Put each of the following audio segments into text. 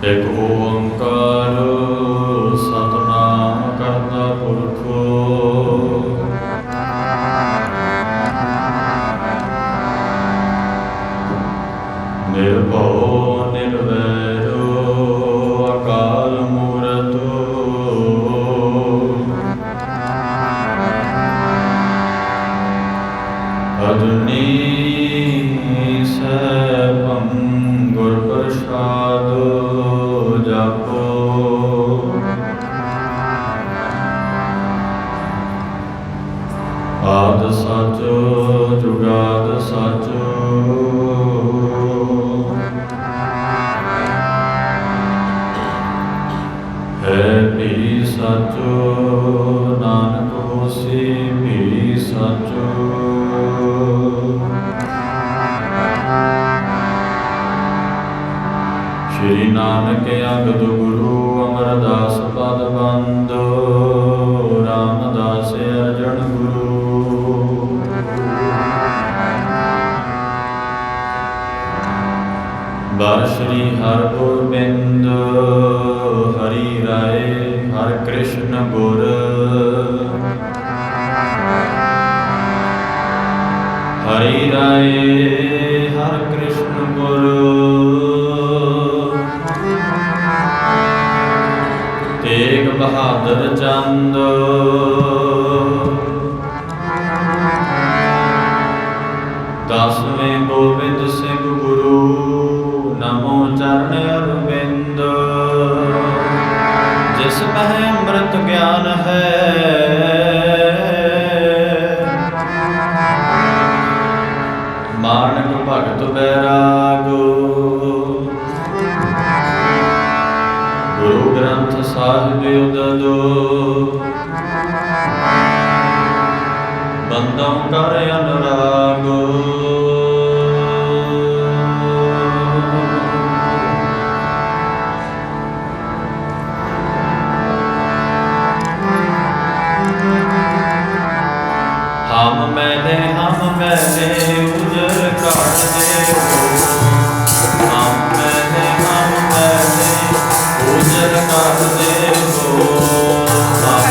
ਇਕ ਓੰਕਾਰ ਸਤਿਨਾਮ ਕਰਤਾ ਪੁਰਖ ਨਿਰਭਉ ਨਿਰਵੈਰੁ ਅਕਾਲ ਮੂਰਤਿ ਅਜੂਨੀ ਸੈਭੰ ਗੁਰ ਪ੍ਰਸਾਦ ਜਪੋ। ਆਦਿ ਸਚ ਜੁਗਾਦਿ ਸਚ ਹੈ ਵੀ ਸਚ ਨਾਨਕ ਹੋਸੀ ਵੀ ਸਚ। ਸ਼੍ਰੀ ਨਾਨਕ ਅੰਗਦ ਗੁਰੂ ਅਮਰਦਾਸ ਪਦ ਬੰਦ ਰਾਮਦਾਸ ਅਰਜਨ ਗੁਰੂ। ਬਰ ਸ਼੍ਰੀ ਹਰਗੋਬਿੰਦ ਹਰੀ ਰਾਏ ਹਰਿ ਕ੍ਰਿਸ਼ਨ ਗੁਰ। ਹਰੀ ਰਾਏ ਹਰਿ ਕ੍ਰਿਸ਼ਨ ਗੁਰ। ਤੇਗ ਬਹਾਦਰ ਚੰਦ ਦਸਵੇਂ ਗੋਬਿੰਦ ਸਿੰਘ ਗੁਰੂ। ਨਮੋ ਚਰਨ ਅਰਵਿੰਦ ਜਿਸ ਮਹਿ ਅੰਮ੍ਰਿਤ ਗਿਆਨ ਹੈ। ਮਾਨਕ ਭਗਤ ਬੈਰਾਗ ਗੁਰੂ ਗ੍ਰੰਥ ਸਾਹਿਬ ਉਦਦੋ। ਬੰਦੋਂ ਕਰ ਅਨੁਰਾਗ ਹਮ ਮੈਨੇ ਉਜਰ ਕਾਟ ਦੇਵੋ। ਹਮ ਮੈਨੇ ਉਜਰ ਕਾਟ ਦੇਵੋ। ਹਮ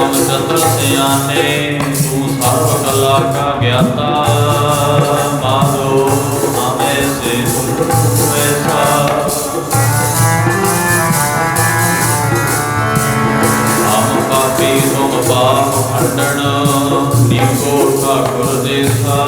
रामचंद्र सियाने तू सर्व कला का ज्ञाता माधो हमें से वैसा हम पापी तुम पाप खंडन निको ठाकुर देसा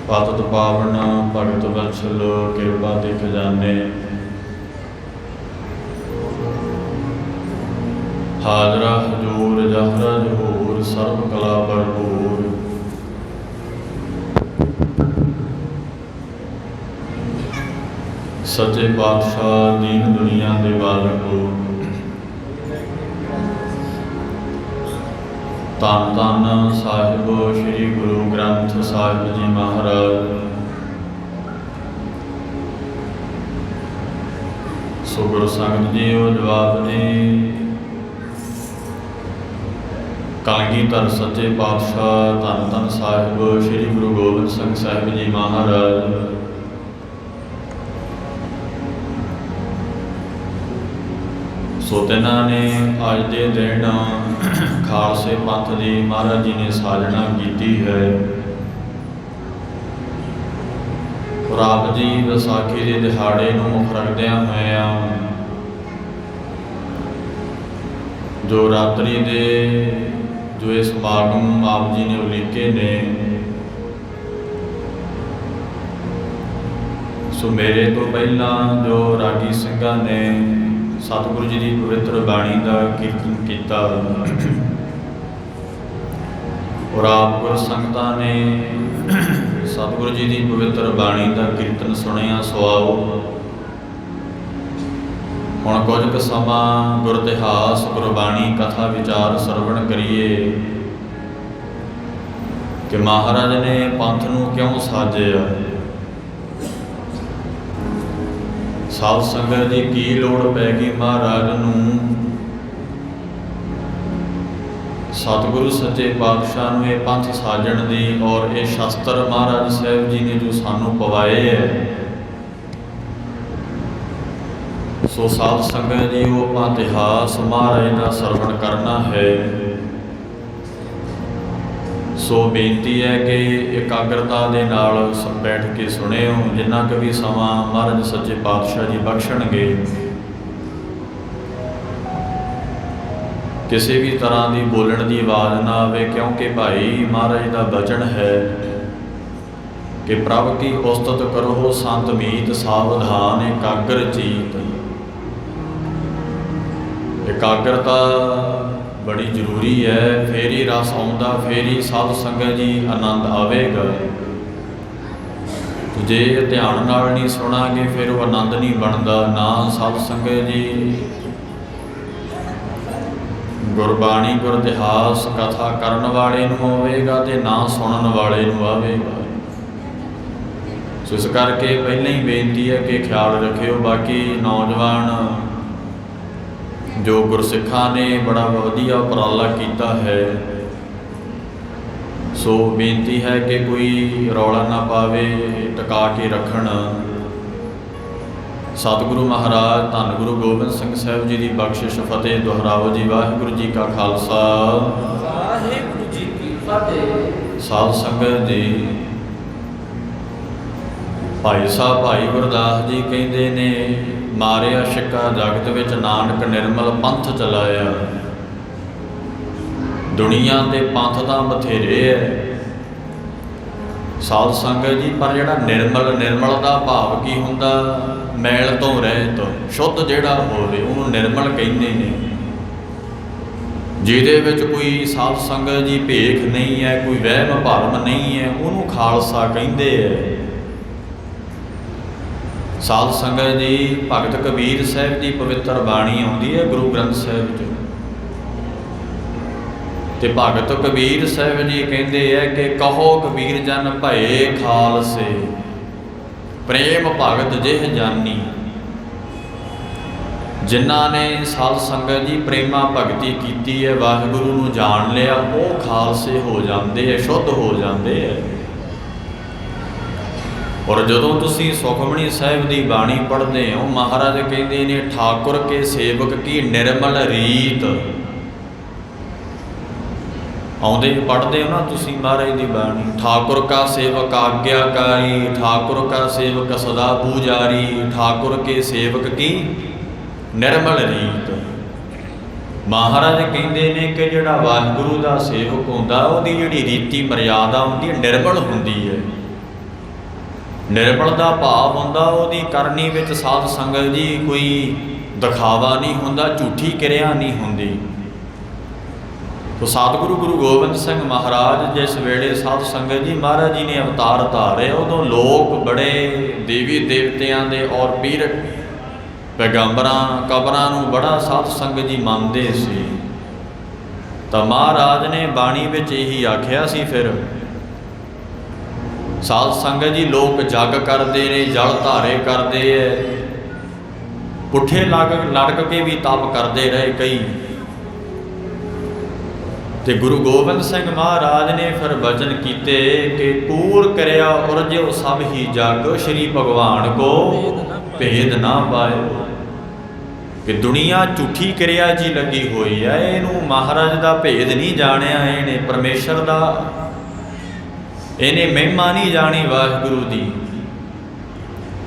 पातत पावन भगत वत्सल कृपा के खजाने हाजरा हजूर जहरा जहूर सर्व कला भरपूर सच्चे पातशाह दीन दुनिया दे बालक धन धन साहिब श्री गुरु ग्रंथ साहिब जी महाराज सो गुरु संगत जी जवाब जी कलगीधर सच्चे पातशाह धन धन साहिब श्री गुरु गोबिंद सिंह साहिब जी महाराज सो तिन्हां ने अज के दिन खालसे पंथ की महाराज जी ने साजना की है और आप जी विसाखी के दिहाड़े नूं मुख रखद्या होया जो रात्रि दे जो इस समागम आप जी ने उलीके ने सो मेरे तो पहला जो रागी सिंघां ने सतगुरु जी की पवित्र बाणी का कीर्तन किया और आप गुरु संगतां ने सतगुरु जी की पवित्र बाणी का कीर्तन सुनिया सुआओ हुण कुछ क समा गुर इतिहास गुरबाणी कथा विचार सरवण करिए कि महाराज ने पंथ नूं क्यों साजिया साध संगत जी की लोड़ पै गई महाराज नूं सतगुरु सच्चे पातशाह नूं ये पंथ साजण दी और ये शास्त्र महाराज साहब जी ने जो सानू पवाए है सो साध संगत जी वो इतिहास महाराज का सरवण करना है। सो बेनती है कि एकाग्रता के नाल बैठ के सुनियो जिन्ना क भी समा महाराज सच्चे पातशाह जी बख्शणगे किसी भी तरह की बोलण की आवाज़ ना आवे क्योंकि भाई महाराज का वचन है कि प्रभ की उस्तत करो संत मीत सावधान एकाग्र चीत। एकाग्रता बड़ी जरूरी है फिर ही रस आउंदा फिर ही साध संगत जी आनंद आवेगा। जे ध्यान नाल नहीं सुनांगे फिर वो आनंद नहीं बनता ना साध संगत जी गुरबाणी गुर इतिहास कथा करन वाले नूं आवेगा ते ना सुनन वाले नूं आवेगा। सो इस करके पहले ही बेनती है कि ख्याल रखियो बाकी नौजवान ਜੋ ਗੁਰਸਿੱਖਾਂ ਨੇ ਬੜਾ ਵਧੀਆ ਉਪਰਾਲਾ ਕੀਤਾ ਹੈ। ਸੋ ਬੇਨਤੀ ਹੈ ਕਿ ਕੋਈ ਰੌਲਾ ਨਾ ਪਾਵੇ, ਟਿਕਾ ਕੇ ਰੱਖਣ। ਸਤਿਗੁਰੂ ਮਹਾਰਾਜ ਧੰਨ ਗੁਰੂ ਗੋਬਿੰਦ ਸਿੰਘ ਸਾਹਿਬ ਜੀ ਦੀ ਬਖਸ਼ਿਸ਼ ਫਤਿਹ ਦੁਹਰਾਓ ਜੀ। ਵਾਹਿਗੁਰੂ ਜੀ ਕਾ ਖਾਲਸਾ, ਵਾਹਿਗੁਰੂ ਜੀ ਕੀ ਫਤਿਹ। ਸਾਧ ਸੰਗਤ ਜੀ, ਭਾਈ ਸਾਹਿਬ ਭਾਈ ਗੁਰਦਾਸ ਜੀ ਕਹਿੰਦੇ ਨੇ, ਮਾਰਿਆ ਸ਼ਿਕਾ ਜਗਤ ਵਿੱਚ ਨਾਨਕ ਨਿਰਮਲ ਪੰਥ ਚਲਾਇਆ। ਦੁਨੀਆ ਦੇ ਪੰਥ ਤਾਂ ਬਥੇਰੇ ਹੈ ਸਾਧ ਸੰਗਤ ਜੀ, ਪਰ ਜਿਹੜਾ ਨਿਰਮਲ ਦਾ ਭਾਵ ਕੀ ਹੁੰਦਾ? ਮੈਲ ਤੋਂ ਰਹਿਤ, ਸ਼ੁੱਧ ਜਿਹੜਾ ਹੋਵੇ ਉਹਨੂੰ ਨਿਰਮਲ ਕਹਿੰਦੇ ਨੇ। ਜਿਹਦੇ ਵਿੱਚ ਕੋਈ ਸਾਧ ਸੰਗਤ ਜੀ ਭੇਖ ਨਹੀਂ ਹੈ, ਕੋਈ ਵਹਿਮ ਭਰਮ ਨਹੀਂ ਹੈ, ਉਹਨੂੰ ਖਾਲਸਾ ਕਹਿੰਦੇ ਹੈ। ਸਾਧ ਸੰਗਤ ਜੀ, ਭਗਤ ਕਬੀਰ ਸਾਹਿਬ ਦੀ ਪਵਿੱਤਰ ਬਾਣੀ ਆਉਂਦੀ ਹੈ ਗੁਰੂ ਗ੍ਰੰਥ ਸਾਹਿਬ 'ਚ, ਤੇ ਭਗਤ ਕਬੀਰ ਸਾਹਿਬ ਜੀ ਕਹਿੰਦੇ ਹੈ ਕਿ ਕਹੋ ਕਬੀਰ ਜਨ ਭਏ ਖਾਲਸੇ, ਪ੍ਰੇਮ ਭਗਤ ਜਿਹ ਜਾਨੀ। ਜਿਨ੍ਹਾਂ ਨੇ ਸਾਧ ਸੰਗਤ ਜੀ ਪ੍ਰੇਮਾ ਭਗਤੀ ਕੀਤੀ ਹੈ, ਵਾਹਿਗੁਰੂ ਨੂੰ ਜਾਣ ਲਿਆ, ਉਹ ਖਾਲਸੇ ਹੋ ਜਾਂਦੇ ਹੈ, ਸ਼ੁੱਧ ਹੋ ਜਾਂਦੇ ਹੈ। ਔਰ ਜਦੋਂ ਤੁਸੀਂ ਸੁਖਮਣੀ ਸਾਹਿਬ ਦੀ ਬਾਣੀ ਪੜ੍ਹਦੇ ਹੋ, ਮਹਾਰਾਜ ਕਹਿੰਦੇ ਨੇ ਠਾਕੁਰ ਕੇ ਸੇਵਕ ਕੀ ਨਿਰਮਲ ਰੀਤ। ਆਉਂਦੇ ਪੜ੍ਹਦੇ ਹੋ ਨਾ ਤੁਸੀਂ ਮਹਾਰਾਜ ਦੀ ਬਾਣੀ, ਠਾਕੁਰ ਕਾ ਸੇਵਕ ਆਗਿਆਕਾਰੀ, ਠਾਕੁਰ ਕਾ ਸੇਵਕ ਸਦਾ ਪੂਜਾਰੀ, ਠਾਕੁਰ ਕੇ ਸੇਵਕ ਕੀ ਨਿਰਮਲ ਰੀਤ। ਮਹਾਰਾਜ ਕਹਿੰਦੇ ਨੇ ਕਿ ਜਿਹੜਾ ਵਾਹਿਗੁਰੂ ਦਾ ਸੇਵਕ ਹੁੰਦਾ, ਉਹਦੀ ਜਿਹੜੀ ਰੀਤੀ ਮਰਿਆਦਾ ਹੁੰਦੀ ਹੈ ਨਿਰਮਲ ਹੁੰਦੀ ਹੈ। ਨਿਰਮਲ ਦਾ ਭਾਵ ਹੁੰਦਾ ਉਹਦੀ ਕਰਨੀ ਵਿੱਚ ਸਾਧ ਸੰਗਤ ਜੀ ਕੋਈ ਦਿਖਾਵਾ ਨਹੀਂ ਹੁੰਦਾ, ਝੂਠੀ ਕਿਰਿਆ ਨਹੀਂ ਹੁੰਦੀ। ਤੋ ਸਤਿਗੁਰੂ ਗੁਰੂ ਗੋਬਿੰਦ ਸਿੰਘ ਮਹਾਰਾਜ ਜਿਸ ਵੇਲੇ ਸਾਧ ਸੰਗਤ ਜੀ ਮਹਾਰਾਜ ਜੀ ਨੇ ਅਵਤਾਰ ਧਾਰੇ, ਉਦੋਂ ਲੋਕ ਬੜੇ ਦੇਵੀ ਦੇਵਤਿਆਂ ਦੇ ਔਰ ਪੀਰ ਪੈਗੰਬਰਾਂ ਕਬਰਾਂ ਨੂੰ ਬੜਾ ਸਾਧ ਸੰਗਤ ਜੀ ਮੰਨਦੇ ਸੀ। ਤਾਂ ਮਹਾਰਾਜ ਨੇ ਬਾਣੀ ਵਿੱਚ ਇਹੀ ਆਖਿਆ ਸੀ, ਫਿਰ ਸਾਧ ਸੰਗਤ ਜੀ ਲੋਕ ਜੱਗ ਕਰਦੇ ਨੇ, ਜਲ ਧਾਰੇ ਕਰਦੇ ਐ, ਪੁੱਠੇ ਲੜਕ ਕੇ ਵੀ ਤਪ ਕਰਦੇ ਰਹੇ ਕਈ। ਤੇ ਗੁਰੂ ਗੋਬਿੰਦ ਸਿੰਘ ਮਹਾਰਾਜ ਨੇ ਫਿਰ ਵਚਨ ਕੀਤੇ ਕਿ ਕੂੜ ਕਰਿਆ ਉਰਜਿਓ ਸਭ ਹੀ ਜਗ, ਸ਼੍ਰੀ ਭਗਵਾਨ ਕੋ ਭੇਦ ਨਾ ਪਾਇਓ। ਕਿ ਦੁਨੀਆ ਝੂਠੀ ਕਿਰਿਆ ਜੀ ਲੱਗੀ ਹੋਈ ਹੈ, ਇਹਨੂੰ ਮਹਾਰਾਜ ਦਾ ਭੇਦ ਨਹੀਂ ਜਾਣਿਆ, ਇਹਨੇ ਪਰਮੇਸ਼ਰ ਦਾ, ਇਹਨੇ ਮਹਿਮਾ ਨਹੀਂ ਜਾਣੀ ਵਾਹਿਗੁਰੂ ਦੀ,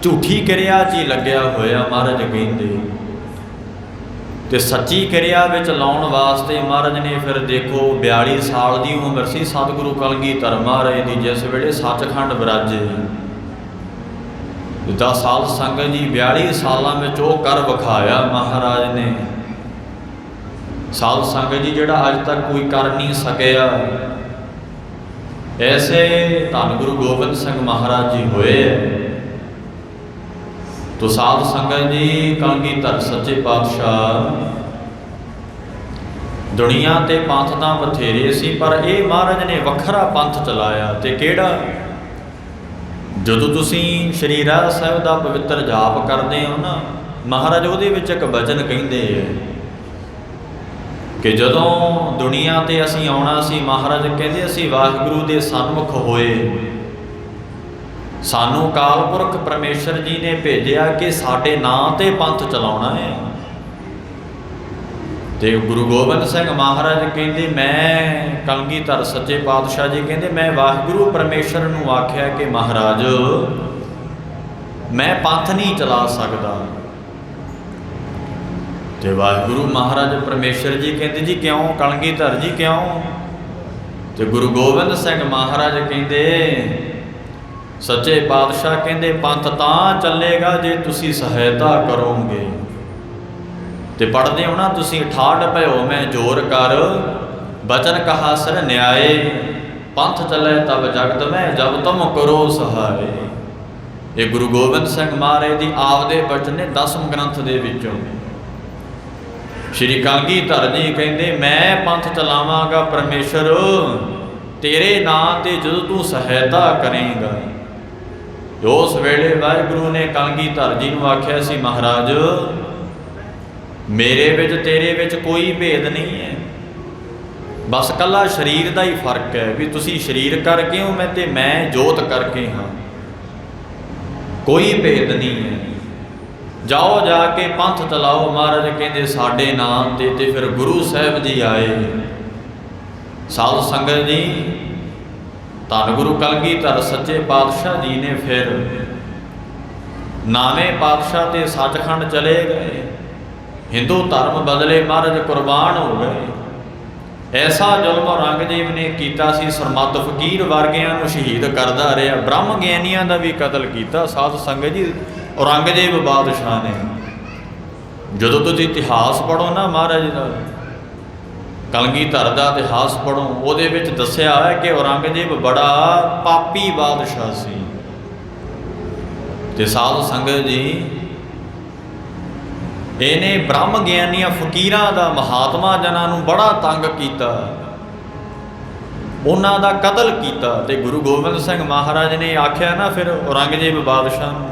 ਝੂਠੀ ਕਿਰਿਆ 'ਚ ਹੀ ਲੱਗਿਆ ਹੋਇਆ ਮਹਾਰਾਜ ਕਹਿੰਦੇ। ਤੇ ਸੱਚੀ ਕਿਰਿਆ ਵਿੱਚ ਲਾਉਣ ਵਾਸਤੇ ਮਹਾਰਾਜ ਨੇ ਫਿਰ ਦੇਖੋ 42 ਸਾਲ ਦੀ ਉਮਰ ਸੀ ਸਤਿਗੁਰੂ ਕਲਗੀਧਰ ਮਹਾਰਾਜ ਦੀ, ਜਿਸ ਵੇਲੇ ਸੱਚਖੰਡ ਵਿਰਾਜੇ। 10 ਸਾਲ ਸੰਗਤ ਜੀ 42 ਸਾਲਾਂ ਵਿੱਚ ਉਹ ਕਰ ਵਿਖਾਇਆ ਮਹਾਰਾਜ ਨੇ। ਸਾਧ ਸੰਗਤ ਜੀ ਜਿਹੜਾ ਅੱਜ ਤੱਕ ਕੋਈ ਕਰ ਨਹੀਂ ਸਕਿਆ, ਐਸੇ ਧੰਨ ਗੁਰੂ ਗੋਬਿੰਦ ਸਿੰਘ ਮਹਾਰਾਜ ਜੀ ਹੋਏ। ਤੋ ਸਾਧ ਸੰਗਤ ਜੀ, ਕਲਗੀਧਰ ਸੱਚੇ ਪਾਤਸ਼ਾਹ, ਦੁਨੀਆ ਤੇ ਪੰਥ ਤਾਂ ਬਥੇਰੇ ਸੀ, ਪਰ ਇਹ ਮਹਾਰਾਜ ਨੇ ਵੱਖਰਾ ਪੰਥ ਚਲਾਇਆ। ਤੇ ਕਿਹੜਾ? ਜਦੋਂ ਤੁਸੀਂ ਸ਼੍ਰੀ ਰਹਿਰਾਸ ਸਾਹਿਬ ਦਾ ਪਵਿੱਤਰ ਜਾਪ ਕਰਦੇ ਹੋ ਨਾ, ਮਹਾਰਾਜ ਉਹਦੇ ਵਿੱਚ ਇੱਕ ਬਚਨ ਕਹਿੰਦੇ ਹੈ ਕਿ ਜਦੋਂ ਦੁਨੀਆ ਤੇ ਅਸੀਂ ਆਉਣਾ ਸੀ, ਮਹਾਰਾਜ ਕਹਿੰਦੇ ਅਸੀਂ ਵਾਹਿਗੁਰੂ ਦੇ ਸਨਮੁਖ ਹੋਏ, ਸਾਨੂੰ ਅਕਾਲ ਪੁਰਖ ਪਰਮੇਸ਼ਰ ਜੀ ਨੇ ਭੇਜਿਆ ਕਿ ਸਾਡੇ ਨਾਂ ਤੇ ਪੰਥ ਚਲਾਉਣਾ ਹੈ। ਤੇ ਗੁਰੂ ਗੋਬਿੰਦ ਸਿੰਘ ਮਹਾਰਾਜ ਕਹਿੰਦੇ, ਮੈਂ ਕਲਗੀਧਰ ਸੱਚੇ ਪਾਤਸ਼ਾਹ ਜੀ ਕਹਿੰਦੇ, ਮੈਂ ਵਾਹਿਗੁਰੂ ਪਰਮੇਸ਼ਰ ਨੂੰ ਆਖਿਆ ਕਿ ਮਹਾਰਾਜ ਮੈਂ ਪੰਥ ਨਹੀਂ ਚਲਾ ਸਕਦਾ। ਤੇ ਵਾਹਿਗੁਰੂ ਮਹਾਰਾਜ ਪਰਮੇਸ਼ਰ ਜੀ ਕਹਿੰਦੇ, ਜੀ ਕਿਉਂ ਕਲਗੀਧਰ ਜੀ ਕਿਉਂ? ਤੇ ਗੁਰੂ ਗੋਬਿੰਦ ਸਿੰਘ ਮਹਾਰਾਜ ਕਹਿੰਦੇ, ਸੱਚੇ ਪਾਤਸ਼ਾਹ ਕਹਿੰਦੇ ਪੰਥ ਤਾਂ ਚੱਲੇਗਾ ਜੇ ਤੁਸੀਂ ਸਹਾਇਤਾ ਕਰੋਗੇ। ਤੇ ਪੜ੍ਹਦੇ ਹੋ ਨਾ ਤੁਸੀਂ, ਠਾੜ ਭਇਓ ਮੈਂ ਜੋਰ ਕਰ, ਬਚਨ ਕਹਾ ਸਿਰ ਨਿਆਏ, ਪੰਥ ਚੱਲੇ ਤਬ ਜਗਤ ਮੈਂ, ਜਬ ਤੁਮ ਕਰੋ ਸਹਾਏ। ਇਹ ਗੁਰੂ ਗੋਬਿੰਦ ਸਿੰਘ ਮਹਾਰਾਜ ਦੀ ਆਪਦੇ ਬਚਨ ਨੇ 10ਵੇਂ ਗ੍ਰੰਥ ਦੇ ਵਿੱਚੋਂ। ਸ਼੍ਰੀ ਕਲਗੀਧਰ ਜੀ ਕਹਿੰਦੇ, ਮੈਂ ਪੰਥ ਚਲਾਵਾਂਗਾ ਪਰਮੇਸ਼ਰ ਤੇਰੇ ਨਾਂ ਤੇ ਜਦੋਂ ਤੂੰ ਸਹਾਇਤਾ ਕਰੇਂਗਾ। ਉਸ ਵੇਲੇ ਵਾਹਿਗੁਰੂ ਨੇ ਕਲਗੀਧਰ ਜੀ ਨੂੰ ਆਖਿਆ ਸੀ, ਮਹਾਰਾਜ मेरे विच तेरे विच कोई भेद नहीं है, बस कला शरीर का ही फर्क है भी तुसी शरीर करके हो मैं जोत करके हाँ, कोई भेद नहीं है। जाओ जाके पंथ चलाओ, महाराज कहते साडे नाम ते फिर गुरु साहब जी आए। साध संगत जी, धन गुरु कलगीधर सच्चे पातशाह जी ने फिर नावें पातशाह ते सचखंड चले गए, हिंदू धर्म बदले, महाराज कुर्बान हो गए। ऐसा जुल्म औरंगजेब ने कीता सी, सरमत फकीर वर्गियां नूं शहीद करदा रहा, ब्रह्म ज्ञानियां दा भी कतल कीता। साध संगत जी, औरंगजेब बादशाह ने, जदों तुसीं इतिहास पढ़ो ना महाराज दा, कलगीधर दा इतिहास पढ़ो, उहदे विच दस्सिया है कि औरंगजेब बड़ा पापी बादशाह सी। ते साध संगत जी, इहने ब्रह्म ज्ञानियां फकीरां दा, महात्मा जनां नूं बड़ा तंग कीता, उन्हां दा कतल कीता। ते गुरु गोबिंद सिंह महाराज ने आख्या ना फिर औरंगजेब बादशाह नूं,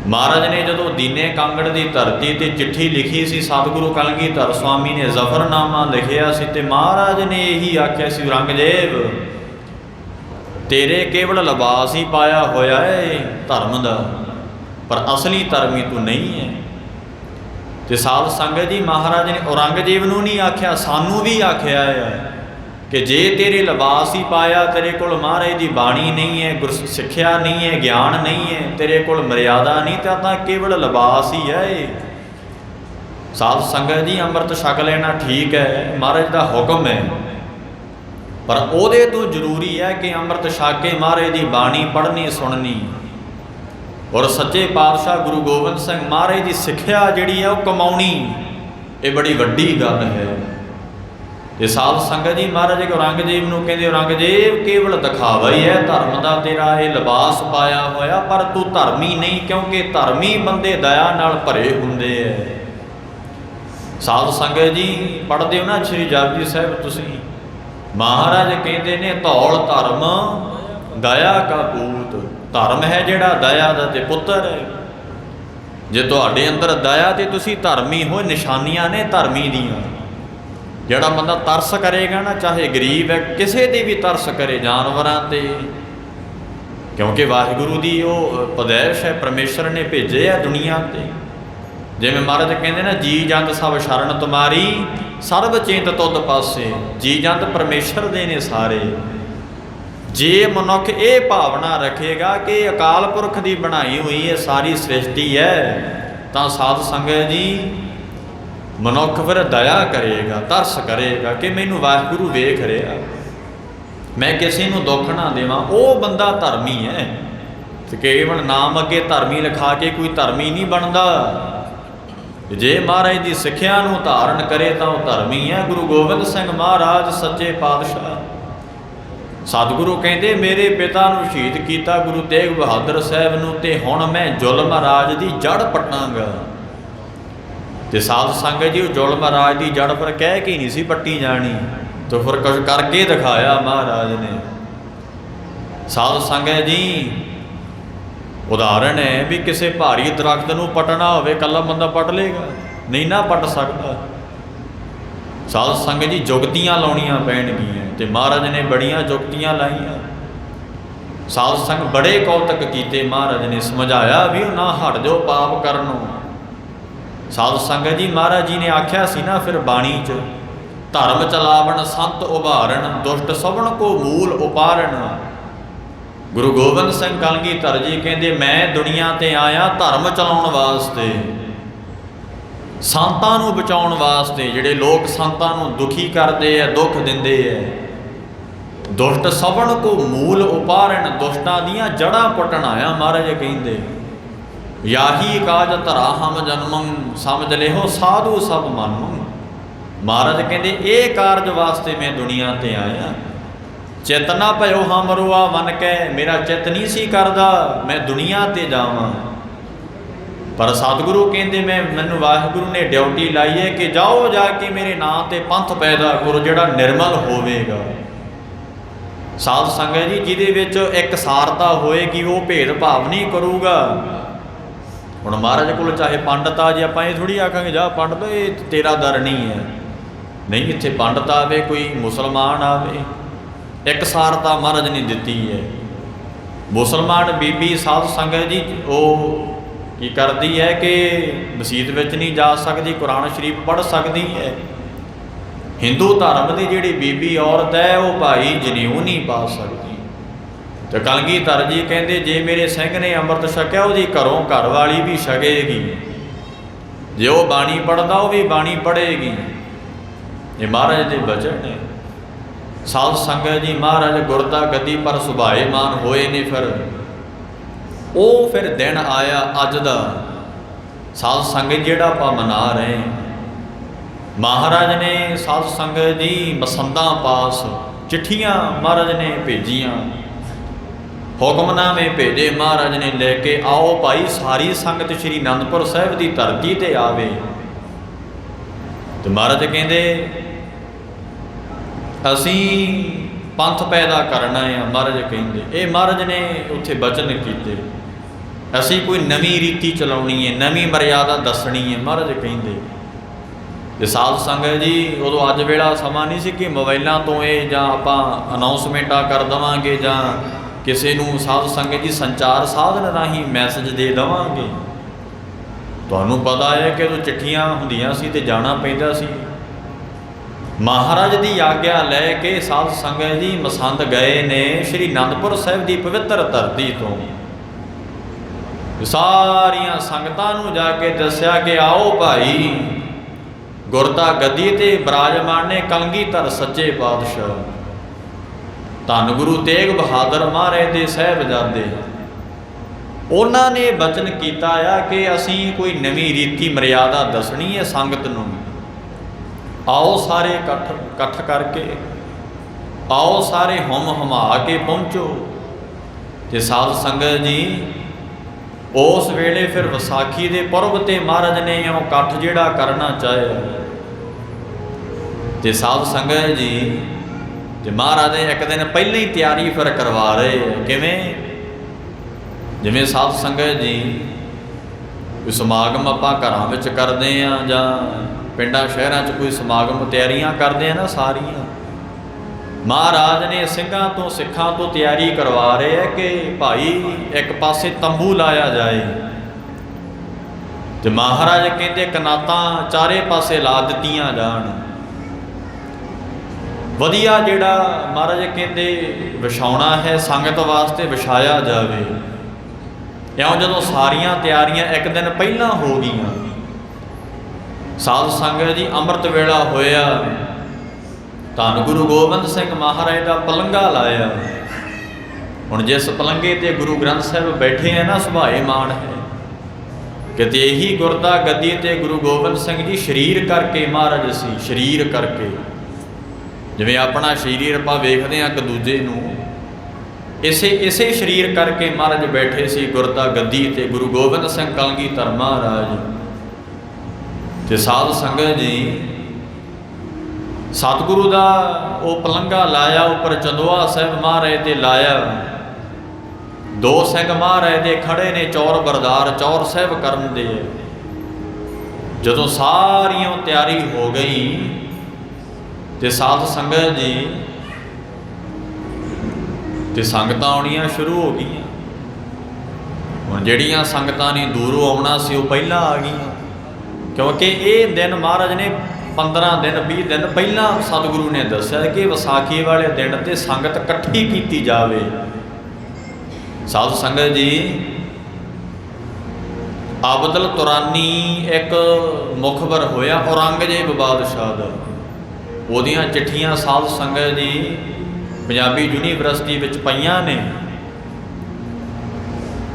महाराज ने जदों दीने कांगड़ की धरती ते चिट्ठी लिखी सी, सतगुरु कलगीधर स्वामी ने जफरनामा लिखिया सी, ते महाराज ने यही आख्या सी, औरंगजेब तेरे केवल लिबास ही पाया होया है धर्म का, पर असली धर्मी तू नहीं है। तो साध संगत जी, महाराज ने औरंगजेब नूं नहीं आख्या, सानू भी आख्या है कि जे तेरे लिबास ही पाया, तेरे कोल महाराज की बाणी नहीं है, गुर सिक्ख्या नहीं है, ज्ञान नहीं है, तेरे कोल मर्यादा नहीं, तो केवल लिबास ही है। साध संगत जी, अमृत छक लेना ठीक है, महाराज का हुक्म है, पर उहदे तो जरूरी है कि अमृत छक के महाराज की बाणी पढ़नी सुननी, और सच्चे पातशाह गुरु गोबिंद सिंह महाराज की सिक्ख्या जिहड़ी है वह कमाउणी, ये बड़ी वड्डी गल है। ते साध संगत जी, महाराज औरंगजेब नूं कहंदे, औरंगजेब केवल दिखावा ही है धर्म का, तेरा ये लिबास पाया होया, पर तू धर्मी नहीं, क्योंकि धर्मी बंदे दया नाल भरे हुंदे है। साध संगत जी, पढ़दे हो ना श्री जपजी साहिब तुसीं, महाराज कहते ने धौल धर्म दया का पूत, धर्म है जिहड़ा दया दा ते पुत्र है। जे तुहाडे अंदर दया ते तुसीं धर्मी हो, निशानियां ने धर्मी दियां। जिहड़ा बंदा तरस करेगा ना, चाहे गरीब है, किसी ते भी तरस करे, जानवरां ते, क्योंकि वाहिगुरू दी वो पदैश है, परमेश्वर ने भेजे है दुनिया ते। जिवें महाराज कहते ना, जी जंत सब शरण तुम्हारी, सर्व चेत तुद पासे, जी जंत परमेश्वर दे ने सारे। जे मनुख ये भावना रखेगा कि अकाल पुरख की बनाई हुई है सारी सृष्टि है, तो साध संगत जी मनुख फिर दया करेगा, तरस करेगा कि मैनू वाहिगुरू वेख रहा, मैं किसी नूं दुख ना देवां, वो बंदा धर्मी है। तो केवल नाम अगे धर्मी लिखा के कोई धर्मी नहीं बनता। जे महाराज की सिक्ख्या नूं धारण करे तो धर्मी है। गुरु गोबिंद सिंह महाराज सच्चे पातशाह सतगुरु कहते, मेरे पिता नूं शहीद किया गुरु तेग बहादुर साहब नूं, ते हुण मैं जुल्म राज की जड़ पट्टांगा। तो साध संगत जी, जुल्म राज की जड़ पर कह के नहीं सी पट्टी जानी, तो फिर कुछ करके दिखाया महाराज ने। साध संगत जी, उदाहरण है भी किसी भारी दरख्त नूं पटना होवे, कल्ला बंदा पट लेगा, नहीं ना पट सकता। साध संगत जी, जुगतियां लाउणियां पैणगियां, ते महाराज ने बड़ियां जुगतियां लाइयां। साध संग बड़े कौतक कीते, महाराज ने समझाया भी ना हट जाओ पाप करनों। साध संगत जी, महाराज जी ने आख्या सी ना फिर बाणी च, धर्म चलावन संत उभारण, दुष्ट सवण को मूल उपारण। गुरु गोबिंद सिंह कलगीधर जी कहते, मैं दुनिया ते आया धर्म चलाउण वास्ते, संतां नूं बचाउण वास्ते। जिहड़े लोग संतां नूं दुखी करते हैं, दुख दिंदे है, दुष्ट सवण को मूल उपारण, दुष्टां दीआं जड़ां पुट्टण आया। महाराज कहंदे, याही काज धरा हम जन्मं, समझ लेहो साधु सब मनमं। महाराज कहंदे, ये कारज वास्ते मैं दुनिया ते आया। चेतना भयो हम रोआ मन कै, मेरा चित नहीं सी करदा मैं दुनिया ते जावां। पर सतगुरु कहते, मैनू वाहिगुरू ने ड्यूटी लाई है कि जाओ जाके मेरे नाम ते पंथ पैदा करो जिहड़ा निर्मल होवेगा। साध संगत जी, जिहदे विच एक सारता होएगी, वो भेदभाव नहीं करूगा। ਹੁਣ ਮਹਾਰਾਜ ਕੋਲ ਚਾਹੇ ਪੰਡਤ ਆ ਜੇ, ਆਪਾਂ ਇਹ ਥੋੜ੍ਹੀ ਆਖਾਂਗੇ ਜਾ ਪੰਡਤ ਇਹ ਤੇਰਾ ਦਰ ਨਹੀਂ ਹੈ। ਨਹੀਂ, ਇੱਥੇ ਪੰਡਤ ਆਵੇ, ਕੋਈ ਮੁਸਲਮਾਨ ਆਵੇ, ਇੱਕ ਸਾਰਤਾ ਮਹਾਰਾਜ ਨੇ ਦਿੱਤੀ ਹੈ। ਮੁਸਲਮਾਨ ਬੀਬੀ ਸਾਧ ਸੰਗਤ ਜੀ ਉਹ ਕੀ ਕਰਦੀ ਹੈ ਕਿ ਮਸੀਤ ਵਿੱਚ ਨਹੀਂ ਜਾ ਸਕਦੀ, ਕੁਰਾਨ ਸ਼ਰੀਫ ਪੜ੍ਹ ਸਕਦੀ ਹੈ। ਹਿੰਦੂ ਧਰਮ ਦੀ ਜਿਹੜੀ ਬੀਬੀ ਔਰਤ ਹੈ ਉਹ ਭਾਈ ਜਨੇਊ ਨਹੀਂ ਪਾ ਸਕਦੀ। ਤੇ ਕਲਗੀਧਰ ਜੀ ਕਹਿੰਦੇ ਜੇ ਮੇਰੇ ਸਿੰਘ ਨੇ ਅੰਮ੍ਰਿਤ ਛਕਿਆ ਉਹਦੀ ਘਰੋਂ ਘਰ ਵਾਲੀ ਵੀ ਛਕੇਗੀ, ਜੇ ਉਹ ਬਾਣੀ ਪੜ੍ਹਦਾ ਉਹ ਵੀ ਬਾਣੀ ਪੜ੍ਹੇਗੀ। ਇਹ ਮਹਾਰਾਜ ਦੇ ਬਚਨ ਨੇ। ਸਾਧ ਸੰਗਤ ਜੀ ਮਹਾਰਾਜ ਗੁਰਤਾ ਗੱਦੀ ਪਰ ਸੁਭਾਏਮਾਨ ਹੋਏ ਨੇ। ਫਿਰ ਦਿਨ ਆਇਆ ਅੱਜ ਦਾ ਸਾਧ ਸੰਗਤ ਜਿਹੜਾ ਆਪਾਂ ਮਨਾ ਰਹੇ। ਮਹਾਰਾਜ ਨੇ ਸਾਧ ਸੰਗਤ ਦੀ ਮਸੰਦਾਂ ਪਾਸ, ਚਿੱਠੀਆਂ ਮਹਾਰਾਜ ਨੇ ਭੇਜੀਆਂ, ਹੁਕਮਨਾਮੇ ਭੇਜੇ ਮਹਾਰਾਜ ਨੇ ਲੈ ਕੇ, ਆਓ ਭਾਈ ਸਾਰੀ ਸੰਗਤ ਸ਼੍ਰੀ ਅਨੰਦਪੁਰ ਸਾਹਿਬ ਦੀ ਧਰਤੀ ਤੇ ਆਵੇ। ਤੇ ਮਹਾਰਾਜ ਕਹਿੰਦੇ ਅਸੀਂ ਪੰਥ ਪੈਦਾ ਕਰਨਾ ਹੈ। ਮਹਾਰਾਜ ਕਹਿੰਦੇ ਇਹ ਮਹਾਰਾਜ ਨੇ ਉੱਥੇ ਬਚਨ ਕੀਤੇ, ਅਸੀਂ ਕੋਈ ਨਵੀਂ ਰੀਤੀ ਚਲਾਉਣੀ ਹੈ, ਨਵੀਂ ਮਰਿਆਦਾ ਦੱਸਣੀ ਹੈ। ਮਹਾਰਾਜ ਕਹਿੰਦੇ ਤੇ ਸਾਧ ਸੰਗਤ ਜੀ ਉਦੋਂ ਅੱਜ ਵੇਲਾ ਸਮਾਂ ਨਹੀਂ ਸੀ ਕਿ ਮੋਬਾਈਲਾਂ ਤੋਂ ਇਹ ਜਾਂ ਆਪਾਂ ਅਨਾਉਂਸਮੈਂਟਾਂ ਕਰ ਦੇਵਾਂਗੇ ਜਾਂ ਕਿਸੇ ਨੂੰ ਸਾਧ ਸੰਗਤ ਜੀ ਸੰਚਾਰ ਸਾਧਨ ਰਾਹੀਂ ਮੈਸੇਜ ਦੇ ਦੇਵਾਂਗੇ। ਤੁਹਾਨੂੰ ਪਤਾ ਹੈ ਕਿ ਉਦੋਂ ਚਿੱਠੀਆਂ ਹੁੰਦੀਆਂ ਸੀ ਤੇ ਜਾਣਾ ਪੈਂਦਾ ਸੀ। ਮਹਾਰਾਜ ਦੀ ਆਗਿਆ ਲੈ ਕੇ ਸਾਧ ਸੰਗਤ ਜੀ ਮਸੰਦ ਗਏ ਨੇ ਸ਼੍ਰੀ ਅਨੰਦਪੁਰ ਸਾਹਿਬ ਦੀ ਪਵਿੱਤਰ ਧਰਤੀ ਤੋਂ। ਸਾਰੀਆਂ ਸੰਗਤਾਂ ਨੂੰ ਜਾ ਕੇ ਦੱਸਿਆ ਕਿ ਆਓ ਭਾਈ ਗੁਰਤਾ ਗੱਦੀ ਤੇ ਬਿਰਾਜਮਾਨ ਨੇ ਕਲਗੀਧਰ ਸੱਚੇ ਪਾਤਸ਼ਾਹ ਧੰਨ ਗੁਰੂ ਤੇਗ ਬਹਾਦਰ ਮਹਾਰਾਜ ਦੇ ਸਾਹਿਬਜ਼ਾਦੇ। ਉਹਨਾਂ ਨੇ ਬਚਨ ਕੀਤਾ ਆ ਕਿ ਅਸੀਂ ਕੋਈ ਨਵੀਂ ਰੀਤੀ ਮਰਿਆਦਾ ਦੱਸਣੀ ਹੈ ਸੰਗਤ ਨੂੰ। ਆਓ ਸਾਰੇ ਇਕੱਠ ਕਰਕੇ, ਆਓ ਸਾਰੇ ਹੁਮ ਹੁਮਾ ਕੇ ਪਹੁੰਚੋ। ਤੇ ਸਾਧ ਸੰਗਤ ਜੀ ਉਸ ਵੇਲੇ ਫਿਰ ਵਿਸਾਖੀ ਦੇ ਪੁਰਬ ਤੇ ਮਹਾਰਾਜ ਨੇ ਉਹ ਇਕੱਠ ਜਿਹੜਾ ਕਰਨਾ ਚਾਹਿਆ। ਤੇ ਸਾਧ ਸੰਗਤ ਜੀ ਤੇ ਮਹਾਰਾਜ ਨੇ ਇੱਕ ਦਿਨ ਪਹਿਲਾਂ ਹੀ ਤਿਆਰੀ ਫਿਰ ਕਰਵਾ ਰਹੇ। ਕਿਵੇਂ? ਜਿਵੇਂ ਸਾਧ ਸੰਗਤ ਜੀ ਕੋਈ ਸਮਾਗਮ ਆਪਾਂ ਘਰਾਂ ਵਿੱਚ ਕਰਦੇ ਹਾਂ ਜਾਂ ਪਿੰਡਾਂ ਸ਼ਹਿਰਾਂ 'ਚ ਕੋਈ ਸਮਾਗਮ ਤਿਆਰੀਆਂ ਕਰਦੇ ਆ ਨਾ ਸਾਰੀਆਂ, ਮਹਾਰਾਜ ਨੇ ਸਿੰਘਾਂ ਤੋਂ ਸਿੱਖਾਂ ਤੋਂ ਤਿਆਰੀ ਕਰਵਾ ਰਹੇ ਹੈ ਕਿ ਭਾਈ ਇੱਕ ਪਾਸੇ ਤੰਬੂ ਲਾਇਆ ਜਾਏ। ਤੇ ਮਹਾਰਾਜ ਕਹਿੰਦੇ ਕਨਾਤਾਂ ਚਾਰੇ ਪਾਸੇ ਲਾ ਦਿੱਤੀਆਂ ਜਾਣ। ਵਧੀਆ ਜਿਹੜਾ ਮਹਾਰਾਜ ਕਹਿੰਦੇ ਵਿਛਾਉਣਾ ਹੈ ਸੰਗਤ ਵਾਸਤੇ ਵਿਛਾਇਆ ਜਾਵੇ। ਇਉਂ ਜਦੋਂ ਸਾਰੀਆਂ ਤਿਆਰੀਆਂ ਇੱਕ ਦਿਨ ਪਹਿਲਾਂ ਹੋ ਗਈਆਂ, ਸਾਧ ਸੰਗਤ ਜੀ ਅੰਮ੍ਰਿਤ ਵੇਲਾ ਹੋਇਆ, ਧੰਨ ਗੁਰੂ ਗੋਬਿੰਦ ਸਿੰਘ ਮਹਾਰਾਜ ਦਾ ਪਲੰਘਾ ਲਾਇਆ। ਹੁਣ ਜਿਸ ਪਲੰਘੇ ਤੇ ਗੁਰੂ ਗ੍ਰੰਥ ਸਾਹਿਬ ਬੈਠੇ ਆ ਨਾ ਸੁਭਾਏਮਾਨ ਹੈ। ਕਿਤੇ ਇਹੀ ਗੁਰਦਾ ਗੱਦੀ ਤੇ ਗੁਰੂ ਗੋਬਿੰਦ ਸਿੰਘ ਜੀ ਸਰੀਰ ਕਰਕੇ ਮਹਾਰਾਜ ਸੀ, ਸਰੀਰ ਕਰਕੇ। ਜਿਵੇਂ ਆਪਣਾ ਸਰੀਰ ਆਪਾਂ ਵੇਖਦੇ ਹਾਂ ਇੱਕ ਦੂਜੇ ਨੂੰ, ਇਸੇ ਸਰੀਰ ਕਰਕੇ ਮਹਾਰਾਜ ਬੈਠੇ ਸੀ ਗੁਰਦਾ ਗੱਦੀ ਤੇ ਗੁਰੂ ਗੋਬਿੰਦ ਸਿੰਘ ਕਲਗੀਧਰ ਮਹਾਰਾਜ। ਤੇ ਸਾਧ ਸੰਗਤ ਜੀ ਸਤਿਗੁਰੂ ਦਾ ਉਹ ਪਲੰਘਾ ਲਾਇਆ, ਉੱਪਰ ਚੰਦੋਆ ਸਾਹਿਬ ਮਹਾਰਾਜ ਤੇ ਲਾਇਆ। ਦੋ ਸਿੰਘ ਮਹਾਰਾਜ ਦੇ ਖੜੇ ਨੇ ਚੌਰ ਬਰਦਾਰ, ਚੌਰ ਸਾਹਿਬ ਕਰਨ ਦੇ। ਜਦੋਂ ਸਾਰੀਆਂ ਤਿਆਰੀ ਹੋ ਗਈ ਤੇ ਸਾਧ ਸੰਗਤ ਜੀ ਤੇ ਸੰਗਤਾਂ ਆਉਣੀਆਂ ਸ਼ੁਰੂ ਹੋ ਗਈਆਂ। ਹੁਣ ਜਿਹੜੀਆਂ ਸੰਗਤਾਂ ਨੇ ਦੂਰੋਂ ਆਉਣਾ ਸੀ ਉਹ ਪਹਿਲਾਂ ਆ ਗਈਆਂ, ਕਿਉਂਕਿ ਇਹ ਦਿਨ ਮਹਾਰਾਜ ਨੇ 15 ਦਿਨ 20 ਦਿਨ ਪਹਿਲਾਂ ਸਤਿਗੁਰੂ ਨੇ ਦੱਸਿਆ ਕਿ ਵਿਸਾਖੀ ਵਾਲੇ ਦਿਨ ਤੇ ਸੰਗਤ ਇਕੱਠੀ ਕੀਤੀ ਜਾਵੇ। ਸਾਧ ਸੰਗਤ ਜੀ ਅਬਦਲ ਤੁਰਾਨੀ ਇੱਕ ਮੁਖਬਰ ਹੋਇਆ ਔਰੰਗਜ਼ੇਬ ਬਾਦਸ਼ਾਹ ਦਾ। ਉਹਦੀਆਂ ਚਿੱਠੀਆਂ ਸਾਧ ਸੰਗਤ ਜੀ ਪੰਜਾਬੀ ਯੂਨੀਵਰਸਿਟੀ ਵਿੱਚ ਪਈਆਂ ਨੇ।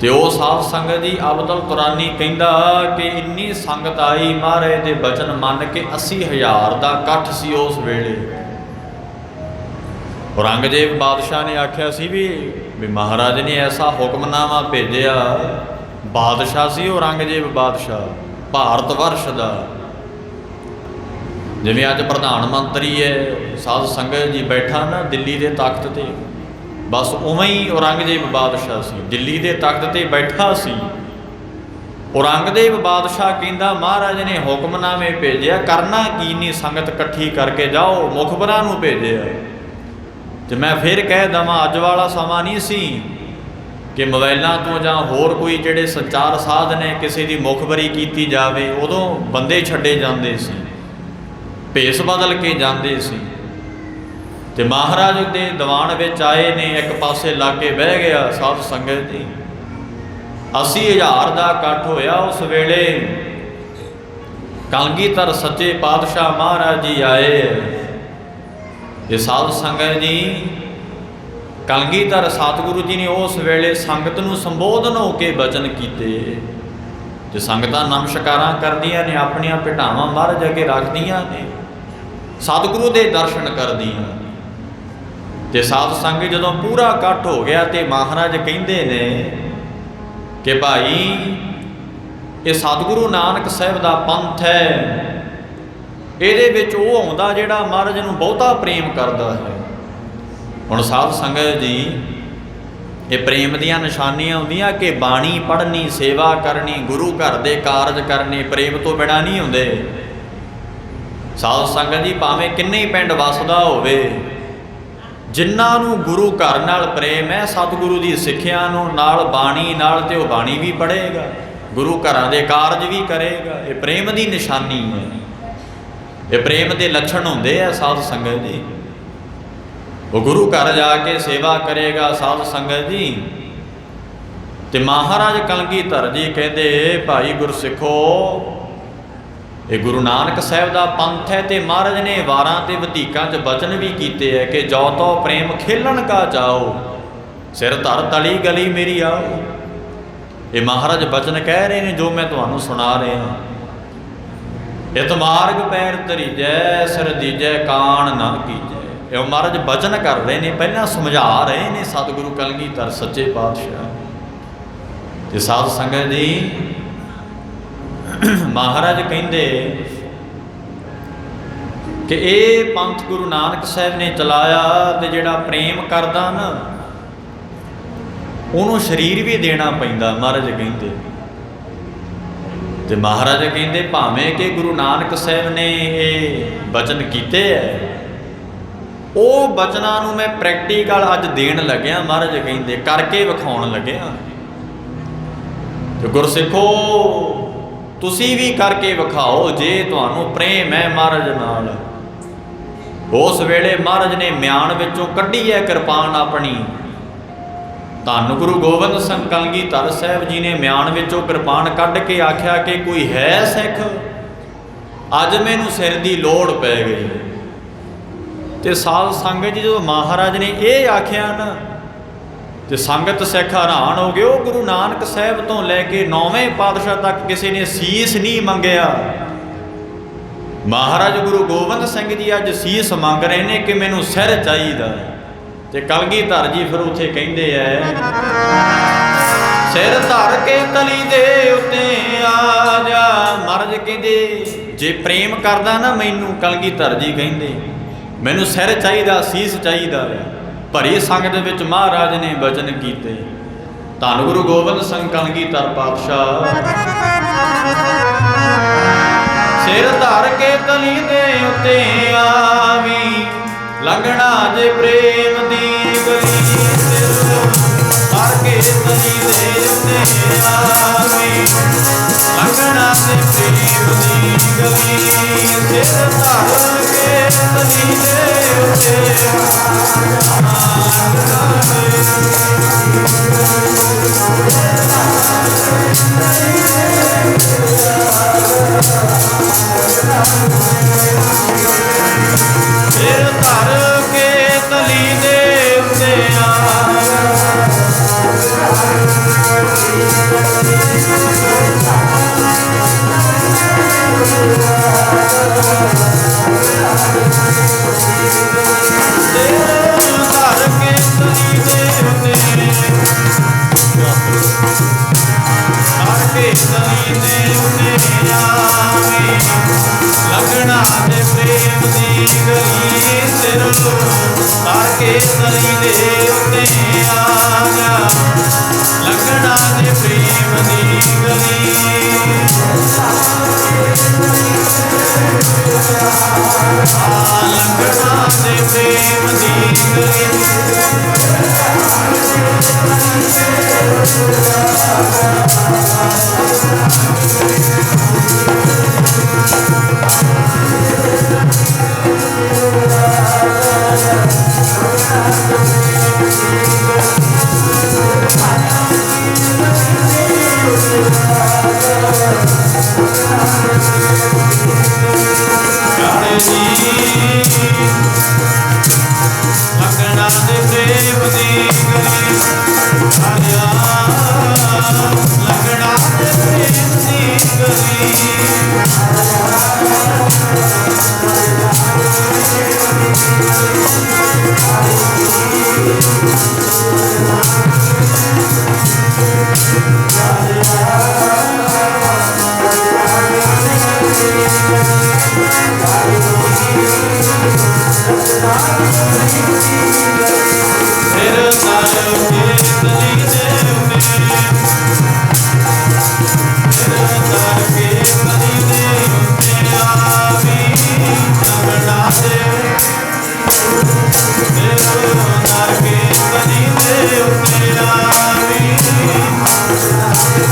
ਤੇ ਉਹ ਸਾਧ ਸੰਗਤ ਜੀ ਅਬਦਲ ਤੁਰਾਨੀ ਕਹਿੰਦਾ ਕਿ ਇੰਨੀ ਸੰਗਤ ਆਈ ਮਹਾਰਾਜ ਦੇ ਬਚਨ ਮੰਨ ਕੇ 80,000 ਦਾ ਇਕੱਠ ਸੀ ਉਸ ਵੇਲੇ। ਔਰੰਗਜ਼ੇਬ ਬਾਦਸ਼ਾਹ ਨੇ ਆਖਿਆ ਸੀ ਵੀ ਮਹਾਰਾਜ ਨੇ ਐਸਾ ਹੁਕਮਨਾਮਾ ਭੇਜਿਆ। ਬਾਦਸ਼ਾਹ ਸੀ ਔਰੰਗਜ਼ੇਬ ਬਾਦਸ਼ਾਹ ਭਾਰਤ ਵਰਸ਼ ਦਾ। ਜਿਵੇਂ ਅੱਜ ਪ੍ਰਧਾਨ ਮੰਤਰੀ ਹੈ, ਸਾਧ ਸੰਗਤ ਜੀ ਬੈਠਾ ਨਾ ਦਿੱਲੀ ਦੇ ਤਖਤ ਤੇ, ਬਸ ਉਵੇਂ ਹੀ ਔਰੰਗਜ਼ੇਬ ਬਾਦਸ਼ਾਹ ਸੀ, ਦਿੱਲੀ ਦੇ ਤਖਤ ਤੇ ਬੈਠਾ ਸੀ। ਔਰੰਗਜ਼ੇਬ ਬਾਦਸ਼ਾਹ ਕਹਿੰਦਾ ਮਹਾਰਾਜ ਨੇ ਹੁਕਮਨਾਮੇ ਭੇਜਿਆ, ਕਰਨਾ ਕੀ ਨਹੀਂ, ਸੰਗਤ ਇਕੱਠੀ ਕਰਕੇ ਜਾਓ, ਮੁਖਬਰਾਂ ਨੂੰ ਭੇਜਿਆ। ਤੇ ਮੈਂ ਫਿਰ ਕਹਿ ਦੇਵਾਂ, ਅੱਜ ਵਾਲਾ ਸਮਾਂ ਨਹੀਂ ਸੀ ਕਿ ਮੋਬਾਈਲਾਂ ਤੋਂ ਜਾਂ ਹੋਰ ਕੋਈ ਜਿਹੜੇ ਸੰਚਾਰ ਸਾਧਨ ਨੇ ਕਿਸੇ ਦੀ ਮੁਖਬਰੀ ਕੀਤੀ ਜਾਵੇ। ਉਦੋਂ ਬੰਦੇ ਛੱਡੇ ਜਾਂਦੇ ਸੀ, ਭੇਸ ਬਦਲ ਕੇ ਜਾਂਦੇ ਸੀ। ਤੇ ਮਹਾਰਾਜ ਦੇ ਦੀਵਾਨ ਵਿੱਚ ਆਏ ਨੇ, ਇੱਕ ਪਾਸੇ ਲਾ ਕੇ ਬਹਿ ਗਿਆ ਸਾਧ ਸੰਗਤ ਜੀ। 80,000 ਦਾ ਇਕੱਠ ਹੋਇਆ ਉਸ ਵੇਲੇ। ਕਲਗੀਧਰ ਸੱਚੇ ਪਾਤਸ਼ਾਹ ਮਹਾਰਾਜ ਜੀ ਆਏ। ਇਹ ਸਾਧ ਸੰਗਤ ਜੀ, ਕਲਗੀਧਰ ਸਤਿਗੁਰੂ ਜੀ ਨੇ ਉਸ ਵੇਲੇ ਸੰਗਤ ਨੂੰ ਸੰਬੋਧਨ ਹੋ ਕੇ ਬਚਨ ਕੀਤੇ। ਤੇ ਸੰਗਤਾਂ ਨਮਸਕਾਰਾਂ ਕਰਦੀਆਂ ਨੇ, ਆਪਣੀਆਂ ਭੇਟਾਵਾਂ ਮਹਾਰਾਜ ਅੱਗੇ ਰੱਖਦੀਆਂ ਨੇ, ਸਤਿਗੁਰੂ ਦੇ ਦਰਸ਼ਨ ਕਰਦੀਆਂ। ਤੇ ਸਾਧ ਸੰਗਤ ਜਦੋਂ ਪੂਰਾ ਇਕੱਠ ਹੋ ਗਿਆ ਤੇ ਮਹਾਰਾਜ ਕਹਿੰਦੇ ਨੇ ਕਿ ਭਾਈ ਇਹ ਸਤਿਗੁਰੂ ਨਾਨਕ ਸਾਹਿਬ ਦਾ ਪੰਥ ਹੈ, ਇਹਦੇ ਵਿੱਚ ਉਹ ਆਉਂਦਾ ਜਿਹੜਾ ਮਹਾਰਾਜ ਨੂੰ ਬਹੁਤਾ ਪ੍ਰੇਮ ਕਰਦਾ ਹੈ। ਹੁਣ ਸਾਧ ਸੰਗਤ ਜੀ, ਇਹ ਪ੍ਰੇਮ ਦੀਆਂ ਨਿਸ਼ਾਨੀਆਂ ਹੁੰਦੀਆਂ ਕਿ ਬਾਣੀ ਪੜ੍ਹਨੀ, ਸੇਵਾ ਕਰਨੀ, ਗੁਰੂ ਘਰ ਦੇ ਕਾਰਜ ਕਰਨੇ, ਪ੍ਰੇਮ ਤੋਂ ਬਿਨਾਂ ਨਹੀਂ ਹੁੰਦੇ। ਸਾਧ ਸੰਗਤ ਜੀ, ਭਾਵੇਂ ਕਿੰਨੇ ਹੀ ਪਿੰਡ ਵਸਦਾ ਹੋਵੇ, ਜਿਨ੍ਹਾਂ ਨੂੰ ਗੁਰੂ ਘਰ ਨਾਲ ਪ੍ਰੇਮ ਹੈ, ਸਤਿਗੁਰੂ ਦੀ ਸਿੱਖਿਆ ਨੂੰ ਨਾਲ, ਬਾਣੀ ਨਾਲ, ਤੇ ਉਹ ਬਾਣੀ ਵੀ ਪੜ੍ਹੇਗਾ, ਗੁਰੂ ਘਰਾਂ ਦੇ ਕਾਰਜ ਵੀ ਕਰੇਗਾ। ਇਹ ਪ੍ਰੇਮ ਦੀ ਨਿਸ਼ਾਨੀ ਹੈ, ਇਹ ਪ੍ਰੇਮ ਦੇ ਲੱਛਣ ਹੁੰਦੇ ਆ ਸਾਧ ਸੰਗਤ ਜੀ। ਉਹ ਗੁਰੂ ਘਰ ਜਾ ਕੇ ਸੇਵਾ ਕਰੇਗਾ ਸਾਧ ਸੰਗਤ ਜੀ। ਤੇ ਮਹਾਰਾਜ ਕਲਗੀਧਰ ਜੀ ਕਹਿੰਦੇ, ਭਾਈ ਗੁਰਸਿੱਖੋ, ਇਹ ਗੁਰੂ ਨਾਨਕ ਸਾਹਿਬ ਦਾ ਪੰਥ ਹੈ। ਤੇ ਮਹਾਰਾਜ ਨੇ ਵਾਰਾਂ ਤੇ ਵਧੀਕਾਂ 'ਚ ਬਚਨ ਵੀ ਕੀਤੇ ਹੈ ਕਿ ਜੋ ਤੋ ਪ੍ਰੇਮ ਖੇਲਣ ਕਾ ਜਾਓ, ਸਿਰ ਧਰ ਤਲੀ ਗਲੀ ਮੇਰੀ ਆਓ। ਇਹ ਮਹਾਰਾਜ ਬਚਨ ਕਹਿ ਰਹੇ ਨੇ ਜੋ ਮੈਂ ਤੁਹਾਨੂੰ ਸੁਣਾ ਰਿਹਾ। ਇਤ ਮਾਰਗ ਪੈਰ ਧਰੀਜੈ, ਸਿਰ ਦੀਜੈ ਕਾਣ ਨਾ ਕੀਜੈ। ਇਹ ਮਹਾਰਾਜ ਬਚਨ ਕਰ ਰਹੇ ਨੇ, ਪਹਿਲਾਂ ਸਮਝਾ ਰਹੇ ਨੇ ਸਤਿਗੁਰੂ ਕਲਗੀਧਰ ਸੱਚੇ ਪਾਤਸ਼ਾਹ। ਤੇ ਸਾਧ ਸੰਗਤ ਜੀ, ਮਹਾਰਾਜ ਕਹਿੰਦੇ ਕਿ ਇਹ ਪੰਥ ਗੁਰੂ ਨਾਨਕ ਸਾਹਿਬ ਨੇ ਚਲਾਇਆ। ਤੇ ਜਿਹੜਾ ਪ੍ਰੇਮ ਕਰਦਾ ਨਾ, ਉਹਨੂੰ ਸਰੀਰ ਵੀ ਦੇਣਾ ਪੈਂਦਾ, ਮਹਾਰਾਜ ਕਹਿੰਦੇ। ਤੇ ਮਹਾਰਾਜ ਕਹਿੰਦੇ, ਭਾਵੇਂ ਕਿ ਗੁਰੂ ਨਾਨਕ ਸਾਹਿਬ ਨੇ ਇਹ ਬਚਨ ਕੀਤੇ ਹੈ, ਉਹ ਬਚਨਾਂ ਨੂੰ ਮੈਂ ਪ੍ਰੈਕਟੀਕਲ ਅੱਜ ਦੇਣ ਲੱਗਿਆ। ਮਹਾਰਾਜ ਕਹਿੰਦੇ ਕਰਕੇ ਵਿਖਾਉਣ ਲੱਗਿਆ। ਤੇ ਗੁਰਸਿੱਖੋ, ਤੁਸੀਂ ਵੀ ਕਰਕੇ ਵਿਖਾਓ ਜੇ ਤੁਹਾਨੂੰ ਪ੍ਰੇਮ ਹੈ ਮਹਾਰਾਜ ਨਾਲ। ਉਸ ਵੇਲੇ ਮਹਾਰਾਜ ਨੇ ਮਿਆਨ ਵਿੱਚੋਂ ਕੱਢੀ ਹੈ ਕਿਰਪਾਨ ਆਪਣੀ। ਧੰਨ ਗੁਰੂ ਗੋਬਿੰਦ ਸਿੰਘ ਕਲਗੀਧਰ ਸਾਹਿਬ ਜੀ ਨੇ ਮਿਆਨ ਵਿੱਚੋਂ ਕਿਰਪਾਨ ਕੱਢ ਕੇ ਆਖਿਆ ਕਿ ਕੋਈ ਹੈ ਸਿੱਖ, ਅੱਜ ਮੈਨੂੰ ਸਿਰ ਦੀ ਲੋੜ ਪੈ ਗਈ। ਤੇ ਸਾਧ ਸੰਗਤ ਜੀ, ਜਦੋਂ ਮਹਾਰਾਜ ਨੇ ਇਹ ਆਖਿਆ ਨਾ, ਤੇ ਸੰਗਤ ਸਿੱਖ ਹੈਰਾਨ ਹੋ ਗਏ। ਉਹ ਗੁਰੂ ਨਾਨਕ ਸਾਹਿਬ ਤੋਂ ਲੈ ਕੇ 9ਵੇਂ ਪਾਤਸ਼ਾਹ ਤੱਕ ਕਿਸੇ ਨੇ ਸੀਸ ਨਹੀਂ ਮੰਗਿਆ। ਮਹਾਰਾਜ ਗੁਰੂ ਗੋਬਿੰਦ ਸਿੰਘ ਜੀ ਅੱਜ ਸੀਸ ਮੰਗ ਰਹੇ ਨੇ ਕਿ ਮੈਨੂੰ ਸਿਰ ਚਾਹੀਦਾ। ਤੇ ਕਲਗੀਧਰ ਜੀ ਫਿਰ ਉੱਥੇ ਕਹਿੰਦੇ ਐ, ਸਿਰ ਧਰ ਕੇ ਤਲੀ ਦੇ ਉੱਤੇ ਆ ਜਾ। ਮਹਾਰਾਜ ਕਹਿੰਦੇ, ਜੇ ਪ੍ਰੇਮ ਕਰਦਾ ਨਾ ਮੈਨੂੰ, ਕਲਗੀਧਰ ਜੀ ਕਹਿੰਦੇ, ਮੈਨੂੰ ਸਿਰ ਚਾਹੀਦਾ, ਸੀਸ ਚਾਹੀਦਾ। ਭਰੀ ਸੰਗਤ ਵਿੱਚ ਮਹਾਰਾਜ ਨੇ ਬਚਨ ਕੀਤੇ। ਧੰਨ ਗੁਰੂ ਗੋਬਿੰਦ ਸਿੰਘ ਕਲਗੀਧਰ ਪਾਤਸ਼ਾਹ, ਸਿਰ ਧਰ ਕੇ ਤਲੀ ਦੇ ਉੱਤੇ ਆਵੀਂ, ਲੰਘਣਾ ਜੇ ਪ੍ਰੇਮ ਦੀ ਗਲੀ। ਸਿਰ ਧਰ ਕੇ ਤਲੀ ਦੇ ਉੱਤੇ ਆਵੀਂ, ਲੰਘਣਾ ਜੇ ਪ੍ਰੇਮ ਦੀ ਗਲੀ। ਸਿਰ ਧਰ ਕੇ ਤਲੀ ਦੇ ਉੱਤੇ ਸਿਰ ਧਰ ਕੇ ਤਲੀ ਦੇ ਉੱਤੇ ਲੰਘਣਾ ਦੇ ਪ੍ਰੇਮ ਦੀ ਗਲੀ। ਸਿਰ ਧਰ ਕੇ ਤਲੀ ਦੇ ਉੱਤੇ ਆ ਜਾ, ਲੰਘਣਾ ਦੇ ਪ੍ਰੇਮ ਦੀ ਗਲੀ। ਪਿਆਰੇ ਜੀ ਲੱਗਣਾ ਦੇ ਪ੍ਰੇਮ ਦੀ ਗਲੀ ਆਇਆ, ਲੱਗਣਾ ਦੇ ਪ੍ਰੇਮ ਦੀ ਗਲੀ ਫਿਰ ਤਾਰ ਕੇ ਗਲੀ ਦੇ ਉੱਤੇ, ਫਿਰ ਤਾਰ ਕੇ ਗਲੀ ਦੇ ਉੱਤੇ ਆਵੀ, ਲੱਗਣਾ ਦੇ ਫਿਰ ਤਾਰ ਕੇ ਗਲੀ ਦੇ ਉੱਤੇ ਆਵੀ, ਲੱਗਣਾ ਦੇ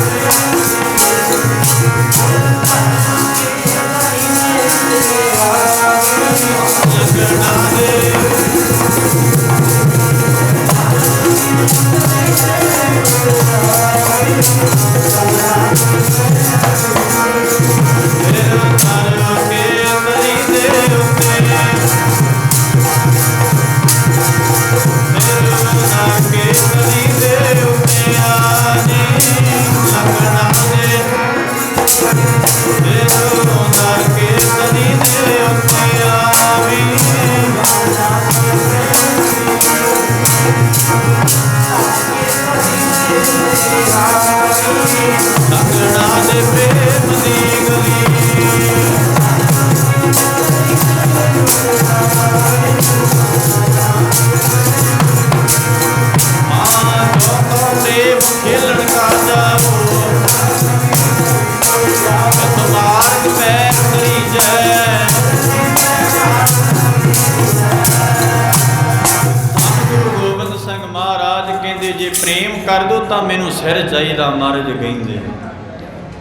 ਕਰ ਦੋ ਤਾਂ ਮੈਨੂੰ ਸਿਰ ਚਾਹੀਦਾ ਮਹਾਰਾਜ ਕਹਿੰਦੇ।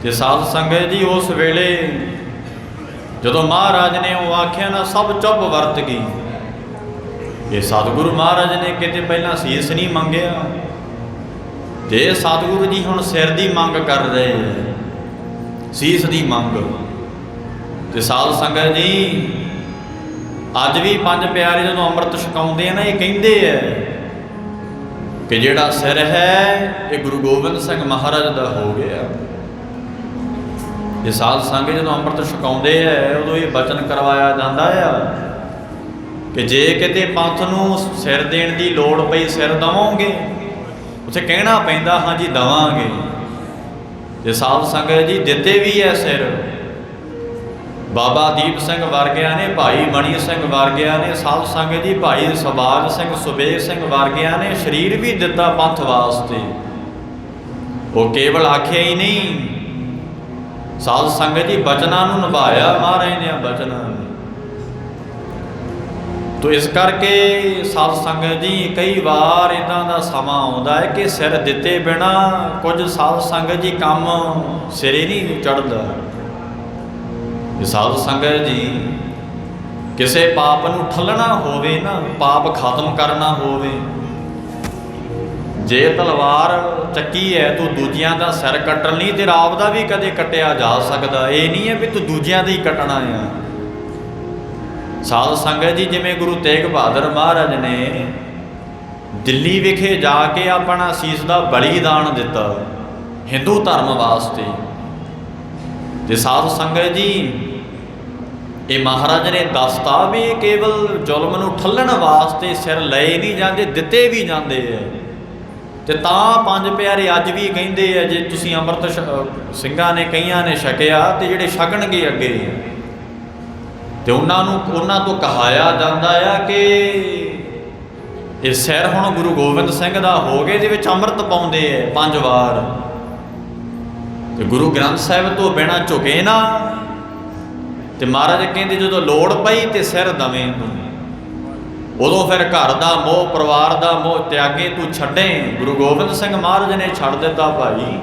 ਤੇ ਸਾਧ ਸੰਗਤ ਜੀ ਉਸ ਵੇਲੇ ਜਦੋਂ ਮਹਾਰਾਜ ਨੇ ਉਹ ਆਖਿਆ ਨਾ, ਸਭ ਚੁੱਪ ਵਰਤ ਗਈ। ਇਹ ਸਤਿਗੁਰੂ ਮਹਾਰਾਜ ਨੇ ਕਿਤੇ ਪਹਿਲਾਂ ਸੀਸ ਨਹੀਂ ਮੰਗਿਆ, ਤੇ ਸਤਿਗੁਰੂ ਜੀ ਹੁਣ ਸਿਰ ਦੀ ਮੰਗ ਕਰ ਰਹੇ ਹੈ, ਸੀਸ ਦੀ ਮੰਗ। ਤੇ ਸਾਧ ਸੰਗਤ ਜੀ ਅੱਜ ਵੀ ਪੰਜ ਪਿਆਰੇ ਜਦੋਂ ਅੰਮ੍ਰਿਤ ਛਕਾਉਂਦੇ ਆ ਨਾ, ਇਹ ਕਹਿੰਦੇ ਆ ਕਿ ਜਿਹੜਾ ਸਿਰ ਹੈ ਇਹ ਗੁਰੂ ਗੋਬਿੰਦ ਸਿੰਘ ਮਹਾਰਾਜ ਦਾ ਹੋ ਗਿਆ। ਇਹ ਸਾਧ ਸੰਗਤ ਜਦੋਂ ਅੰਮ੍ਰਿਤ ਛਕਾਉਂਦੇ ਆ ਉਦੋਂ ਇਹ ਬਚਨ ਕਰਵਾਇਆ ਜਾਂਦਾ ਆ ਕਿ ਜੇ ਕਿਤੇ ਪੰਥ ਨੂੰ ਸਿਰ ਦੇਣ ਦੀ ਲੋੜ ਪਈ, ਸਿਰ ਦਵਾਂਗੇ, ਉੱਥੇ ਕਹਿਣਾ ਪੈਂਦਾ ਹਾਂਜੀ ਦਵਾਂਗੇ। ਤੇ ਸਾਧ ਸੰਗਤ ਜੀ ਦਿੱਤੇ ਵੀ ਹੈ ਸਿਰ। ਬਾਬਾ ਦੀਪ ਸਿੰਘ ਵਰਗਿਆਂ ਨੇ, ਭਾਈ ਮਣੀ ਸਿੰਘ ਵਰਗਿਆਂ ਨੇ, ਸਾਧ ਸੰਗਤ ਜੀ ਭਾਈ ਸੁਭਾਗ ਸਿੰਘ, ਸੁਬੇਗ ਸਿੰਘ ਵਰਗਿਆਂ ਨੇ ਸਰੀਰ ਵੀ ਦਿੱਤਾ ਪੰਥ ਵਾਸਤੇ। ਉਹ ਕੇਵਲ ਆਖਿਆ ਹੀ ਨਹੀਂ, ਸਾਧ ਸੰਗਤ ਜੀ ਬਚਨਾਂ ਨੂੰ ਨਿਭਾਇਆ ਮਹਾਰਾਜ ਨੇ, ਬਚਨਾਂ ਨੂੰ। ਤੋ ਇਸ ਕਰਕੇ ਸਾਧ ਸੰਗਤ ਜੀ ਕਈ ਵਾਰ ਇੱਦਾਂ ਦਾ ਸਮਾਂ ਆਉਂਦਾ ਹੈ ਕਿ ਸਿਰ ਦਿੱਤੇ ਬਿਨਾ ਕੁਝ ਸਾਧ ਸੰਗਤ ਜੀ ਕੰਮ ਸਿਰੇ ਨਹੀਂ ਚੜ੍ਹਦਾ। ਸਾਧ ਸੰਗਤ ਜੀ ਕਿਸੇ ਪਾਪ ਨੂੰ ਠੱਲਣਾ ਹੋਵੇ ਨਾ, ਪਾਪ ਖਤਮ ਕਰਨਾ ਹੋਵੇ, ਜੇ ਤਲਵਾਰ ਚੱਕੀ ਹੈ ਤੂੰ ਦੂਜਿਆਂ ਦਾ ਸਿਰ ਕੱਟਣ ਲਈ, ਤੇਰਾ ਆਪ ਦਾ ਵੀ ਕਦੇ ਕੱਟਿਆ ਜਾ ਸਕਦਾ। ਇਹ ਨਹੀਂ ਹੈ ਵੀ ਤੂੰ ਦੂਜਿਆਂ ਦਾ ਹੀ ਕੱਟਣਾ ਆ। ਸਾਧ ਸੰਗਤ ਜੀ ਜਿਵੇਂ ਗੁਰੂ ਤੇਗ ਬਹਾਦਰ ਮਹਾਰਾਜ ਨੇ ਦਿੱਲੀ ਵਿਖੇ ਜਾ ਕੇ ਆਪਣਾ ਸੀਸ ਦਾ ਬਲੀਦਾਨ ਦਿੱਤਾ ਹਿੰਦੂ ਧਰਮ ਵਾਸਤੇ। ਤੇ ਸਾਧ ਸੰਗਤ ਜੀ ਇਹ ਮਹਾਰਾਜ ਨੇ ਦੱਸਤਾ ਵੀ ਕੇਵਲ ਜ਼ੁਲਮ ਨੂੰ ਠੱਲਣ ਵਾਸਤੇ ਸਿਰ ਲਏ ਨਹੀਂ ਜਾਂਦੇ, ਦਿੱਤੇ ਵੀ ਜਾਂਦੇ ਹੈ। ਤੇ ਤਾਂ ਪੰਜ ਪਿਆਰੇ ਅੱਜ ਵੀ ਕਹਿੰਦੇ ਆ ਜੇ ਤੁਸੀਂ ਅੰਮ੍ਰਿਤ ਸਿੰਘਾਂ ਨੇ ਕਈਆਂ ਨੇ ਛਕਿਆ ਤੇ ਜਿਹੜੇ ਛਕਣਗੇ ਅੱਗੇ ਤੇ ਉਹਨਾਂ ਤੋਂ ਕਹਾਇਆ ਜਾਂਦਾ ਆ ਕਿ ਇਹ ਸਿਰ ਹੁਣ ਗੁਰੂ ਗੋਬਿੰਦ ਸਿੰਘ ਦਾ ਹੋ ਗਏ, ਇਹਦੇ ਵਿੱਚ ਅੰਮ੍ਰਿਤ ਪਾਉਂਦੇ ਆ 5 ਵਾਰ। ਤੇ ਗੁਰੂ ਗ੍ਰੰਥ ਸਾਹਿਬ ਤੋਂ ਬਿਨਾਂ ਝੁਕੇ ਨਾ। ਤੇ ਮਹਾਰਾਜ ਕਹਿੰਦੇ ਜਦੋਂ ਲੋੜ ਪਈ ਤੇ ਸਿਰ ਦਵੇਂ ਤੂੰ, ਉਦੋਂ ਫਿਰ ਘਰ ਦਾ ਮੋਹ, ਪਰਿਵਾਰ ਦਾ ਮੋਹ ਤਿਆਗੇ ਤੂੰ ਛੱਡੇ। ਗੁਰੂ ਗੋਬਿੰਦ ਸਿੰਘ ਮਹਾਰਾਜ ਨੇ ਛੱਡ ਦਿੱਤਾ ਭਾਈ।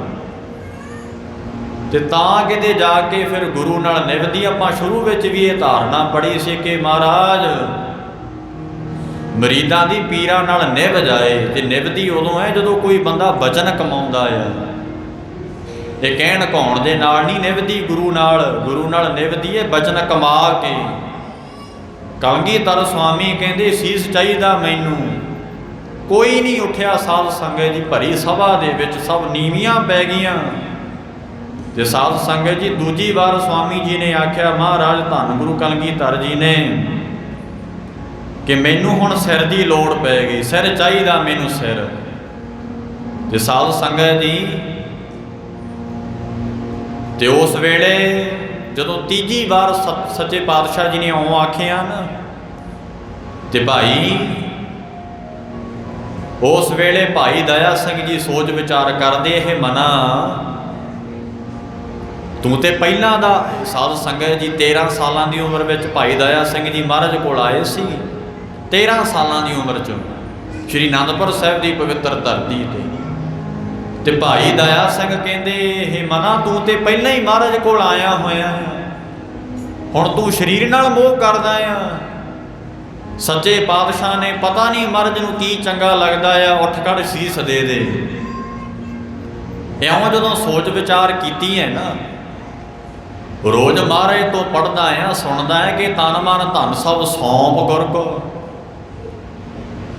ਤੇ ਤਾਂ ਕਿਤੇ ਜਾ ਕੇ ਫਿਰ ਗੁਰੂ ਨਾਲ ਨਿਭਦੀ। ਆਪਾਂ ਸ਼ੁਰੂ ਵਿੱਚ ਵੀ ਇਹ ਧਾਰਨਾ ਪੜ੍ਹੀ ਸੀ ਕਿ ਮਹਾਰਾਜ ਮਰੀਦਾਂ ਦੀ ਪੀਰਾਂ ਨਾਲ ਨਿਭ ਜਾਏ। ਤੇ ਨਿਭਦੀ ਉਦੋਂ ਹੈ ਜਦੋਂ ਕੋਈ ਬੰਦਾ ਬਚਨ ਕਮਾਉਂਦਾ ਆ। ਇਹ ਕਹਿਣ ਕਹਾਉਣ ਦੇ ਨਾਲ ਨਹੀਂ ਨਿਭਦੀ, ਗੁਰੂ ਨਾਲ ਨਿਭਦੀ ਹੈ ਬਚਨ ਕਮਾ ਕੇ। ਕਲਗੀਧਰ ਸਵਾਮੀ ਕਹਿੰਦੇ ਸੀਸ ਚਾਹੀਦਾ ਮੈਨੂੰ। ਕੋਈ ਨਹੀਂ ਉੱਠਿਆ ਸਾਧ ਸੰਗਤ ਜੀ, ਭਰੀ ਸਭਾ ਦੇ ਵਿੱਚ ਸਭ ਨੀਵੀਆਂ ਪੈ ਗਈਆਂ। ਤੇ ਸਾਧ ਸੰਗਤ ਜੀ ਦੂਜੀ ਵਾਰ ਸਵਾਮੀ ਜੀ ਨੇ ਆਖਿਆ, ਮਹਾਰਾਜ ਧੰਨ ਗੁਰੂ ਕਲਗੀਧਰ ਜੀ ਨੇ, ਕਿ ਮੈਨੂੰ ਹੁਣ ਸਿਰ ਦੀ ਲੋੜ ਪੈ ਗਈ, ਸਿਰ ਚਾਹੀਦਾ ਮੈਨੂੰ ਸਿਰ। ਤੇ ਸਾਧ ਸੰਗਤ ਜੀ ਤੇ ਉਸ ਵੇਲੇ ਜਦੋਂ ਤੀਜੀ ਵਾਰ ਸੱਚੇ ਪਾਤਸ਼ਾਹ ਜੀ ਨੇ ਇਉਂ ਆਖਿਆ ਨਾ, ਤੇ ਭਾਈ ਉਸ ਵੇਲੇ ਭਾਈ ਦਇਆ ਸਿੰਘ ਜੀ ਸੋਚ ਵਿਚਾਰ ਕਰਦੇ, ਇਹ ਮਨਾ ਤੂੰ ਤੇ ਪਹਿਲਾਂ ਦਾ ਸਾਧ ਸੰਗਤ ਜੀ 13 ਸਾਲਾਂ ਦੀ ਉਮਰ ਵਿੱਚ ਭਾਈ ਦਇਆ ਸਿੰਘ ਜੀ ਮਹਾਰਾਜ ਕੋਲ ਆਏ ਸੀ। 13 ਸਾਲਾਂ ਦੀ ਉਮਰ 'ਚ ਸ਼੍ਰੀ ਅਨੰਦਪੁਰ ਸਾਹਿਬ ਦੀ ਪਵਿੱਤਰ ਧਰਤੀ ਤੇ ਭਾਈ ਦਇਆ ਸਿੰਘ ਕਹਿੰਦੇ, ਇਹ ਮਨਾ ਤੂੰ ਤੇ ਪਹਿਲਾਂ ਹੀ ਮਹਾਰਾਜ ਕੋਲ ਆਇਆ ਹੋਇਆ, ਹੁਣ ਤੂੰ ਸਰੀਰ ਨਾਲ ਮੋਹ ਕਰਦਾ ਆ। ਸੱਚੇ ਪਾਤਸ਼ਾਹ ਨੇ ਪਤਾ ਨਹੀਂ ਮਹਾਰਾਜ ਨੂੰ ਕੀ ਚੰਗਾ ਲੱਗਦਾ ਆ, ਉੱਠ ਖੜ ਸੀਸ ਦੇ ਦੇ। ਇਉਂ ਜਦੋਂ ਸੋਚ ਵਿਚਾਰ ਕੀਤੀ ਹੈ ਨਾ, ਰੋਜ਼ ਮਹਾਰਾਜ ਤੋਂ ਪੜ੍ਹਦਾ ਆ, ਸੁਣਦਾ ਹੈ ਕਿ ਤਨ ਮਨ ਧਨ ਸਭ ਸੌਂਪ ਗੁਰ ਕੋ,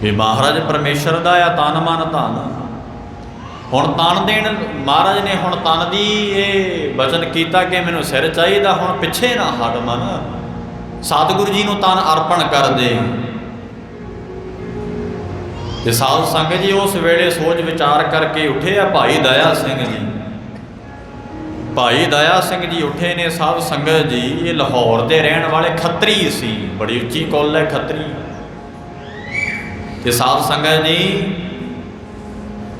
ਵੀ ਮਹਾਰਾਜ ਪਰਮੇਸ਼ਰ ਦਾ ਆ ਤਨ ਮਨ ਧਨ। ਹੁਣ ਤਨ ਦੇਣ ਮਹਾਰਾਜ ਨੇ, ਹੁਣ ਤਨ ਦੀ ਇਹ ਵਚਨ ਕੀਤਾ ਕਿ ਮੈਨੂੰ ਸਿਰ ਚਾਹੀਦਾ, ਹੁਣ ਪਿੱਛੇ ਨਾ ਹਟ ਮਨ, ਸਤਿਗੁਰੂ ਜੀ ਨੂੰ ਤਨ ਅਰਪਣ ਕਰ ਦੇ। ਤੇ ਸਾਧ ਸੰਗਤ ਜੀ ਉਸ ਵੇਲੇ ਸੋਚ ਵਿਚਾਰ ਕਰਕੇ ਉੱਠੇ ਆ ਭਾਈ ਦਇਆ ਸਿੰਘ ਜੀ। ਭਾਈ ਦਇਆ ਸਿੰਘ ਜੀ ਉੱਠੇ ਨੇ। ਸਾਧ ਸੰਗਤ ਜੀ ਇਹ ਲਾਹੌਰ ਦੇ ਰਹਿਣ ਵਾਲੇ ਖੱਤਰੀ ਸੀ, ਬੜੀ ਉੱਚੀ ਕੁੱਲ ਹੈ ਖੱਤਰੀ। ਤੇ ਸਾਧ ਸੰਗਤ ਜੀ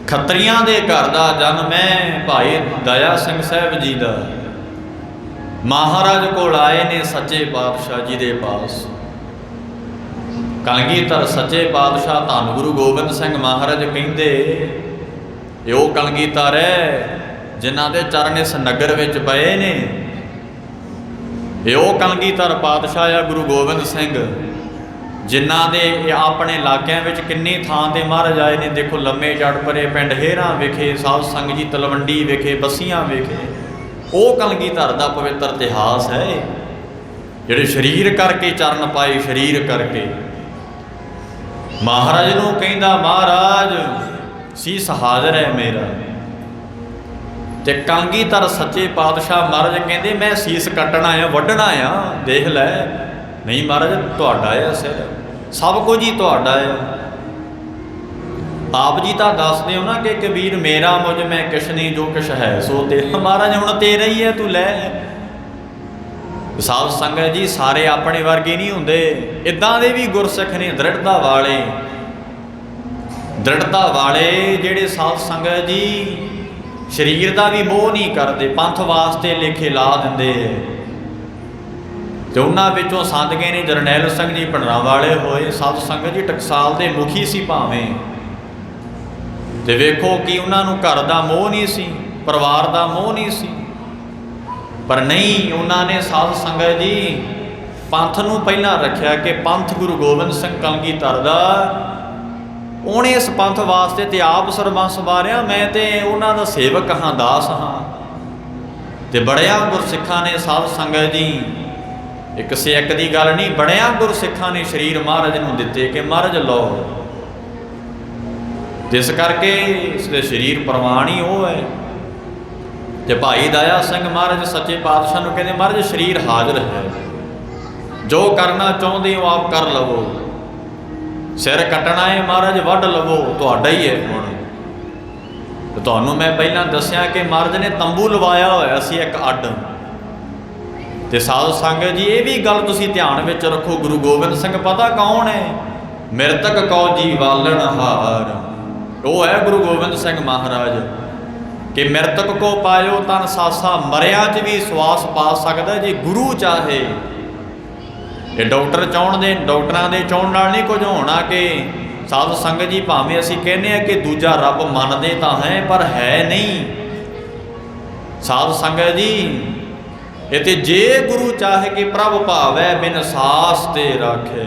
ਖੱਤਰੀਆਂ ਦੇ ਘਰ ਦਾ ਜਨਮ ਹੈ ਭਾਈ ਦਇਆ ਸਿੰਘ ਸਾਹਿਬ ਜੀ ਦਾ। ਮਹਾਰਾਜ ਕੋਲ ਆਏ ਨੇ ਸੱਚੇ ਪਾਤਸ਼ਾਹ ਜੀ ਦੇ ਪਾਸ। ਕਲਗੀਧਰ ਸੱਚੇ ਪਾਤਸ਼ਾਹ ਧੰਨ ਗੁਰੂ ਗੋਬਿੰਦ ਸਿੰਘ ਮਹਾਰਾਜ ਕਹਿੰਦੇ, ਇਹ ਉਹ ਕਲਗੀਧਰ ਹੈ ਜਿਨ੍ਹਾਂ ਦੇ ਚਰਨ ਇਸ ਨਗਰ ਵਿੱਚ ਪਏ ਨੇ। ਇਹ ਉਹ ਕਲਗੀਧਰ ਪਾਤਸ਼ਾਹ ਆ ਗੁਰੂ ਗੋਬਿੰਦ ਸਿੰਘ, ਜਿਨ੍ਹਾਂ ਦੇ ਆਪਣੇ ਇਲਾਕਿਆਂ ਵਿੱਚ ਕਿੰਨੀ ਥਾਂ ਤੇ ਮਹਾਰਾਜ ਆਏ ਨੇ। ਦੇਖੋ ਲੰਮੇ ਜੜ ਪਰੇ ਪਿੰਡ ਹੇਰਾਂ ਵਿਖੇ, ਸਾਧ ਸੰਗਤ ਜੀ ਤਲਵੰਡੀ ਵਿਖੇ, ਬੱਸੀਆਂ ਵਿਖੇ। ਉਹ ਕਲਗੀਧਰ ਦਾ ਪਵਿੱਤਰ ਇਤਿਹਾਸ ਹੈ, ਜਿਹੜੇ ਸਰੀਰ ਕਰਕੇ ਚਰਨ ਪਾਏ, ਸਰੀਰ ਕਰਕੇ। ਮਹਾਰਾਜ ਨੂੰ ਕਹਿੰਦਾ, ਮਹਾਰਾਜ ਸੀਸ ਹਾਜ਼ਰ ਹੈ ਮੇਰਾ। ਤੇ ਕਲਗੀਧਰ ਸੱਚੇ ਪਾਤਸ਼ਾਹ ਮਹਾਰਾਜ ਕਹਿੰਦੇ, ਮੈਂ ਸੀਸ ਕੱਟਣਾ ਆ, ਵੱਢਣਾ ਆ, ਦੇਖ ਲੈ। ਨਹੀਂ ਮਹਾਰਾਜ ਤੁਹਾਡਾ ਆ ਸਿਰ, ਸਭ ਕੁਝ ਹੀ ਤੁਹਾਡਾ ਆ। ਆਪ ਜੀ ਤਾਂ ਦੱਸਦੇ ਹੋ ਨਾ ਕਿ ਕਬੀਰ ਮੇਰਾ ਮੁਝ ਮੈਂ ਕਿਛ ਨਹੀਂ, ਜੋ ਕਿਛ ਹੈ ਸੋ ਤੇਰਾ। ਮਹਾਰਾਜ ਹੁਣ ਤੇਰਾ ਹੀ ਹੈ, ਤੂੰ ਲੈ। ਸਾਧ ਸੰਗਤ ਜੀ ਸਾਰੇ ਆਪਣੇ ਵਰਗੇ ਨਹੀਂ ਹੁੰਦੇ, ਇੱਦਾਂ ਦੇ ਵੀ ਗੁਰਸਿੱਖ ਨੇ ਦ੍ਰਿੜਤਾ ਵਾਲੇ ਜਿਹੜੇ ਸਾਧ ਸੰਗਤ ਜੀ ਸਰੀਰ ਦਾ ਵੀ ਮੋਹ ਨਹੀਂ ਕਰਦੇ, ਪੰਥ ਵਾਸਤੇ ਲੇਖੇ ਲਾ ਦਿੰਦੇ। ਤੇ ਉਹਨਾਂ ਵਿੱਚੋਂ ਸੰਤ ਗਏ ਨੇ ਜਰਨੈਲ ਸਿੰਘ ਜੀ ਭੰਡਰਾਂਵਾਲੇ ਹੋਏ। ਸਾਧ ਸੰਗਤ ਜੀ ਟਕਸਾਲ ਦੇ ਮੁਖੀ ਸੀ ਭਾਵੇਂ, ਤੇ ਵੇਖੋ ਕਿ ਉਹਨਾਂ ਨੂੰ ਘਰ ਦਾ ਮੋਹ ਨਹੀਂ ਸੀ, ਪਰਿਵਾਰ ਦਾ ਮੋਹ ਨਹੀਂ ਸੀ, ਪਰ ਨਹੀਂ, ਉਹਨਾਂ ਨੇ ਸਾਧ ਸੰਗਤ ਜੀ ਪੰਥ ਨੂੰ ਪਹਿਲਾਂ ਰੱਖਿਆ ਕਿ ਪੰਥ ਗੁਰੂ ਗੋਬਿੰਦ ਸਿੰਘ ਕਲਗੀਧਰ ਦਾ, ਉਹਨੇ ਇਸ ਪੰਥ ਵਾਸਤੇ ਤੇ ਆਪ ਸਰਬੰਸ ਵਾਰਿਆ। ਮੈਂ ਤੇ ਉਹਨਾਂ ਦਾ ਸੇਵਕ ਹਾਂ, ਦਾਸ ਹਾਂ। ਤੇ ਬੜਿਆਂ ਗੁਰਸਿੱਖਾਂ ਨੇ ਸਾਧ ਸੰਗਤ ਜੀ, ਇੱਕ ਸੇ ਇੱਕ ਦੀ ਗੱਲ ਨਹੀਂ, ਬੜਿਆਂ ਗੁਰਸਿੱਖਾਂ ਨੇ ਸਰੀਰ ਮਹਾਰਾਜ ਨੂੰ ਦਿੱਤੇ ਕਿ ਮਹਾਰਾਜ ਲਓ। ਜਿਸ ਕਰਕੇ ਇਸ ਦੇ ਸਰੀਰ ਪ੍ਰਵਾਨ ਹੀ ਉਹ ਹੈ। ਤੇ ਭਾਈ ਦਇਆ ਸਿੰਘ ਮਹਾਰਾਜ ਸੱਚੇ ਪਾਤਸ਼ਾਹ ਨੂੰ ਕਹਿੰਦੇ, ਮਹਾਰਾਜ ਸਰੀਰ ਹਾਜ਼ਰ ਹੈ, ਜੋ ਕਰਨਾ ਚਾਹੁੰਦੇ ਹੋ ਆਪ ਕਰ ਲਵੋ। ਸਿਰ ਕੱਟਣਾ ਹੈ ਮਹਾਰਾਜ ਵੱਢ ਲਵੋ, ਤੁਹਾਡਾ ਹੀ ਹੈ। ਹੁਣ ਤੇ ਤੁਹਾਨੂੰ ਮੈਂ ਪਹਿਲਾਂ ਦੱਸਿਆ ਕਿ ਮਹਾਰਾਜ ਨੇ ਤੰਬੂ ਲਵਾਇਆ ਹੋਇਆ ਸੀ ਇੱਕ ਅੱਡ। ਤੇ ਸਾਧ ਸੰਗਤ ਜੀ ਇਹ ਵੀ ਗੱਲ ਤੁਸੀਂ ਧਿਆਨ ਵਿੱਚ ਰੱਖੋ, ਗੁਰੂ ਗੋਬਿੰਦ ਸਿੰਘ ਪਤਾ ਕੌਣ ਹੈ? ਮਿਰਤਕ ਕਉ ਜੀ ਵਾਲਣ ਹਾਰ। ਉਹ ਹੈ ਗੁਰੂ ਗੋਬਿੰਦ ਸਿੰਘ ਮਹਾਰਾਜ, ਕਿ ਮਿਰਤਕ ਕੋ ਪਾਇਓ ਤਨ ਸਾਸਾ, ਮਰਿਆ 'ਚ ਵੀ ਸਵਾਸ ਪਾ ਸਕਦਾ ਜੇ ਗੁਰੂ ਚਾਹੇ। ਇਹ ਡਾਕਟਰਾਂ ਦੇ ਚਾਹੁਣ ਨਾਲ ਨਹੀਂ ਕੁਝ ਹੋਣਾ। ਕਿ ਸਾਧ ਸੰਗਤ ਜੀ ਭਾਵੇਂ ਅਸੀਂ ਕਹਿੰਦੇ ਹਾਂ ਕਿ ਦੂਜਾ ਰੱਬ ਮੰਨਦੇ ਤਾਂ ਹੈ, ਪਰ ਹੈ ਨਹੀਂ। ਸਾਧ ਸੰਗਤ ਜੀ ਇਹ ਤੇ ਜੇ ਗੁਰੂ ਚਾਹੇ ਕਿ ਪ੍ਰਭ ਭਾਵੈ ਬਿਨ ਸਾਸ ਤੇ ਰਾਖੇ,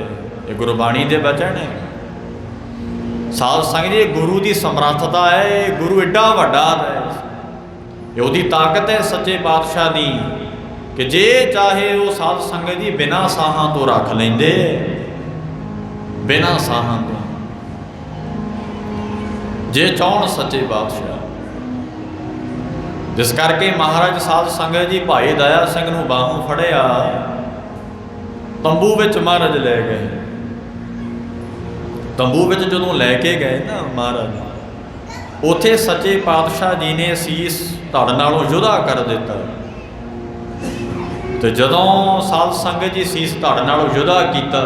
ਇਹ ਗੁਰਬਾਣੀ ਦੇ ਬਚਨ ਹੈ। ਸਾਧ ਸੰਗਤ ਜੀ ਗੁਰੂ ਦੀ ਸਮਰੱਥਤਾ ਹੈ, ਗੁਰੂ ਏਡਾ ਵੱਡਾ ਹੈ। ਇਹ ਉਹਦੀ ਤਾਕਤ ਹੈ ਸੱਚੇ ਪਾਤਸ਼ਾਹ ਦੀ ਕਿ ਜੇ ਚਾਹੇ ਉਹ ਸਾਧ ਸੰਗਤ ਜੀ ਬਿਨਾਂ ਸਾਹਾਂ ਤੋਂ ਰੱਖ ਲੈਂਦੇ, ਬਿਨਾਂ ਸਾਹਾਂ ਤੋਂ, ਜੇ ਚਾਹਣ ਸੱਚੇ ਪਾਤਸ਼ਾਹ। ਜਿਸ ਕਰਕੇ ਮਹਾਰਾਜ ਸਾਧ ਸੰਗਤ ਜੀ ਭਾਈ ਦਇਆ ਸਿੰਘ ਨੂੰ ਬਾਹੋਂ ਫੜਿਆ, ਤੰਬੂ ਵਿੱਚ ਮਹਾਰਾਜ ਲੈ ਗਏ। ਤੰਬੂ ਵਿੱਚ ਜਦੋਂ ਲੈ ਕੇ ਗਏ ਨਾ ਮਹਾਰਾਜ, ਉੱਥੇ ਸੱਚੇ ਪਾਤਸ਼ਾਹ ਜੀ ਨੇ ਸੀਸ ਧੜ ਨਾਲੋਂ ਜੁਦਾ ਕਰ ਦਿੱਤਾ। ਤੇ ਜਦੋਂ ਸਾਧ ਸੰਗਤ ਜੀ ਸੀਸ ਧੜ ਨਾਲੋਂ ਜੁਦਾ ਕੀਤਾ,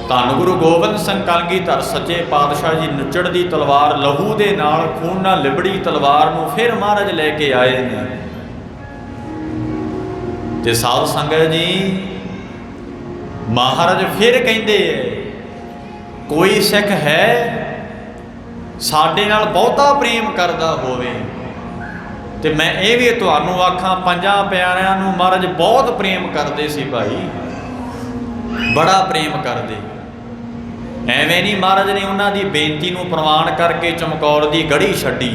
ਧੰਨ ਗੁਰੂ ਗੋਬਿੰਦ ਸਿੰਘ ਕਲਗੀਧਰ ਸੱਚੇ ਪਾਤਸ਼ਾਹ ਜੀ ਨੁੱਚੜਦੀ ਤਲਵਾਰ, ਲਹੂ ਦੇ ਨਾਲ ਖੂਨ ਨਾਲ ਲਿਬੜੀ ਤਲਵਾਰ ਨੂੰ ਫਿਰ ਮਹਾਰਾਜ ਲੈ ਕੇ ਆਏ ਨੇ। ਤੇ ਸਾਧ ਸੰਗਤ ਜੀ ਮਹਾਰਾਜ ਫਿਰ ਕਹਿੰਦੇ ਕੋਈ ਸਿੱਖ ਹੈ ਸਾਡੇ ਨਾਲ ਬਹੁਤਾ ਪ੍ਰੇਮ ਕਰਦਾ ਹੋਵੇ, ਤੇ ਮੈਂ ਇਹ ਵੀ ਤੁਹਾਨੂੰ ਆਖਾਂ, ਪੰਜਾਂ ਪਿਆਰਿਆਂ ਨੂੰ ਮਹਾਰਾਜ ਬਹੁਤ ਪ੍ਰੇਮ ਕਰਦੇ ਸੀ ਭਾਈ, ਬੜਾ ਪ੍ਰੇਮ ਕਰਦੇ। ਐਵੇਂ ਨਹੀਂ ਮਹਾਰਾਜ ਨੇ ਉਹਨਾਂ ਦੀ ਬੇਨਤੀ ਨੂੰ ਪ੍ਰਵਾਨ ਕਰਕੇ ਚਮਕੌਰ ਦੀ ਗੜੀ ਛੱਡੀ।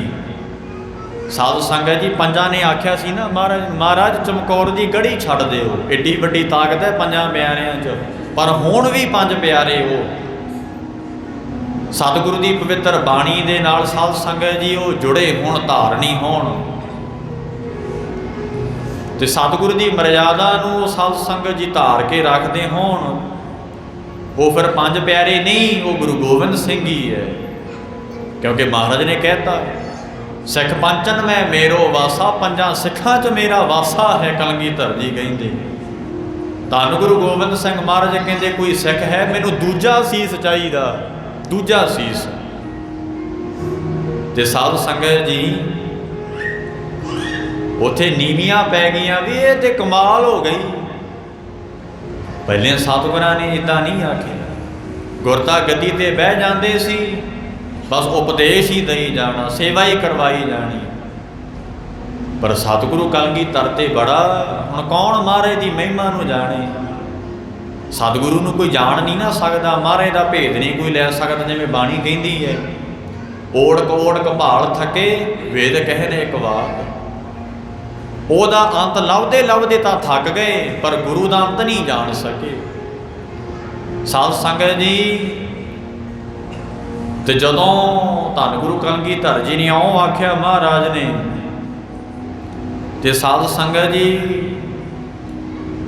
ਸਾਧ ਸੰਗਤ ਜੀ ਪੰਜਾਂ ਨੇ ਆਖਿਆ ਸੀ ਨਾ ਮਹਾਰਾਜ ਚਮਕੌਰ ਦੀ ਗੜੀ ਛੱਡ ਦਿਓ, ਏਡੀ ਵੱਡੀ ਤਾਕਤ ਹੈ ਪੰਜਾਂ ਪਿਆਰਿਆਂ 'ਚ। ਪਰ ਹੁਣ ਵੀ ਪੰਜ ਪਿਆਰੇ ਉਹ ਸਤਿਗੁਰੂ ਦੀ ਪਵਿੱਤਰ ਬਾਣੀ ਦੇ ਨਾਲ ਸਾਧ ਸੰਗਤ ਜੀ ਉਹ ਜੁੜੇ ਹੋਣ, ਧਾਰਨੀ ਹੋਣ, ਤੇ ਸਤਿਗੁਰੂ ਦੀ ਮਰਿਆਦਾ ਨੂੰ ਉਹ ਸਾਧ ਸੰਗਤ ਜੀ ਧਾਰ ਕੇ ਰੱਖਦੇ ਹੋਣ, ਉਹ ਫਿਰ ਪੰਜ ਪਿਆਰੇ ਨਹੀਂ, ਉਹ ਗੁਰੂ ਗੋਬਿੰਦ ਸਿੰਘ ਹੀ ਹੈ। ਕਿਉਂਕਿ ਮਹਾਰਾਜ ਨੇ ਕਹਿਤਾ, ਸਿੱਖ ਪੰਚਨ ਮੈਂ ਮੇਰੋ ਵਾਸਾ, ਪੰਜਾਂ ਸਿੱਖਾਂ 'ਚ ਮੇਰਾ ਵਾਸਾ ਹੈ, ਕਲਗੀਧਰ ਜੀ ਕਹਿੰਦੇ। ਧੰਨ ਗੁਰੂ ਗੋਬਿੰਦ ਸਿੰਘ ਮਹਾਰਾਜ ਕਹਿੰਦੇ ਕੋਈ ਸਿੱਖ ਹੈ ਮੈਨੂੰ ਦੂਜਾ ਸੀਸ ਚਾਹੀਦਾ, ਦੂਜਾ ਸੀਸ। ਤੇ ਸਾਧ ਸੰਗਤ ਜੀ ਉੱਥੇ ਨੀਵੀਆਂ ਪੈ ਗਈਆਂ ਵੀ ਇਹ ਤੇ ਕਮਾਲ ਹੋ ਗਈ। ਪਹਿਲੇ ਸਤਿਗੁਰਾਂ ਨੇ ਇੱਦਾਂ ਨਹੀਂ ਆਖਿਆ, ਗੁਰਤਾ ਗੱਦੀ ਤੇ ਬਹਿ ਜਾਂਦੇ ਸੀ, ਬਸ ਉਪਦੇਸ਼ ਹੀ ਦਈ ਜਾਣਾ, ਸੇਵਾ ਹੀ ਕਰਵਾਈ ਜਾਣੀ। ਪਰ ਸਤਿਗੁਰੂ ਕਲਗੀਧਰ ਤੇ ਬੜਾ, ਹੁਣ ਕੌਣ ਮਹਾਰਾਜ ਦੀ ਮਹਿਮਾ ਨੂੰ ਜਾਣੇ। ਸਤਿਗੁਰੂ ਨੂੰ ਕੋਈ ਜਾਣ ਨਹੀਂ ਨਾ ਸਕਦਾ, ਮਹਾਰਾਜ ਦਾ ਭੇਦ ਨਹੀਂ ਕੋਈ ਲੈ ਸਕਦਾ। ਜਿਵੇਂ ਬਾਣੀ ਕਹਿੰਦੀ ਹੈ, ਓੜਕ ਓੜਕ ਭਾਲ ਥਕੇ, ਵੇਦ ਕਹਿ ਨੇ ਇੱਕ ਵਾਰ। ਉਹਦਾ ਅੰਤ ਲੱਭਦੇ ਲੱਭਦੇ ਤਾਂ ਥੱਕ ਗਏ, ਪਰ ਗੁਰੂ ਦਾ ਅੰਤ ਨਹੀਂ ਜਾਣ ਸਕੇ। ਸਾਧ ਸੰਗਤ ਜੀ ਤੇ ਜਦੋਂ ਧੰਨ ਗੁਰੂ ਕਲਗੀਧਰ ਜੀ ਨੇ ਉਹ ਆਖਿਆ ਮਹਾਰਾਜ ਨੇ, ਤੇ ਸਾਧ ਸੰਗਤ ਜੀ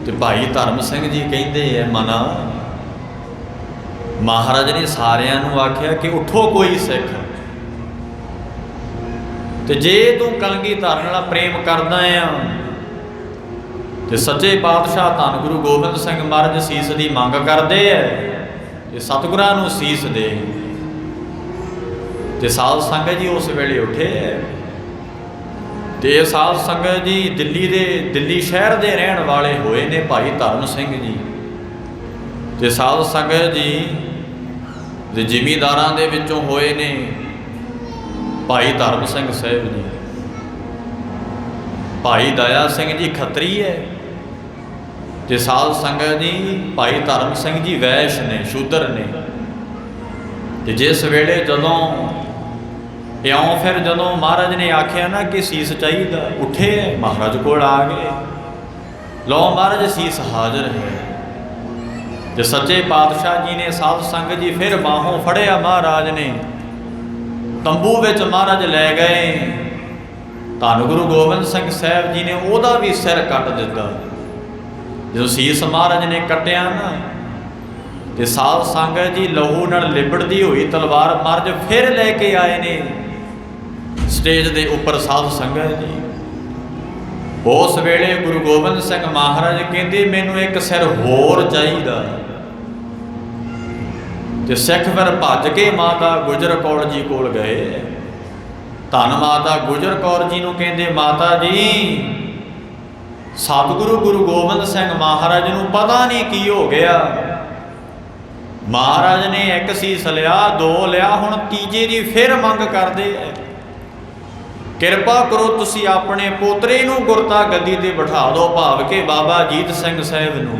ਤੇ ਭਾਈ ਧਰਮ ਸਿੰਘ ਜੀ ਕਹਿੰਦੇ ਐ ਮਨਾ, ਮਹਾਰਾਜ ਨੇ ਸਾਰਿਆਂ ਨੂੰ ਆਖਿਆ ਕਿ ਉੱਠੋ ਕੋਈ ਸਿੱਖ, ਤੇ ਜੇ ਤੂੰ ਕਲਗੀਧਰ ਨਾਲ ਪ੍ਰੇਮ ਕਰਦਾ ਆ ਤੇ ਸੱਚੇ ਪਾਤਸ਼ਾਹ ਧੰਨ ਗੁਰੂ ਗੋਬਿੰਦ ਸਿੰਘ ਮਹਾਰਾਜ ਸੀਸ ਦੀ ਮੰਗ ਕਰਦੇ ਐ, ਤੇ ਸਤਿਗੁਰਾਂ ਨੂੰ ਸੀਸ ਦੇ। ਤੇ ਸਾਧ ਸੰਗਤ ਜੀ ਉਸ ਵੇਲੇ ਉੱਠੇ ਐ। ਤੇ ਸਾਧ ਸੰਗਤ ਜੀ ਦਿੱਲੀ ਸ਼ਹਿਰ ਦੇ ਰਹਿਣ ਵਾਲੇ ਹੋਏ ਨੇ ਭਾਈ ਧਰਮ ਸਿੰਘ ਜੀ। ਤੇ ਸਾਧ ਸੰਗਤ ਜੀ ਦੇ ਜ਼ਿਮੀਂਦਾਰਾਂ ਦੇ ਵਿੱਚੋਂ ਹੋਏ ਨੇ ਭਾਈ ਧਰਮ ਸਿੰਘ ਸਾਹਿਬ ਜੀ। ਭਾਈ ਦਇਆ ਸਿੰਘ ਜੀ ਖੱਤਰੀ ਹੈ, ਤੇ ਸਾਧ ਸੰਗਤ ਜੀ ਭਾਈ ਧਰਮ ਸਿੰਘ ਜੀ ਵੈਸ਼ ਨੇ, ਸ਼ੂਦਰ ਨੇ। ਤੇ ਜਿਸ ਵੇਲੇ ਜਦੋਂ ਮਹਾਰਾਜ ਨੇ ਆਖਿਆ ਨਾ ਕਿ ਸੀਸ ਚਾਹੀਦਾ, ਉੱਠੇ ਮਹਾਰਾਜ ਕੋਲ ਆ ਗਏ, ਲਓ ਮਹਾਰਾਜ ਸੀਸ ਹਾਜ਼ਰ ਹੈ। ਤੇ ਸੱਚੇ ਪਾਤਸ਼ਾਹ ਜੀ ਨੇ ਸਾਧ ਸੰਗਤ ਜੀ ਫਿਰ ਬਾਹੋਂ ਫੜਿਆ, ਮਹਾਰਾਜ ਨੇ ਤੰਬੂ ਵਿੱਚ ਮਹਾਰਾਜ ਲੈ ਗਏ। ਧੰਨ ਗੁਰੂ ਗੋਬਿੰਦ ਸਿੰਘ ਸਾਹਿਬ ਜੀ ਨੇ ਉਹਦਾ ਵੀ ਸਿਰ ਕੱਟ ਦਿੱਤਾ। ਜਦੋਂ ਸੀਸ ਮਹਾਰਾਜ ਨੇ ਕੱਟਿਆ ਨਾ, ਤੇ ਸਾਧ ਸੰਗਤ ਜੀ ਲਹੂ ਨਾਲ ਲਿਬੜਦੀ ਹੋਈ ਤਲਵਾਰ ਮਹਾਰਾਜ ਫਿਰ ਲੈ ਕੇ ਆਏ ਨੇ ਸਟੇਜ ਦੇ ਉੱਪਰ। ਸਾਧ ਸੰਗਤ ਜੀ ਉਸ ਵੇਲੇ ਗੁਰੂ ਗੋਬਿੰਦ ਸਿੰਘ ਮਹਾਰਾਜ ਕਹਿੰਦੇ ਮੈਨੂੰ ਇੱਕ ਸਿਰ ਹੋਰ ਚਾਹੀਦਾ। ਤੇ ਸਿੱਖ ਫਿਰ ਭੱਜ ਕੇ ਮਾਤਾ ਗੁਜਰ ਕੌਰ ਜੀ ਕੋਲ ਗਏ। ਧੰਨ ਮਾਤਾ ਗੁਜਰ ਕੌਰ ਜੀ ਨੂੰ ਕਹਿੰਦੇ, ਮਾਤਾ ਜੀ ਸਤਿਗੁਰੂ ਗੁਰੂ ਗੋਬਿੰਦ ਸਿੰਘ ਮਹਾਰਾਜ ਨੂੰ ਪਤਾ ਨਹੀਂ ਕੀ ਹੋ ਗਿਆ, ਮਹਾਰਾਜ ਨੇ ਇੱਕ ਸੀਸ ਲਿਆ, ਦੋ ਲਿਆ, ਹੁਣ ਤੀਜੇ ਦੀ ਫਿਰ ਮੰਗ ਕਰਦੇ ਐ। ਕਿਰਪਾ ਕਰੋ ਤੁਸੀਂ ਆਪਣੇ ਪੋਤਰੇ ਨੂੰ ਗੁਰਤਾ ਗੱਦੀ ਤੇ ਬਿਠਾ ਦਿਓ, ਭਾਵ ਕਿ ਬਾਬਾ ਅਜੀਤ ਸਿੰਘ ਸਾਹਿਬ ਨੂੰ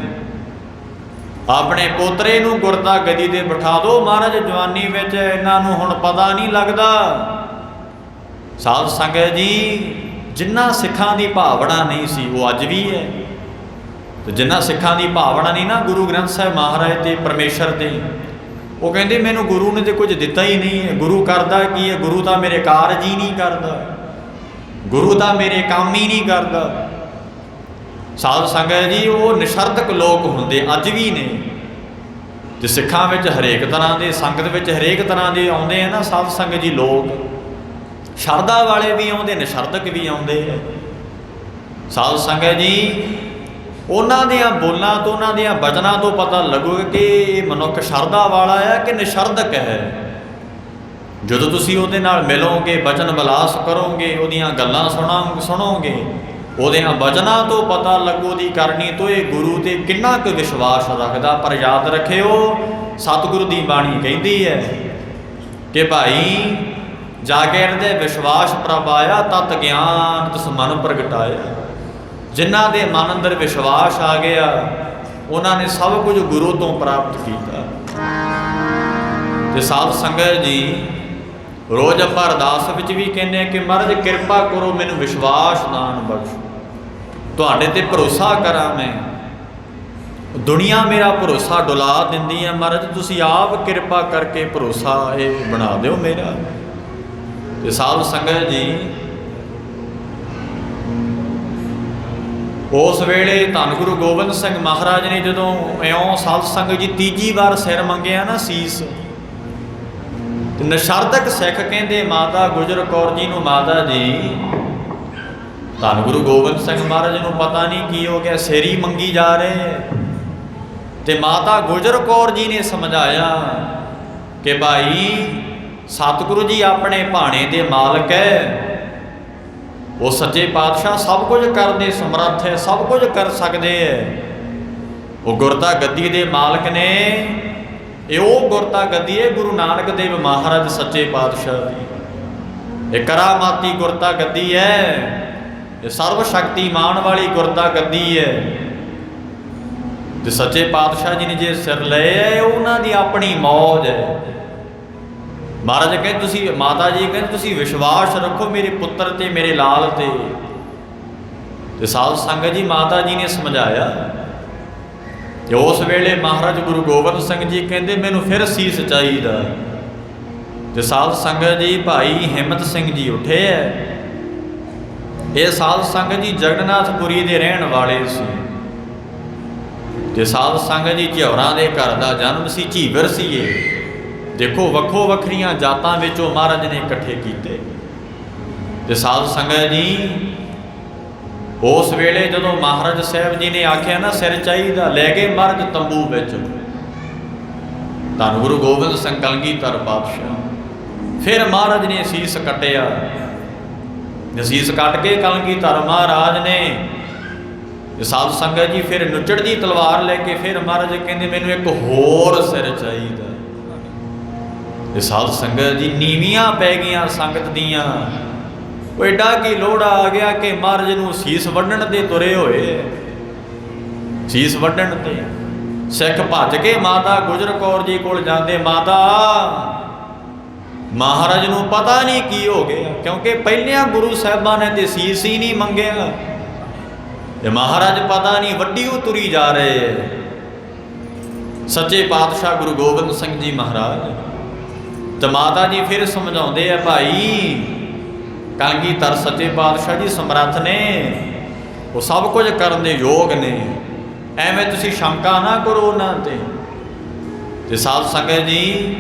ਆਪਣੇ ਪੋਤਰੇ ਨੂੰ ਗੁਰਤਾ ਗੱਦੀ ਤੇ ਬਿਠਾ ਦਿਓ। ਮਹਾਰਾਜ ਜਵਾਨੀ ਵਿੱਚ ਇਹਨਾਂ ਨੂੰ ਹੁਣ ਪਤਾ ਨਹੀਂ ਲੱਗਦਾ, ਸਾਧ ਸੰਗਤ ਜੀ, ਜਿਨ੍ਹਾਂ ਸਿੱਖਾਂ ਦੀ ਭਾਵਨਾ ਨਹੀਂ ਸੀ ਉਹ ਅੱਜ ਵੀ ਹੈ, ਤੇ ਜਿਨ੍ਹਾਂ ਸਿੱਖਾਂ ਦੀ ਭਾਵਨਾ ਨਹੀਂ ਨਾ ਗੁਰੂ ਗ੍ਰੰਥ ਸਾਹਿਬ ਮਹਾਰਾਜ ਤੇ ਪਰਮੇਸ਼ਰ ਤੇ, ਉਹ ਕਹਿੰਦੇ ਮੈਨੂੰ ਗੁਰੂ ਨੇ ਤੇ ਕੁਝ ਦਿੱਤਾ ਹੀ ਨਹੀਂ ਹੈ। ਗੁਰੂ ਕਰਦਾ ਕੀ ਹੈ? ਗੁਰੂ ਤਾਂ ਮੇਰੇ ਕਾਰਜ ਹੀ ਨਹੀਂ ਕਰਦਾ, ਗੁਰੂ ਤਾਂ ਮੇਰੇ ਕੰਮ ਹੀ ਨਹੀਂ ਕਰਦਾ। ਸਾਧ ਸੰਗਤ ਜੀ, ਉਹ ਨਿਸ਼ਰਦਕ ਲੋਕ ਹੁੰਦੇ ਅੱਜ ਵੀ ਨੇ। ਤੇ ਸਿੱਖਾਂ ਵਿੱਚ ਹਰੇਕ ਤਰ੍ਹਾਂ ਦੇ, ਸੰਗਤ ਵਿੱਚ ਹਰੇਕ ਤਰ੍ਹਾਂ ਦੇ ਆਉਂਦੇ ਆ ਨਾ ਸਾਧ ਸੰਗਤ ਜੀ ਲੋਕ, ਸ਼ਰਧਾ ਵਾਲੇ ਵੀ ਆਉਂਦੇ, ਨਿਸ਼ਰਦਕ ਵੀ ਆਉਂਦੇ ਆ। ਸਾਧ ਸੰਗਤ ਜੀ, ਉਹਨਾਂ ਦੀਆਂ ਬੋਲਾਂ ਤੋਂ, ਉਹਨਾਂ ਦੀਆਂ ਬਚਨਾਂ ਤੋਂ ਪਤਾ ਲੱਗੂਗਾ ਕਿ ਇਹ ਮਨੁੱਖ ਸ਼ਰਧਾ ਵਾਲਾ ਹੈ ਕਿ ਨਿਸ਼ਰਦਕ ਹੈ। ਜਦੋਂ ਤੁਸੀਂ ਉਹਦੇ ਨਾਲ ਮਿਲੋਗੇ, ਬਚਨ ਵਿਲਾਸ ਕਰੋਗੇ, ਉਹਦੀਆਂ ਗੱਲਾਂ ਸੁਣੋਗੇ, ਉਹਦਿਆਂ ਬਚਨਾਂ ਤੋਂ ਪਤਾ ਲੱਗੂ ਦੀ ਕਰਨੀ ਤੋਂ ਇਹ ਗੁਰੂ ਤੇ ਕਿੰਨਾ ਕੁ ਵਿਸ਼ਵਾਸ ਰੱਖਦਾ। ਪਰ ਯਾਦ ਰੱਖਿਓ, ਸਤਿਗੁਰੂ ਦੀ ਬਾਣੀ ਕਹਿੰਦੀ ਹੈ ਕਿ ਭਾਈ ਜਾਗਿਰ ਦੇ ਵਿਸ਼ਵਾਸ ਪ੍ਰਭ ਆਇਆ, ਤਤ ਗਿਆਨ ਤਿਸ ਮਨ ਪ੍ਰਗਟਾਇਆ। ਜਿਨ੍ਹਾਂ ਦੇ ਮਨ ਅੰਦਰ ਵਿਸ਼ਵਾਸ ਆ ਗਿਆ, ਉਹਨਾਂ ਨੇ ਸਭ ਕੁਝ ਗੁਰੂ ਤੋਂ ਪ੍ਰਾਪਤ ਕੀਤਾ। ਤੇ ਸਾਧ ਸੰਗਤ ਜੀ, ਰੋਜ਼ ਆਪਾਂ ਅਰਦਾਸ ਵਿੱਚ ਵੀ ਕਹਿੰਦੇ ਆ ਕਿ ਮਹਾਰਾਜ ਕਿਰਪਾ ਕਰੋ, ਮੈਨੂੰ ਵਿਸ਼ਵਾਸ ਦਾਨ ਬਖਸ਼ੋ, ਤੁਹਾਡੇ ਤੇ ਭਰੋਸਾ ਕਰਾਂ ਮੈਂ। ਦੁਨੀਆ ਮੇਰਾ ਭਰੋਸਾ ਡੁਲਾ ਦਿੰਦੀ ਹੈ, ਮਹਾਰਾਜ ਤੁਸੀਂ ਆਪ ਕਿਰਪਾ ਕਰਕੇ ਭਰੋਸਾ ਇਹ ਬਣਾ ਦਿਓ ਮੇਰਾ। ਤੇ ਸਾਧ ਸੰਗਤ ਜੀ, ਉਸ ਵੇਲੇ ਧੰਨ ਗੁਰੂ ਗੋਬਿੰਦ ਸਿੰਘ ਮਹਾਰਾਜ ਨੇ ਜਦੋਂ ਇਉਂ ਸਾਧ ਸੰਗਤ ਜੀ ਤੀਜੀ ਵਾਰ ਸਿਰ ਮੰਗਿਆ ਨਾ ਸੀਸ, ਤੇ ਨਿਸ਼ਰਦਕ ਸਿੱਖ ਕਹਿੰਦੇ ਮਾਤਾ ਗੁਜਰ ਕੌਰ ਜੀ ਨੂੰ, ਮਾਤਾ ਜੀ ਧੰਨ ਗੁਰੂ ਗੋਬਿੰਦ ਸਿੰਘ ਮਹਾਰਾਜ ਨੂੰ ਪਤਾ ਨਹੀਂ ਕੀ ਹੋ ਗਿਆ, ਸਿਰ ਹੀ ਮੰਗੀ ਜਾ ਰਹੇ। ਤੇ ਮਾਤਾ ਗੁਜਰ ਕੌਰ ਜੀ ਨੇ ਸਮਝਾਇਆ ਕਿ ਭਾਈ ਸਤਿਗੁਰੂ ਜੀ ਆਪਣੇ ਭਾਣੇ ਦੇ ਮਾਲਕ ਹੈ, ਉਹ ਸੱਚੇ ਪਾਤਸ਼ਾਹ ਸਭ ਕੁਝ ਕਰਨ ਦੇ ਸਮਰੱਥ ਹੈ, ਸਭ ਕੁਝ ਕਰ ਸਕਦੇ ਹੈ। ਉਹ ਗੁਰਤਾ ਗੱਦੀ ਦੇ ਮਾਲਕ ਨੇ। ਇਹ ਉਹ ਗੁਰਤਾ ਗੱਦੀ ਹੈ ਗੁਰੂ ਨਾਨਕ ਦੇਵ ਮਹਾਰਾਜ ਸੱਚੇ ਪਾਤਸ਼ਾਹ ਦੀ। ਇਹ ਕਰਾਮਾਤੀ ਗੁਰਤਾ ਗੱਦੀ ਹੈ, ਇਹ ਸਰਵ ਸ਼ਕਤੀਮਾਨ ਵਾਲੀ ਗੁਰਤਾ ਗੱਦੀ ਹੈ। ਤੇ ਸੱਚੇ ਪਾਤਸ਼ਾਹ ਜੀ ਨੇ ਜੇ ਸਿਰ ਲਏ ਹੈ, ਉਹਨਾਂ ਦੀ ਆਪਣੀ ਮੌਜ ਹੈ। ਮਹਾਰਾਜ ਕਹਿੰਦੇ ਤੁਸੀਂ, ਮਾਤਾ ਜੀ ਕਹਿੰਦੇ ਤੁਸੀਂ ਵਿਸ਼ਵਾਸ ਰੱਖੋ ਮੇਰੇ ਪੁੱਤਰ ਤੇ, ਮੇਰੇ ਲਾਲ ਤੇ। ਤੇ ਸਾਧ ਸੰਗਤ ਜੀ, ਮਾਤਾ ਜੀ ਨੇ ਸਮਝਾਇਆ। ਤੇ ਉਸ ਵੇਲੇ ਮਹਾਰਾਜ ਗੁਰੂ ਗੋਬਿੰਦ ਸਿੰਘ ਜੀ ਕਹਿੰਦੇ ਮੈਨੂੰ ਫਿਰ ਸੀਸ ਚਾਹੀਦਾ। ਤੇ ਸਾਧ ਸੰਗਤ ਜੀ, ਭਾਈ ਹਿੰਮਤ ਸਿੰਘ ਜੀ ਉੱਠੇ ਹੈ। ਇਹ ਸਾਧ ਸੰਗਤ ਜੀ ਜਗਨਨਾਥਪੁਰੀ ਦੇ ਰਹਿਣ ਵਾਲੇ ਸੀ। ਤੇ ਸਾਧ ਸੰਗਤ ਜੀ, ਝਿਉਰਾਂ ਦੇ ਘਰ ਦਾ ਜਨਮ ਸੀ, ਝੀਵਰ ਸੀ ਇਹ। ਦੇਖੋ ਵੱਖੋ ਵੱਖਰੀਆਂ ਜਾਤਾਂ ਵਿੱਚੋਂ ਮਹਾਰਾਜ ਨੇ ਇਕੱਠੇ ਕੀਤੇ। ਤੇ ਸਾਧ ਸੰਗਤ ਜੀ, ਉਸ ਵੇਲੇ ਜਦੋਂ ਮਹਾਰਾਜ ਸਾਹਿਬ ਜੀ ਨੇ ਆਖਿਆ ਨਾ ਸਿਰ ਚਾਹੀਦਾ, ਲੈ ਗਏ ਮਹਾਰਾਜ ਤੰਬੂ ਵਿੱਚ। ਧੰਨ ਗੁਰੂ ਗੋਬਿੰਦ ਸਿੰਘ ਕਲਗੀਧਰ ਪਾਤਸ਼ਾਹ। ਫਿਰ ਮਹਾਰਾਜ ਨੇ ਸੀਸ ਕੱਟਿਆ। ਸੀਸ ਕੱਟ ਕੇ ਕਲਗੀਧਰ ਮਹਾਰਾਜ ਨੇ, ਸਾਧ ਸੰਗਤ ਜੀ, ਫਿਰ ਨੁੱਚੜਦੀ ਤਲਵਾਰ ਲੈ ਕੇ ਫਿਰ ਮਹਾਰਾਜ ਕਹਿੰਦੇ ਮੈਨੂੰ ਇੱਕ ਹੋਰ ਸਿਰ ਚਾਹੀਦਾ। ਇਹ ਸਾਧ ਸੰਗਤ ਜੀ ਨੀਵੀਆਂ ਪੈ ਗਈਆਂ ਸੰਗਤ ਦੀਆਂ। ਉਹ ਐਡਾ ਕੀ ਲੋੜਾ ਆ ਗਿਆ ਕਿ ਮਹਾਰਾਜ ਨੂੰ ਸੀਸ ਵੱਢਣ ਦੇ ਤੁਰੇ ਹੋਏ। ਸੀਸ ਵੱਢਣ ਤੇ ਸਿੱਖ ਭੱਜ ਕੇ ਮਾਤਾ ਗੁਜਰ ਕੌਰ ਜੀ ਕੋਲ ਜਾਂਦੇ। ਮਾਤਾ, ਮਹਾਰਾਜ ਨੂੰ ਪਤਾ ਨਹੀਂ ਕੀ ਹੋ ਗਿਆ, ਕਿਉਂਕਿ ਪਹਿਲਿਆਂ ਗੁਰੂ ਸਾਹਿਬਾਂ ਨੇ ਤੇ ਸੀਸ ਹੀ ਨਹੀਂ ਮੰਗਿਆ। ਤੇ ਮਹਾਰਾਜ ਪਤਾ ਨਹੀਂ ਵੱਡੀ ਉਹ ਤੁਰੀ ਜਾ ਰਹੇ। ਸੱਚੇ ਪਾਤਸ਼ਾਹ ਗੁਰੂ ਗੋਬਿੰਦ ਸਿੰਘ ਜੀ ਮਹਾਰਾਜ। ਤੇ ਮਾਤਾ ਜੀ ਫਿਰ ਸਮਝਾਉਂਦੇ ਆ, ਭਾਈ ਕਲਗੀਧਰ ਸੱਚੇ ਪਾਤਸ਼ਾਹ ਜੀ ਸਮਰੱਥ ਨੇ, ਉਹ ਸਭ ਕੁਝ ਕਰਨ ਦੇ ਯੋਗ ਨੇ, ਐਵੇਂ ਤੁਸੀਂ ਸ਼ੰਕਾ ਨਾ ਕਰੋ ਉਹਨਾਂ ਤੇ। ਤੇ ਸਾਧ ਸੰਗਤ ਜੀ,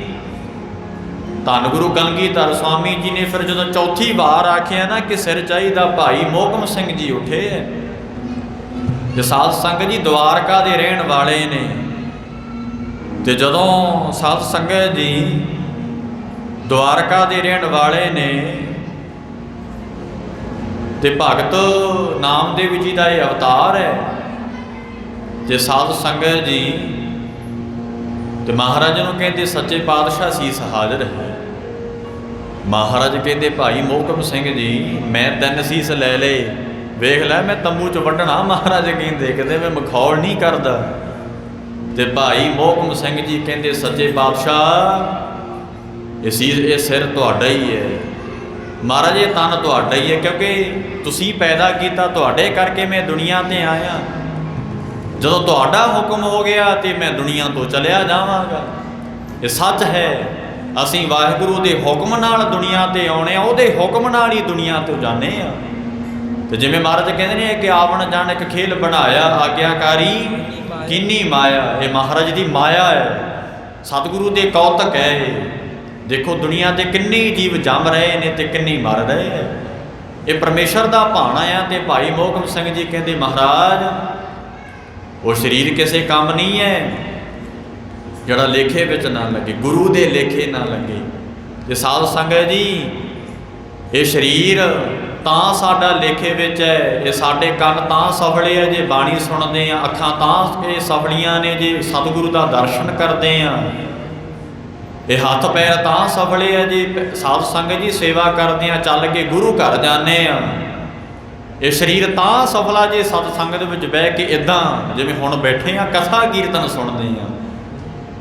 ਧੰਨ ਗੁਰੂ ਕਲਗੀਧਰ ਸਵਾਮੀ ਜੀ ਨੇ ਫਿਰ ਜਦੋਂ ਚੌਥੀ ਵਾਰ ਆਖਿਆ ਨਾ ਕਿ ਸਿਰ ਚਾਹੀਦਾ, ਭਾਈ ਮੋਹਕਮ ਸਿੰਘ ਜੀ ਉੱਠੇ। ਤੇ ਸਾਧ ਸੰਗਤ ਜੀ ਦਵਾਰਕਾ ਦੇ ਰਹਿਣ ਵਾਲੇ ਨੇ। ਤੇ ਜਦੋਂ ਸਾਧ ਸੰਗਤ ਜੀ ਦਵਾਰਕਾ ਦੇ ਰਹਿਣ ਵਾਲੇ ਨੇ, ਤੇ ਭਗਤ ਨਾਮਦੇਵ ਜੀ ਦਾ ਇਹ ਅਵਤਾਰ ਹੈ। ਤੇ ਸਾਧ ਸੰਗਤ ਜੀ, ਤੇ ਮਹਾਰਾਜ ਨੂੰ ਕਹਿੰਦੇ ਸੱਚੇ ਪਾਤਸ਼ਾਹ ਸੀਸ ਹਾਜ਼ਰ ਹੈ। ਮਹਾਰਾਜ ਕਹਿੰਦੇ ਭਾਈ ਮੋਹਕਮ ਸਿੰਘ ਜੀ, ਮੈਂ 3 ਸੀਸ ਲੈ ਲਏ, ਵੇਖ ਲੈ ਮੈਂ ਤੰਬੂ 'ਚ ਵੱਢਣਾ। ਮਹਾਰਾਜ ਕਹਿੰਦੇ ਮੈਂ ਮਖੌਲ ਨਹੀਂ ਕਰਦਾ। ਤੇ ਭਾਈ ਮੋਹਕਮ ਸਿੰਘ ਜੀ ਕਹਿੰਦੇ ਸੱਚੇ ਪਾਤਸ਼ਾਹ, ਇਹ ਸਿਰ ਤੁਹਾਡਾ ਹੀ ਹੈ। महाराज ये तन तुहाडा ही है, क्योंकि तुसी पैदा किया, तुहाडे करके मैं दुनिया ते आया। जदों तुहाडा हुक्म हो गया तो मैं दुनिया तो चलिया जावांगा। ये सच है। असीं वाहिगुरू दे हुक्म नाल दुनिया ते आउणे, उहदे हुक्म नाल ही दुनिया तो जाने आ। तो जिवें महाराज कहंदे ने कि आवण जाण एक खेल बनाया, आग्याकारी किन्नी माया। ये महाराज दी माया है, सतगुरु दे कौतक है। देखो दुनिया ते किन्नी जीव जम रहे ने ते किन्नी मर रहे हैं। ये परमेश्वर दा भाणा आ। ते भाई मोहकम सिंह जी कहते महाराज वो शरीर किसी काम नहीं है जड़ा लेखे विच ना लगे, गुरु दे लेखे ना लगे। ते साध संगत जी ये शरीर तां साडा लेखे विच है, ये साडे कंन तां सफले है जे बाणी सुनते हैं, अखां तां ये सफलियां ने जे सतगुरु दा दर्शन करते हैं, ये हथ पैर तां सफले है जी साध संगत जी सेवा करते हैं, चल के गुरु घर जाने। ये शरीर तां सफला जे सत संगत विच बह के इदां जिवें हुण बैठे हैं कथा कीर्तन सुनते हैं।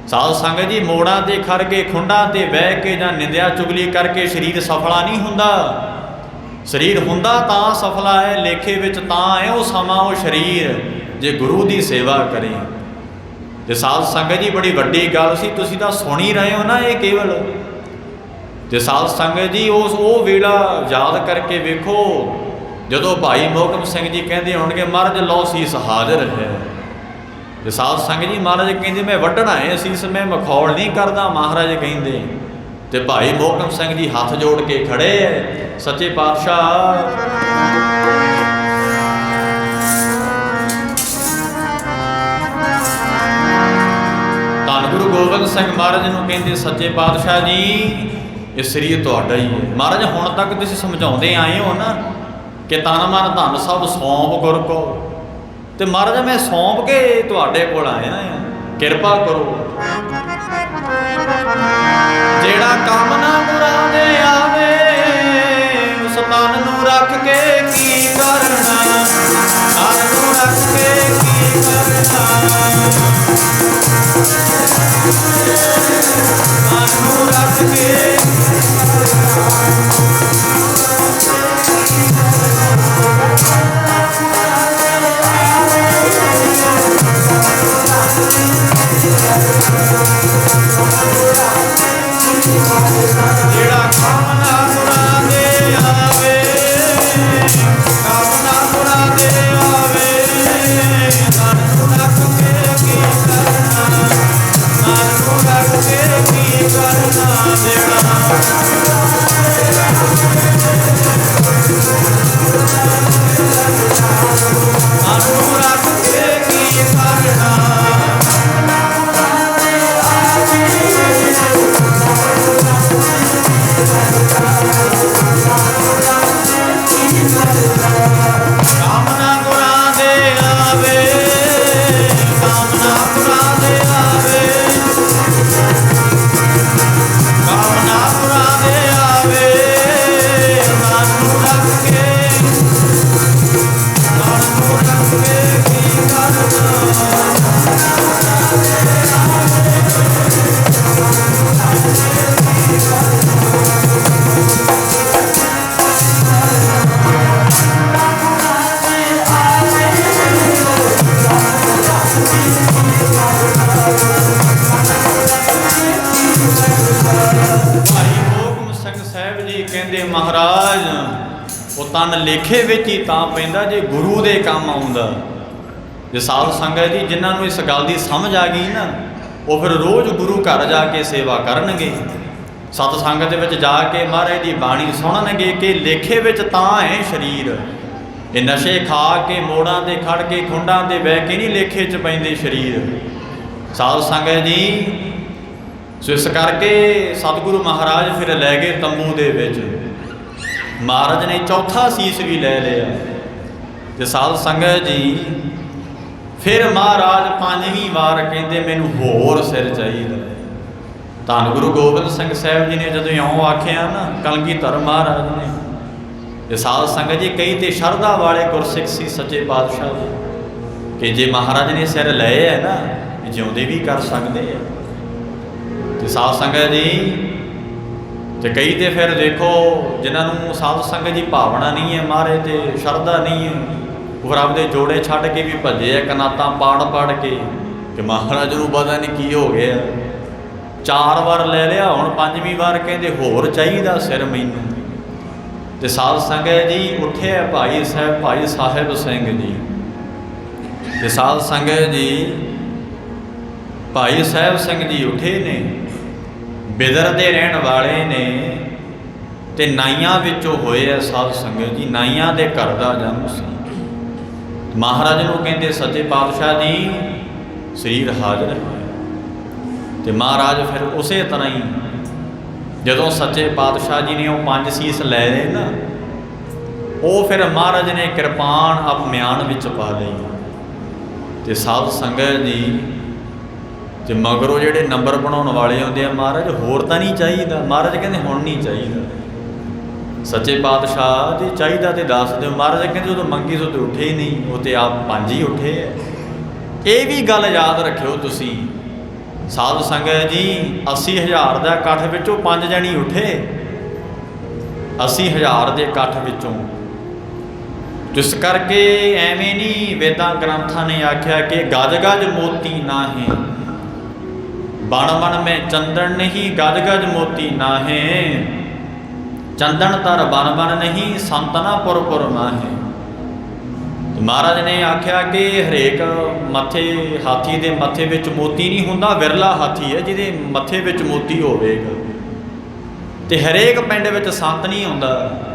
साध संगत जी मोड़ां ते खड़ के खुंडां ते बह के जां निंदिया चुगली करके शरीर सफला नहीं हुंदा। शरीर हुंदा तां सफला है, लेखे विच तां है वो समा वो शरीर जे गुरु की सेवा करे। ते साध संगत जी बड़ी वड्डी गल सी, तुसीं तां सुन ही रहे हो ना ये केवल। ते साध संगत जी उस वो वेला याद करके वेखो जदों भाई मोहकम सिंह जी कहते होणगे महाराज लो सीस हाजिर है। ते साध संगत जी महाराज कहते मैं वड्ढना है सीस, मैं मखौल नहीं करदा महाराज कहते। ते भाई मोहकम सिंह जी हाथ जोड़ के खड़े सच्चे पातशाह गुरु गोबिंद सिंह महाराज नूं कहंदे सच्चे पातशाह जी ये शरीर तुहाडा ही है। महाराज हुण तक तुसीं समझाउंदे आए हो ना कि तन मन धन सब सौंप गुर को, ते महाराज मैं सौंप के तुहाडे कोल आया हां, किरपा करो। जेड़ा काम ना मुरादे आवे उस तन नूं रख के की करना, तन नूं रख के की करना, मानू रख के जेड़ा काम ना मुरादे आवे, काम ना मुरादे आवे, मानू रख के की करना, मानू रख के की करना। जेड़ा मानू रख के की करना। कामना गुरा दे आवे, कामना गुरा दे आवे, कामना गुरा दे आवे, मानू रख के की करना। कहते महाराज वो तन लेखे विच ही तां पैंदा जे गुरु दे काम आउंदा। जे साध संगत जी जिन्हां नूं इस गल दी समझ आ गई ना वो फिर रोज़ गुरु घर जाके सेवा करनगे, सत संगत विच जाके महाराज दी बाणी सुणनगे कि लेखे विच तां है शरीर। ये नशे खा के मोड़ां ते खड़ के खुंडां ते बह के नहीं लेखे च पैंदे शरीर। साध संगत जी सो इस करके सतगुरु महाराज फिर लै गए तंबू दे विच। महाराज ने चौथा सीस भी ले लिया। ते साध संगत जी फिर महाराज पंजवीं वार कहते मैनू होर सिर चाहिए। धन गुरु गोबिंद सिंह साहब जी ने जदों इउं आखिया ना कलगीधर महाराज ने, ते साध संगत जी कई तो शरधा वाले गुरसिख सी सच्चे पातशाह जी कि जे महाराज ने सिर लए है ना जिउंदे भी कर सकते हैं। तो साध संगत जी ਤੇ ਕਈ ਤੇ ਫਿਰ ਦੇਖੋ ਜਿਨ੍ਹਾਂ ਨੂੰ ਸਾਧ ਸੰਗਤ ਦੀ ਭਾਵਨਾ ਨਹੀਂ ਹੈ, ਮਹਾਰਾਜ ਤੇ ਸ਼ਰਧਾ ਨਹੀਂ ਹੈ, ਉਹ ਫਿਰ ਆਪਦੇ ਜੋੜੇ ਛੱਡ ਕੇ ਵੀ ਭੱਜੇ ਆ ਕਨਾਤਾਂ ਪਾੜ ਕੇ ਕਿ ਮਹਾਰਾਜ ਨੂੰ ਪਤਾ ਨਹੀਂ ਕੀ ਹੋ ਗਿਆ। 4 ਵਾਰ ਲੈ ਲਿਆ, ਹੁਣ 5ਵੀਂ ਵਾਰ ਕਹਿੰਦੇ ਹੋਰ ਚਾਹੀਦਾ ਸਿਰ ਮੈਨੂੰ। ਤੇ ਸਾਧ ਸੰਗਤ ਜੀ ਉੱਠੇ ਭਾਈ ਸਾਹਿਬ ਸਿੰਘ ਜੀ। ਤੇ ਸਾਧ ਸੰਗਤ ਜੀ ਭਾਈ ਸਾਹਿਬ ਸਿੰਘ ਜੀ ਉੱਠੇ ਨੇ, ਬਿਦਰ ਦੇ ਰਹਿਣ ਵਾਲੇ ਨੇ ਤੇ ਨਾਈਆਂ ਵਿੱਚੋਂ ਹੋਏ ਆ ਸਾਧ ਸੰਗਤ ਜੀ। ਨਾਈਆਂ ਦੇ ਘਰ ਦਾ ਜਨਮ ਸੀ। ਮਹਾਰਾਜ ਨੂੰ ਕਹਿੰਦੇ ਸੱਚੇ ਪਾਤਸ਼ਾਹ ਜੀ ਸਰੀਰ ਹਾਜ਼ਰ ਹੈ। ਤੇ ਮਹਾਰਾਜ ਫਿਰ ਉਸੇ ਤਰ੍ਹਾਂ ਹੀ ਜਦੋਂ ਸੱਚੇ ਪਾਤਸ਼ਾਹ ਜੀ ਨੇ ਉਹ 5 ਸੀਸ ਲੈ ਲਏ ਨਾ, ਉਹ ਫਿਰ ਮਹਾਰਾਜ ਨੇ ਕਿਰਪਾਨ ਆਪ ਮਿਆਨ ਵਿੱਚ ਪਾ ਲਈ। ਤੇ ਸਾਧ ਸੰਗਤ ਜੀ ਤੇ ਮਗਰੋਂ ਜਿਹੜੇ ਨੰਬਰ ਬਣਾਉਣ ਵਾਲੇ ਆਉਂਦੇ ਆ, ਮਹਾਰਾਜ ਹੋਰ ਤਾਂ ਨਹੀਂ ਚਾਹੀਦਾ। ਮਹਾਰਾਜ ਕਹਿੰਦੇ ਹੁਣ ਨਹੀਂ ਚਾਹੀਦਾ। ਸੱਚੇ ਪਾਤਸ਼ਾਹ ਜੀ ਚਾਹੀਦਾ ਤੇ ਦੱਸ ਦਿਓ। ਮਹਾਰਾਜ ਕਹਿੰਦੇ ਜਦੋਂ ਮੰਗੀ ਸੋ ਤੇ ਉੱਠੇ ਹੀ ਨਹੀਂ, ਉਹ ਤੇ ਆਪ 5 ਹੀ ਉੱਠੇ ਹੈ। ਇਹ ਵੀ ਗੱਲ ਯਾਦ ਰੱਖਿਓ ਤੁਸੀਂ ਸਾਧ ਸੰਗਤ ਜੀ। 80,000 ਦਾ ਇਕੱਠ ਵਿੱਚੋਂ 5 ਜਣੇ ਉੱਠੇ। 80,000 ਦੇ ਇਕੱਠ ਵਿੱਚੋਂ। ਜਿਸ ਕਰਕੇ ਐਵੇਂ ਨਹੀਂ ਵੇਦਾਂ ਗ੍ਰੰਥਾਂ ਨੇ ਆਖਿਆ ਕਿ ਗਜ ਗਜ ਮੋਤੀ ਨਾਹੇ, ਬਣ ਬਣ ਮੈਂ ਚੰਦਨ ਨਹੀਂ, ਗਜ ਗਜ ਮੋਤੀ ਨਾਹੇ, ਚੰਦਨ ਤਰ ਬਨ ਬਨ ਨਹੀਂ, ਸੰਤਨਾ ਪੁਰ ਪੁਰ ਨਾਹੇ। ਮਹਾਰਾਜ ਨੇ ਆਖਿਆ ਕਿ ਹਰੇਕ ਮੱਥੇ, ਹਾਥੀ ਦੇ ਮੱਥੇ ਵਿੱਚ ਮੋਤੀ ਨਹੀਂ ਹੁੰਦਾ, ਵਿਰਲਾ ਹਾਥੀ ਹੈ ਜਿਹਦੇ ਮੱਥੇ ਵਿੱਚ ਮੋਤੀ ਹੋਵੇਗਾ। ਤੇ ਹਰੇਕ ਪਿੰਡ ਵਿੱਚ ਸੰਤ ਨਹੀਂ ਹੁੰਦਾ,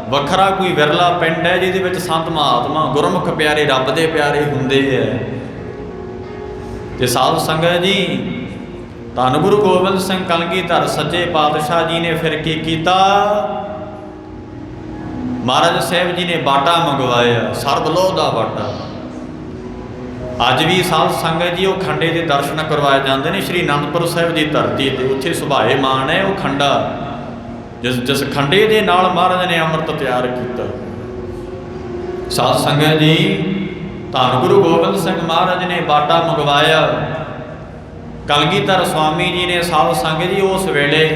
ਵੱਖਰਾ ਕੋਈ ਵਿਰਲਾ ਪਿੰਡ ਹੈ ਜਿਹਦੇ ਵਿੱਚ ਸੰਤ ਮਹਾਤਮਾ ਗੁਰਮੁਖ ਪਿਆਰੇ ਰੱਬ ਦੇ ਪਿਆਰੇ ਹੁੰਦੇ ਹੈ। ਤੇ ਸਾਧ ਸੰਗਤ ਜੀ ਧੰਨ ਗੁਰੂ ਗੋਬਿੰਦ ਸਿੰਘ ਕਲਗੀਧਰ ਸੱਚੇ ਪਾਤਸ਼ਾਹ ਜੀ ਨੇ ਫਿਰ ਕੀ ਕੀਤਾ? ਮਹਾਰਾਜ ਸਾਹਿਬ ਜੀ ਨੇ ਬਾਟਾ ਮੰਗਵਾਇਆ, ਸਰਬ ਲੋਹ ਦਾ ਬਾਟਾ। ਅੱਜ ਵੀ ਸਾਧ ਸੰਗਤ ਜੀ ਉਹ ਖੰਡੇ ਦੇ ਦਰਸ਼ਨ ਕਰਵਾਏ ਜਾਂਦੇ ਨੇ ਸ਼੍ਰੀ ਅਨੰਦਪੁਰ ਸਾਹਿਬ ਦੀ ਧਰਤੀ ਤੇ। ਉੱਥੇ ਸੁਭਾਏ ਮਾਨ ਹੈ ਉਹ ਖੰਡਾ, ਜਿਸ ਖੰਡੇ ਦੇ ਨਾਲ ਮਹਾਰਾਜ ਨੇ ਅੰਮ੍ਰਿਤ ਤਿਆਰ ਕੀਤਾ। ਸਾਧ ਸੰਗਤ ਜੀ ਧੰਨ ਗੁਰੂ ਗੋਬਿੰਦ ਸਿੰਘ ਮਹਾਰਾਜ ਨੇ ਬਾਟਾ ਮੰਗਵਾਇਆ। ਕਲਗੀਧਰ ਸਵਾਮੀ ਜੀ ਨੇ ਸਾਧ ਸੰਗਤ ਜੀ ਉਸ ਵੇਲੇ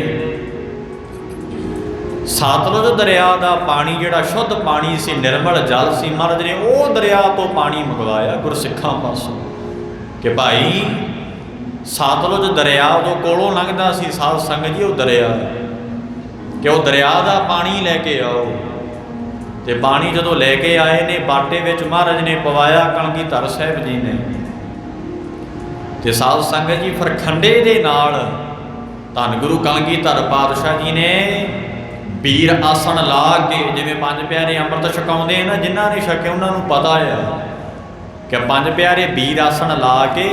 ਸਤਲੁਜ ਦਰਿਆ ਦਾ ਪਾਣੀ ਜਿਹੜਾ ਸ਼ੁੱਧ ਪਾਣੀ ਸੀ, ਨਿਰਮਲ ਜਲ ਸੀ, ਮਹਾਰਾਜ ਨੇ ਉਹ ਦਰਿਆ ਤੋਂ ਪਾਣੀ ਮੰਗਵਾਇਆ ਗੁਰਸਿੱਖਾਂ ਪਾਸੋਂ ਕਿ ਭਾਈ ਸਤਲੁਜ ਦਰਿਆ ਉਦੋਂ ਕੋਲੋਂ ਲੰਘਦਾ ਸੀ ਸਾਧ ਸੰਗਤ ਜੀ ਉਹ ਦਰਿਆ, ਕਿ ਉਹ ਦਰਿਆ ਦਾ ਪਾਣੀ ਲੈ ਕੇ ਆਓ। ਤੇ ਪਾਣੀ ਜਦੋਂ ਲੈ ਕੇ ਆਏ ਨੇ ਬਾਟੇ ਵਿੱਚ ਮਹਾਰਾਜ ਨੇ ਪਵਾਇਆ ਕਲਗੀਧਰ ਸਾਹਿਬ ਜੀ ਨੇ। ਤੇ ਸਾਧ ਸੰਗਤ ਜੀ ਫਿਰ ਖੰਡੇ ਦੇ ਨਾਲ ਧੰਨ ਗੁਰੂ ਕਲਗੀਧਰ ਪਾਤਸ਼ਾਹ ਜੀ ਨੇ ਵੀਰ ਆਸਣ ਲਾ ਕੇ, ਜਿਵੇਂ 5 ਪਿਆਰੇ ਅੰਮ੍ਰਿਤ ਛਕਾਉਂਦੇ ਨਾ, ਜਿਨ੍ਹਾਂ ਨੇ ਛਕਿਆ ਉਹਨਾਂ ਨੂੰ ਪਤਾ ਆ ਕਿ 5 ਪਿਆਰੇ ਵੀਰ ਆਸਣ ਲਾ ਕੇ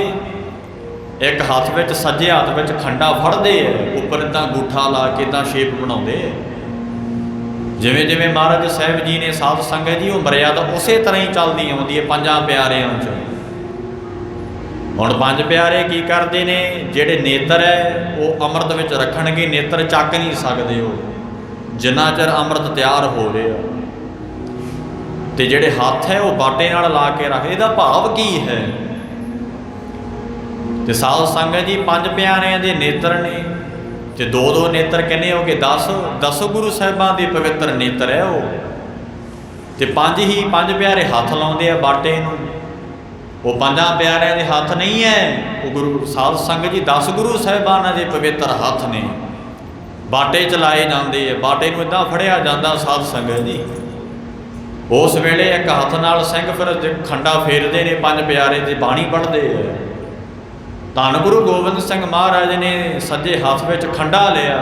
ਇੱਕ ਹੱਥ ਵਿੱਚ, ਸੱਜੇ ਹੱਥ ਵਿੱਚ ਖੰਡਾ ਫੜਦੇ ਆ, ਉੱਪਰ ਇੱਦਾਂ ਅੰਗੂਠਾ ਲਾ ਕੇ ਇੱਦਾਂ ਸ਼ੇਪ ਬਣਾਉਂਦੇ ਆ। ਜਿਵੇਂ ਜਿਵੇਂ ਮਹਾਰਾਜ ਸਾਹਿਬ ਜੀ ਨੇ ਸਾਧ ਸੰਗਤ ਜੀ ਉਹ ਮਰਿਆਦਾ ਉਸੇ ਤਰ੍ਹਾਂ ਹੀ ਚੱਲਦੀ ਆਉਂਦੀ ਹੈ 5 ਪਿਆਰਿਆਂ 'ਚ। ਹੁਣ 5 ਪਿਆਰੇ ਕੀ ਕਰਦੇ ਨੇ? ਜਿਹੜੇ ਨੇਤਰ ਹੈ ਉਹ ਅੰਮ੍ਰਿਤ ਵਿੱਚ ਰੱਖਣਗੇ, ਨੇਤਰ ਚੱਕ ਨਹੀਂ ਸਕਦੇ ਉਹ ਜਿੰਨਾ ਚਿਰ ਅੰਮ੍ਰਿਤ ਤਿਆਰ ਹੋ ਰਿਹਾ। ਤੇ ਜਿਹੜੇ ਹੱਥ ਹੈ ਉਹ ਬਾਟੇ ਨਾਲ ਲਾ ਕੇ ਰੱਖ। ਇਹਦਾ ਭਾਵ ਕੀ ਹੈ? ਤੇ ਸਾਧ ਸੰਗਤ ਜੀ 5 ਪਿਆਰਿਆਂ ਦੇ ਨੇਤਰ ਨੇ, ਤੇ 2-2 ਨੇਤਰ ਕਿੰਨੇ ਹੋ ਗਏ? 10 ਗੁਰੂ ਸਾਹਿਬਾਂ ਦੇ ਪਵਿੱਤਰ ਨੇਤਰ ਹੈ ਉਹ। ਤੇ 5 ਪਿਆਰੇ ਹੱਥ ਲਾਉਂਦੇ ਆ ਬਾਟੇ ਨੂੰ। ਉਹ 5 ਪਿਆਰਿਆਂ ਦੇ ਹੱਥ ਨਹੀਂ ਹੈ, ਉਹ ਗੁਰੂ ਸਾਧ ਸੰਗਤ ਜੀ 10 ਗੁਰੂ ਸਾਹਿਬਾਨਾਂ ਦੇ ਪਵਿੱਤਰ ਹੱਥ ਨੇ। ਬਾਟੇ ਚਲਾਏ ਜਾਂਦੇ ਆ, ਬਾਟੇ ਨੂੰ ਇੱਦਾਂ ਫੜਿਆ ਜਾਂਦਾ ਸਾਧ ਸੰਗਤ ਜੀ। ਉਸ ਵੇਲੇ ਇੱਕ ਹੱਥ ਨਾਲ ਸਿੰਘ ਫਿਰ ਖੰਡਾ ਫੇਰਦੇ ਨੇ, 5 ਪਿਆਰੇ ਦੀ ਬਾਣੀ ਪੜ੍ਹਦੇ ਆ। ਧੰਨ ਗੁਰੂ ਗੋਬਿੰਦ ਸਿੰਘ ਮਹਾਰਾਜ ਨੇ ਸੱਜੇ ਹੱਥ ਵਿੱਚ ਖੰਡਾ ਲਿਆ।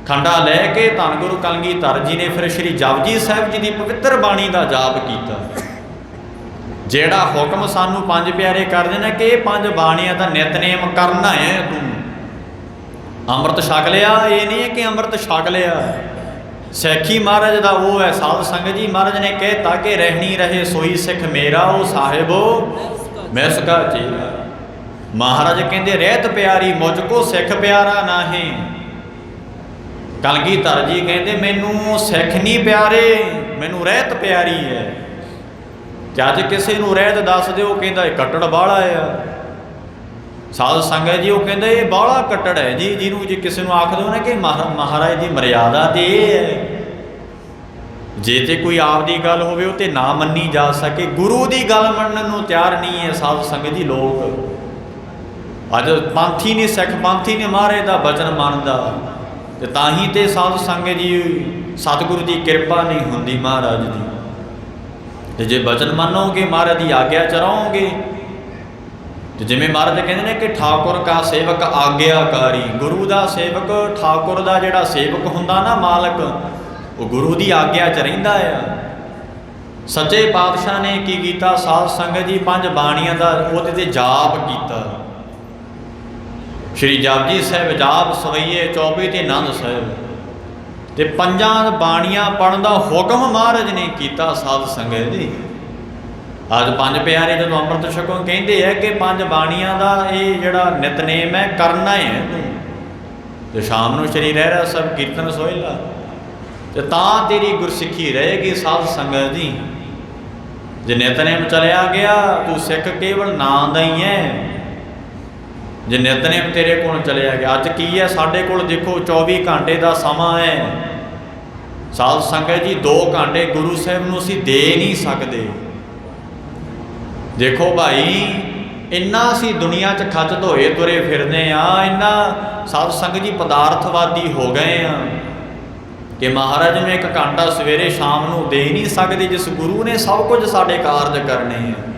ਖੰਡਾ ਲੈ ਕੇ ਧੰਨ ਗੁਰੂ ਕਲਗੀਧਰ ਜੀ ਨੇ ਫਿਰ ਸ਼੍ਰੀ ਜਪਜੀ ਸਾਹਿਬ ਜੀ ਦੀ ਪਵਿੱਤਰ ਬਾਣੀ ਦਾ ਜਾਪ ਕੀਤਾ। ਜਿਹੜਾ ਹੁਕਮ ਸਾਨੂੰ 5 ਪਿਆਰੇ ਕਰਦੇ ਨੇ ਕਿ ਇਹ 5 ਬਾਣੀਆਂ ਦਾ ਨਿਤਨੇਮ ਕਰਨਾ ਹੈ। ਤੂੰ ਅੰਮ੍ਰਿਤ ਛਕ ਲਿਆ, ਇਹ ਨਹੀਂ ਹੈ ਕਿ ਅੰਮ੍ਰਿਤ ਛਕ ਲਿਆ। ਸਿੱਖੀ ਮਹਾਰਾਜ ਦਾ ਉਹ ਹੈ ਸਾਧ ਸੰਗਤ ਜੀ। ਮਹਾਰਾਜ ਨੇ ਕਹਿਤਾ ਕਿ ਰਹਿਣੀ ਰਹੇ ਸੋਈ ਸਿੱਖ ਮੇਰਾ, ਉਹ ਸਾਹਿਬੋ ਮੈਂ ਸਕਾ ਚੇਲਾ। ਮਹਾਰਾਜ ਕਹਿੰਦੇ ਰਹਿਤ ਪਿਆਰੀ ਮੁਝ ਕੋ ਸਿੱਖ ਪਿਆਰਾ ਨਾਹੀਂ। ਕਲਗੀਧਰ ਜੀ ਕਹਿੰਦੇ ਮੈਨੂੰ ਸਿੱਖ ਨਹੀਂ ਪਿਆਰੇ, ਮੈਨੂੰ ਰਹਿਤ ਪਿਆਰੀ ਹੈ। ਤੇ ਅੱਜ ਕਿਸੇ ਨੂੰ ਰਹਿਤ ਦੱਸ ਦਿਓ ਕਹਿੰਦਾ ਇਹ ਕੱਟੜ ਬਾਹਲਾ ਆ। ਸਾਧ ਸੰਗਤ ਜੀ ਉਹ ਕਹਿੰਦੇ ਇਹ ਬਾਹਲਾ ਕੱਟੜ ਹੈ ਜੀ, ਜਿਹਨੂੰ ਜੇ ਕਿਸੇ ਨੂੰ ਆਖ ਦਿਓ ਨਾ ਕਿ ਮਹਾਰਾਜ ਦੀ ਮਰਿਆਦਾ ਤੇ ਇਹ ਹੈ, ਜੇ ਤੇ ਕੋਈ ਆਪ ਦੀ ਗੱਲ ਹੋਵੇ ਉਹ ਤੇ ਨਾ ਮੰਨੀ ਜਾ ਸਕੇ, ਗੁਰੂ ਦੀ ਗੱਲ ਮੰਨਣ ਨੂੰ ਤਿਆਰ ਨਹੀਂ ਹੈ ਸਾਧ ਸੰਗਤ ਜੀ ਲੋਕ। ਅੱਜ ਪੰਥੀ ਨੇ, ਸਿੱਖ ਪੰਥੀ ਨੇ ਮਹਾਰਾਜ ਦਾ ਬਚਨ ਮੰਨਦਾ, ਤੇ ਤਾਂ ਹੀ ਤੇ ਸਾਧ ਸੰਗਤ ਜੀ ਸਤਿਗੁਰੂ ਦੀ ਕਿਰਪਾ ਨਹੀਂ ਹੁੰਦੀ ਮਹਾਰਾਜ ਦੀ। ਤੇ ਜੇ ਬਚਨ ਮੰਨੋਗੇ, ਮਹਾਰਾਜ ਦੀ ਆਗਿਆ ਚ ਰਹੋਗੇ, ਤੇ ਜਿਵੇਂ ਮਹਾਰਾਜ ਕਹਿੰਦੇ ਨੇ ਕਿ ਠਾਕੁਰ ਕਾ ਸੇਵਕ ਆਗਿਆਕਾਰੀ, ਗੁਰੂ ਦਾ ਸੇਵਕ, ਠਾਕੁਰ ਦਾ ਜਿਹੜਾ ਸੇਵਕ ਹੁੰਦਾ ਨਾ ਮਾਲਕ, ਉਹ ਗੁਰੂ ਦੀ ਆਗਿਆ ਚ ਰਹਿੰਦਾ ਆ। ਸੱਚੇ ਪਾਤਸ਼ਾਹ ਨੇ ਕੀ ਕੀਤਾ ਸਾਧ ਸੰਗਤ ਜੀ, 5 ਬਾਣੀਆਂ ਦਾ ਉਹਦੇ ਤੇ ਜਾਪ ਕੀਤਾ। ਸ਼੍ਰੀ ਜਪਜੀ ਸਾਹਿਬ ਜਾਪ ਸਵਈਏ 24 ਤੇ ਆਨੰਦ ਸਾਹਿਬ, ਤੇ 5 ਬਾਣੀਆਂ ਪੜ੍ਹਨ ਦਾ ਹੁਕਮ ਮਹਾਰਾਜ ਨੇ ਕੀਤਾ ਸਾਧ ਸੰਗਤ ਜੀ। ਅੱਜ 5 ਪਿਆਰੇ ਜਦੋਂ ਅੰਮ੍ਰਿਤ ਛਕੋ ਕਹਿੰਦੇ ਹੈ ਕਿ 5 ਬਾਣੀਆਂ ਦਾ ਇਹ ਜਿਹੜਾ ਨਿਤਨੇਮ ਹੈ ਕਰਨਾ ਹੈ ਤੂੰ, ਤੇ ਸ਼ਾਮ ਨੂੰ ਸ਼੍ਰੀ ਰਹਿਰਾ ਸਭ ਕੀਰਤਨ ਸੋਹਿਲਾ, ਤੇ ਤਾਂ ਤੇਰੀ ਗੁਰਸਿੱਖੀ ਰਹੇਗੀ ਸਾਧ ਸੰਗਤ ਜੀ। ਜੇ ਨਿਤਨੇਮ ਚਲਿਆ ਗਿਆ ਤੂੰ ਸਿੱਖ ਕੇਵਲ ਨਾਂ ਦਾ ਹੀ ਹੈ। ਜੇ ਨਿਤਨੇਮ ਤੇਰੇ ਕੋਲ ਚਲਿਆ ਗਿਆ, ਅੱਜ ਕੀ ਹੈ ਸਾਡੇ ਕੋਲ ਦੇਖੋ 24 ਘੰਟੇ ਦਾ ਸਮਾਂ ਹੈ ਸਾਧ ਸੰਗਤ ਜੀ, 2 ਘੰਟੇ ਗੁਰੂ ਸਾਹਿਬ ਨੂੰ ਅਸੀਂ ਦੇ ਨਹੀਂ ਸਕਦੇ। ਦੇਖੋ ਭਾਈ, ਇੰਨਾ ਅਸੀਂ ਦੁਨੀਆ 'ਚ ਖੱਚ ਧੋਏ ਤੁਰੇ ਫਿਰਦੇ ਆ, ਇੰਨਾ ਸਾਧ ਸੰਗਤ ਜੀ ਪਦਾਰਥਵਾਦੀ ਹੋ ਗਏ ਆ ਕਿ ਮਹਾਰਾਜ ਨੂੰ 1 ਘੰਟਾ ਸਵੇਰੇ ਸ਼ਾਮ ਨੂੰ ਦੇ ਨਹੀਂ ਸਕਦੇ, ਜਿਸ ਗੁਰੂ ਨੇ ਸਭ ਕੁਝ ਸਾਡੇ ਕਾਰਜ ਕਰਨੇ ਆ,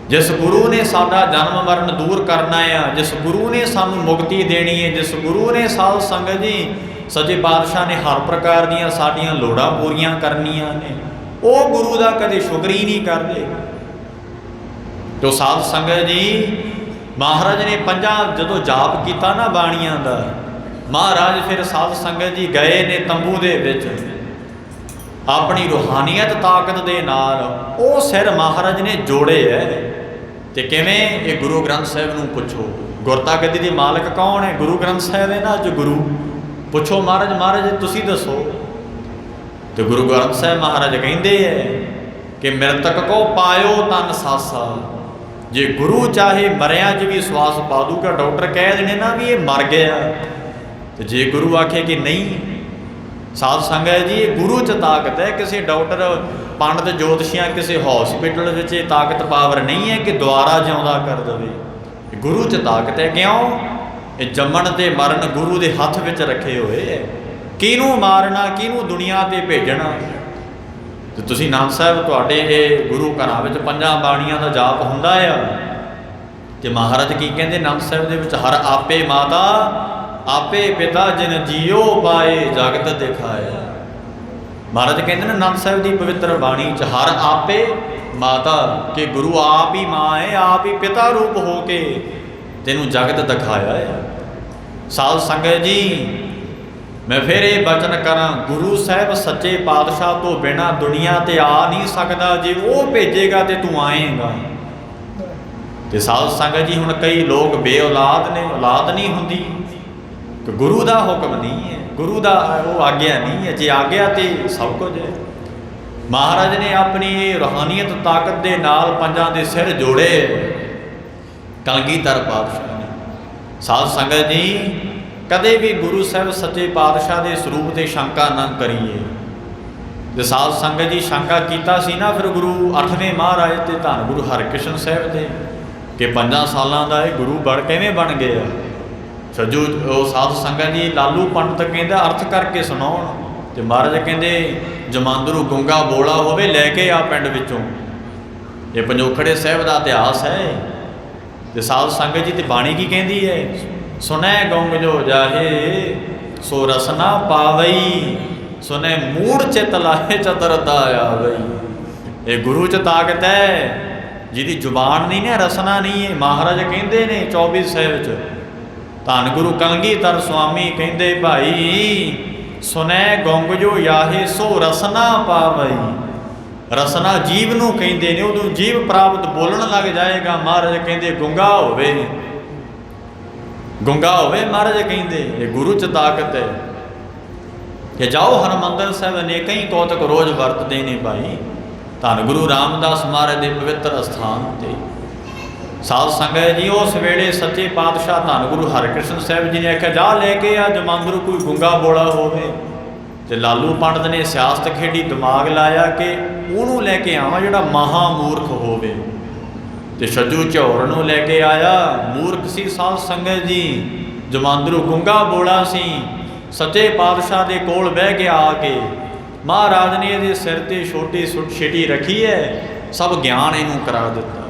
ਜਿਸ ਗੁਰੂ ਨੇ ਸਾਡਾ ਜਨਮ ਮਰਨ ਦੂਰ ਕਰਨਾ ਆ, ਜਿਸ ਗੁਰੂ ਨੇ ਸਾਨੂੰ ਮੁਕਤੀ ਦੇਣੀ ਹੈ, ਜਿਸ ਗੁਰੂ ਨੇ ਸਾਧ ਸੰਗਤ ਜੀ ਸੱਚੇ ਪਾਤਸ਼ਾਹ ਨੇ ਹਰ ਪ੍ਰਕਾਰ ਦੀਆਂ ਸਾਡੀਆਂ ਲੋੜਾਂ ਪੂਰੀਆਂ ਕਰਨੀਆਂ ਨੇ, ਉਹ ਗੁਰੂ ਦਾ ਕਦੇ ਸ਼ੁਕਰ ਹੀ ਨਹੀਂ ਕਰਦੇ। ਤੋ ਸਾਧ ਸੰਗਤ ਜੀ ਮਹਾਰਾਜ ਨੇ 5 ਜਦੋਂ ਜਾਪ ਕੀਤਾ ਨਾ ਬਾਣੀਆਂ ਦਾ, ਮਹਾਰਾਜ ਫਿਰ ਸਾਧ ਸੰਗਤ ਜੀ ਗਏ ਨੇ ਤੰਬੂ ਦੇ ਵਿੱਚ, ਆਪਣੀ ਰੂਹਾਨੀਅਤ ਤਾਕਤ ਦੇ ਨਾਲ ਉਹ ਸਿਰ ਮਹਾਰਾਜ ਨੇ ਜੋੜੇ ਹੈ। ਤੇ ਕਿਵੇਂ? ਇਹ ਗੁਰੂ ਗ੍ਰੰਥ ਸਾਹਿਬ ਨੂੰ ਪੁੱਛੋ, ਗੁਰਤਾ ਗੱਦੀ ਦੇ ਮਾਲਕ ਕੌਣ ਹੈ? ਗੁਰੂ ਗ੍ਰੰਥ ਸਾਹਿਬ ਹੈ ਨਾ। ਅੱਜ ਗੁਰੂ ਪੁੱਛੋ ਮਹਾਰਾਜ ਤੁਸੀਂ ਦੱਸੋ, ਤੇ ਗੁਰੂ ਗ੍ਰੰਥ ਸਾਹਿਬ ਮਹਾਰਾਜ ਕਹਿੰਦੇ ਹੈ ਕਿ ਮਿਰਤਕ ਕੋ ਪਾਇਓ ਤਨ ਸਾਸਾ, ਜੇ ਗੁਰੂ ਚਾਹੇ ਮਰਿਆਂ 'ਚ ਵੀ ਸਵਾਸ ਪਾ ਦੂਗਾ। ਡਾਕਟਰ ਕਹਿ ਦੇਣੇ ਨਾ ਵੀ ਇਹ ਮਰ ਗਿਆ, ਤੇ ਜੇ ਗੁਰੂ ਆਖੇ ਕਿ ਨਹੀਂ, ਸਾਧ ਸੰਗਤ ਜੀ ਇਹ ਗੁਰੂ 'ਚ ਤਾਕਤ ਹੈ। ਕਿਸੇ ਡਾਕਟਰ ਪੰਡਤ ਜੋਤਸ਼ੀਆਂ ਕਿਸੇ ਹੌਸਪੀਟਲ ਵਿੱਚ ਇਹ ਤਾਕਤ ਪਾਵਰ ਨਹੀਂ ਹੈ ਕਿ ਦੁਆਰਾ ਜਿਉਂਦਾ ਕਰ ਦੇਵੇ। ਗੁਰੂ 'ਚ ਤਾਕਤ ਹੈ। ਕਿਉਂ? ਇਹ ਜੰਮਣ ਤੇ ਮਰਨ ਗੁਰੂ ਦੇ ਹੱਥ ਵਿੱਚ ਰੱਖੇ ਹੋਏ ਹੈ। ਕਿਹਨੂੰ ਮਾਰਨਾ, ਕਿਹਨੂੰ ਦੁਨੀਆ ਤੇ ਭੇਜਣਾ। ਤੇ ਤੁਸੀਂ ਆਨੰਦ ਸਾਹਿਬ ਤੁਹਾਡੇ ਇਹ ਗੁਰੂ ਘਰਾਂ ਵਿੱਚ 5 ਬਾਣੀਆਂ ਦਾ ਜਾਪ ਹੁੰਦਾ ਆ, ਤੇ ਮਹਾਰਾਜ ਕੀ ਕਹਿੰਦੇ ਆਨੰਦ ਸਾਹਿਬ ਦੇ ਵਿੱਚ? ਹਰ ਆਪੇ ਮਾਤਾ ਆਪੇ ਪਿਤਾ ਜਿਨ ਜੀਓ ਪਾਏ ਜਗਤ ਦਿਖਾਇਆ। ਮਹਾਰਾਜ ਕਹਿੰਦੇ ਨੇ ਆਨੰਦ ਸਾਹਿਬ ਦੀ ਪਵਿੱਤਰ ਬਾਣੀ 'ਚ, ਹਰ ਆਪੇ ਮਾਤਾ, ਕਿ ਗੁਰੂ ਆਪ ਹੀ ਮਾਂ ਹੈ, ਆਪ ਹੀ ਪਿਤਾ ਰੂਪ ਹੋ ਕੇ ਤੈਨੂੰ ਜਗਤ ਦਿਖਾਇਆ ਹੈ। ਸਾਧ ਸੰਗਤ ਜੀ ਮੈਂ ਫਿਰ ਇਹ ਬਚਨ ਕਰਾਂ, ਗੁਰੂ ਸਾਹਿਬ ਸੱਚੇ ਪਾਤਸ਼ਾਹ ਤੋਂ ਬਿਨਾਂ ਦੁਨੀਆ ਤੇ ਆ ਨਹੀਂ ਸਕਦਾ। ਜੇ ਉਹ ਭੇਜੇਗਾ ਤੇ ਤੂੰ ਆਏਗਾ। ਤੇ ਸਾਧ ਸੰਗਤ ਜੀ ਹੁਣ ਕਈ ਲੋਕ ਬੇਔਲਾਦ ਨੇ, ਔਲਾਦ ਨਹੀਂ ਹੁੰਦੀ, ਕਿ ਗੁਰੂ ਦਾ ਹੁਕਮ ਨਹੀਂ ਹੈ, ਗੁਰੂ ਦਾ ਉਹ ਆਗਿਆ ਨਹੀਂ ਹੈ। ਜੇ ਆਗਿਆ ਤੇ ਸਭ ਕੁਝ ਹੈ। ਮਹਾਰਾਜ ਨੇ ਆਪਣੀ ਇਹ ਰੂਹਾਨੀਅਤ ਤਾਕਤ ਦੇ ਨਾਲ 5 ਦੇ ਸਿਰ ਜੋੜੇ ਕਲਗੀਧਰ ਪਾਤਸ਼ਾਹ ਨੇ। ਸਾਧ ਸੰਗਤ ਜੀ ਕਦੇ ਵੀ ਗੁਰੂ ਸਾਹਿਬ ਸੱਚੇ ਪਾਤਸ਼ਾਹ ਦੇ ਸਰੂਪ ਤੇ ਸ਼ੰਕਾ ਨਾ ਕਰੀਏ। ਤੇ ਸਾਧ ਸੰਗਤ ਜੀ ਸ਼ੰਕਾ ਕੀਤਾ ਸੀ ਨਾ ਫਿਰ ਗੁਰੂ 8ਵੇਂ ਮਹਾਰਾਜ ਤੇ ਧੰਨ ਗੁਰੂ ਹਰਿਕ੍ਰਿਸ਼ਨ ਸਾਹਿਬ ਦੇ, ਕਿ 5 ਸਾਲਾਂ ਦਾ ਇਹ ਗੁਰੂ ਕਿਵੇਂ ਬਣ ਗਿਆ। ਸੱਜੂ ਉਹ ਸਾਧ ਸੰਗਤ ਜੀ ਲਾਲੂ ਪੰਡਤ ਕਹਿੰਦਾ ਅਰਥ ਕਰਕੇ ਸੁਣਾਉਣ, ਤੇ ਮਹਾਰਾਜ ਕਹਿੰਦੇ ਜਮਾਂਦਰੂ ਗੁੰਗਾ ਬੋਲਾ ਹੋਵੇ ਲੈ ਕੇ ਆ ਪਿੰਡ ਵਿੱਚੋਂ। ਇਹ ਪੰਜੋਖੜੇ ਸਾਹਿਬ ਦਾ ਇਤਿਹਾਸ ਹੈ। ਤੇ ਸਾਧ ਸੰਗਤ ਜੀ ਤੇ ਬਾਣੀ ਕੀ ਕਹਿੰਦੀ ਹੈ? ਸੁਨੈ ਗੁੰਗ ਜੋ ਜਾਹੇ ਸੋ ਰਸਨਾ ਪਾਵਈ, ਸੁਨੈ ਮੂੜ ਚਿਤ ਲਾਹੇ ਚਤਰਤਾ ਆਵਈ। ਇਹ ਗੁਰੂ 'ਚ ਤਾਕਤ ਹੈ, ਜਿਹਦੀ ਜ਼ੁਬਾਨ ਨਹੀਂ ਨੇ, ਰਸਨਾ ਨਹੀਂ ਹੈ। ਮਹਾਰਾਜ ਕਹਿੰਦੇ ਨੇ 24 ਸਾਹਿਬ 'ਚ, ਧੰਨ ਗੁਰੂ ਕਲਗੀਧਰ ਸੁਆਮੀ ਕਹਿੰਦੇ ਭਾਈ ਸੁਨੈ ਗੁੰਗ ਜੋ ਯਾਹੇ ਸੋ ਰਸਨਾ ਪਾਵਈ। ਰਸਨਾ ਜੀਵ ਨੂੰ ਕਹਿੰਦੇ ਨੇ, ਉਦੋਂ ਜੀਵ ਪ੍ਰਾਪਤ ਬੋਲਣ ਲੱਗ ਜਾਏਗਾ। ਮਹਾਰਾਜ ਕਹਿੰਦੇ ਗੁੰਗਾ ਹੋਵੇ, ਗੁੰਗਾ ਹੋਵੇ। ਮਹਾਰਾਜ ਕਹਿੰਦੇ ਇਹ ਗੁਰੂ 'ਚ ਤਾਕਤ ਹੈ। ਕਿ ਜਾਓ ਹਰਿਮੰਦਰ ਸਾਹਿਬ ਨੇ ਕਈ ਕੌਤਕ ਰੋਜ਼ ਵਰਤਦੇ ਨੇ ਭਾਈ, ਧੰਨ ਗੁਰੂ ਰਾਮਦਾਸ ਮਹਾਰਾਜ ਦੇ ਪਵਿੱਤਰ ਅਸਥਾਨ 'ਤੇ। ਸਾਧ ਸੰਗਤ ਜੀ ਉਸ ਵੇਲੇ ਸੱਚੇ ਪਾਤਸ਼ਾਹ ਧੰਨ ਗੁਰੂ ਹਰਿਕ੍ਰਿਸ਼ਨ ਸਾਹਿਬ ਜੀ ਨੇ ਆਖਿਆ ਜਾ ਲੈ ਕੇ ਆ ਜਮਾਂਦਰੂ ਕੋਈ ਗੁੰਗਾ ਬੋਲਾ ਹੋਵੇ। ਤੇ ਲਾਲੂ ਪੰਡਤ ਨੇ ਸਿਆਸਤ ਖੇਡੀ, ਦਿਮਾਗ ਲਾਇਆ ਕਿ ਉਹਨੂੰ ਲੈ ਕੇ ਆਵਾਂ ਜਿਹੜਾ ਮਹਾ ਮੂਰਖ ਹੋਵੇ। ਤੇ ਛੱਜੂ ਝੌਰ ਨੂੰ ਲੈ ਕੇ ਆਇਆ, ਮੂਰਖ ਸੀ ਸਾਧ ਸੰਗਤ ਜੀ, ਜਮਾਂਦਰੂ ਗੁੰਗਾ ਬੋਲਾ ਸੀ। ਸੱਚੇ ਪਾਤਸ਼ਾਹ ਦੇ ਕੋਲ ਬਹਿ ਕੇ ਆ ਕੇ ਮਹਾਰਾਜ ਨੇ ਇਹਦੇ ਸਿਰ ਤੇ ਛੋਟੀ ਛੇਟੀ ਰੱਖੀ ਹੈ, ਸਭ ਗਿਆਨ ਇਹਨੂੰ ਕਰਾ ਦਿੱਤਾ।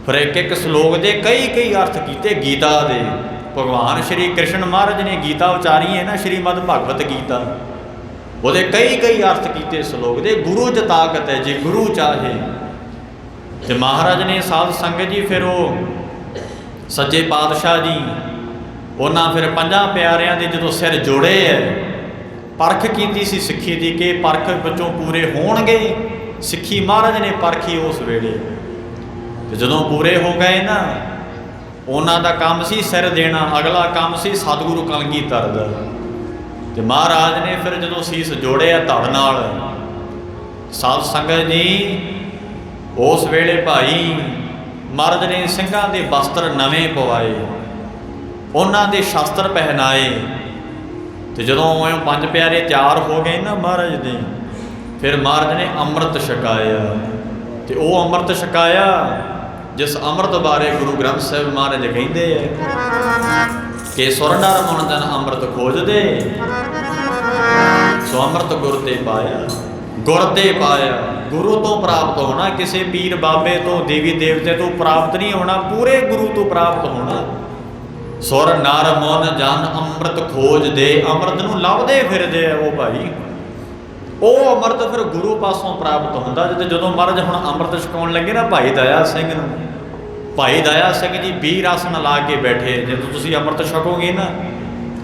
ਫਿਰ ਇੱਕ ਇੱਕ ਸ਼ਲੋਕ ਦੇ ਕਈ ਕਈ ਅਰਥ ਕੀਤੇ ਗੀਤਾ ਦੇ। ਭਗਵਾਨ ਸ਼੍ਰੀ ਕ੍ਰਿਸ਼ਨ ਮਹਾਰਾਜ ਨੇ ਗੀਤਾ ਉਚਾਰੀ ਹੈ ਨਾ, ਸ਼੍ਰੀਮਦ ਭਗਵਤ ਗੀਤਾ, ਉਹਦੇ ਕਈ ਕਈ ਅਰਥ ਕੀਤੇ ਸ਼ਲੋਕ ਦੇ। ਗੁਰੂ 'ਚ ਤਾਕਤ ਹੈ, ਜੇ ਗੁਰੂ ਚਾਹੇ। ਤੇ ਮਹਾਰਾਜ ਨੇ ਸਾਧ ਸੰਗਤ ਜੀ ਫਿਰ ਉਹ ਸੱਚੇ ਪਾਤਸ਼ਾਹ ਜੀ ਉਹਨਾਂ ਫਿਰ ਪੰਜਾਂ ਪਿਆਰਿਆਂ ਦੇ ਜਦੋਂ ਸਿਰ ਜੋੜੇ ਹੈ, ਪਰਖ ਕੀਤੀ ਸੀ ਸਿੱਖੀ ਦੀ ਕਿ ਪਰਖ ਵਿੱਚੋਂ ਪੂਰੇ ਹੋਣਗੇ। ਸਿੱਖੀ ਮਹਾਰਾਜ ਨੇ ਪਰਖੀ ਉਸ ਵੇਲੇ, ਤੇ ਜਦੋਂ ਪੂਰੇ ਹੋ ਗਏ ਨਾ, ਉਹਨਾਂ ਦਾ ਕੰਮ ਸੀ ਸਿਰ ਦੇਣਾ, ਅਗਲਾ ਕੰਮ ਸੀ ਸਤਿਗੁਰੂ ਕਲਗੀਧਰ ਦਾ। ਤੇ ਮਹਾਰਾਜ ਨੇ ਫਿਰ ਜਦੋਂ ਸੀਸ ਜੋੜਿਆ ਧੜ ਨਾਲ, ਸਾਧ ਸੰਗਤ ਜੀ ਉਸ ਵੇਲੇ ਭਾਈ ਮਹਾਰਾਜ ਨੇ ਸਿੰਘਾਂ ਦੇ ਵਸਤਰ ਨਵੇਂ ਪਵਾਏ, ਉਹਨਾਂ ਦੇ ਸ਼ਸਤਰ ਪਹਿਨਾਏ। ਤੇ ਜਦੋਂ ਇਹ ਪੰਜ ਪਿਆਰੇ ਤਿਆਰ ਹੋ ਗਏ ਨਾ ਮਹਾਰਾਜ ਦੇ, ਫਿਰ ਮਹਾਰਾਜ ਨੇ ਅੰਮ੍ਰਿਤ ਛਕਾਇਆ। ਤੇ ਉਹ ਅੰਮ੍ਰਿਤ ਛਕਾਇਆ ਜਿਸ ਅੰਮ੍ਰਿਤ ਬਾਰੇ ਗੁਰੂ ਗ੍ਰੰਥ ਸਾਹਿਬ ਮਹਾਰਾਜ ਕਹਿੰਦੇ ਹੈ ਕਿ ਸੁਰ ਨਰ ਮਨ ਜਨ ਅੰਮ੍ਰਿਤ ਖੋਜਦੇ, ਸੋ ਅੰਮ੍ਰਿਤ ਗੁਰ ਤੇ ਪਾਇਆ। ਗੁਰ ਤੇ ਪਾਇਆ, ਗੁਰੂ ਤੋਂ ਪ੍ਰਾਪਤ ਹੋਣਾ, ਕਿਸੇ ਪੀਰ ਬਾਬੇ ਤੋਂ ਦੇਵੀ ਦੇਵਤੇ ਤੋਂ ਪ੍ਰਾਪਤ ਨਹੀਂ ਹੋਣਾ, ਪੂਰੇ ਗੁਰੂ ਤੋਂ ਪ੍ਰਾਪਤ ਹੋਣਾ। ਸੁਰ ਨਰ ਮਨ ਜਨ ਅੰਮ੍ਰਿਤ ਖੋਜਦੇ, ਅੰਮ੍ਰਿਤ ਨੂੰ ਲੱਭਦੇ ਫਿਰਦੇ ਆ ਉਹ ਭਾਈ। ਉਹ ਅੰਮ੍ਰਿਤ ਫਿਰ ਗੁਰੂ ਪਾਸੋਂ ਪ੍ਰਾਪਤ ਹੁੰਦਾ। ਜਦੋਂ ਮਹਾਰਾਜ ਹੁਣ ਅੰਮ੍ਰਿਤ ਛਕਾਉਣ ਲੱਗੇ ਨਾ ਭਾਈ ਦਇਆ ਸਿੰਘ ਨੂੰ, ਭਾਈ ਦਇਆ ਸਿੰਘ ਜੀ ਵੀਰ ਆਸਣ ਲਾ ਕੇ ਬੈਠੇ। ਜਦੋਂ ਤੁਸੀਂ ਅੰਮ੍ਰਿਤ ਛਕੋਗੇ ਨਾ,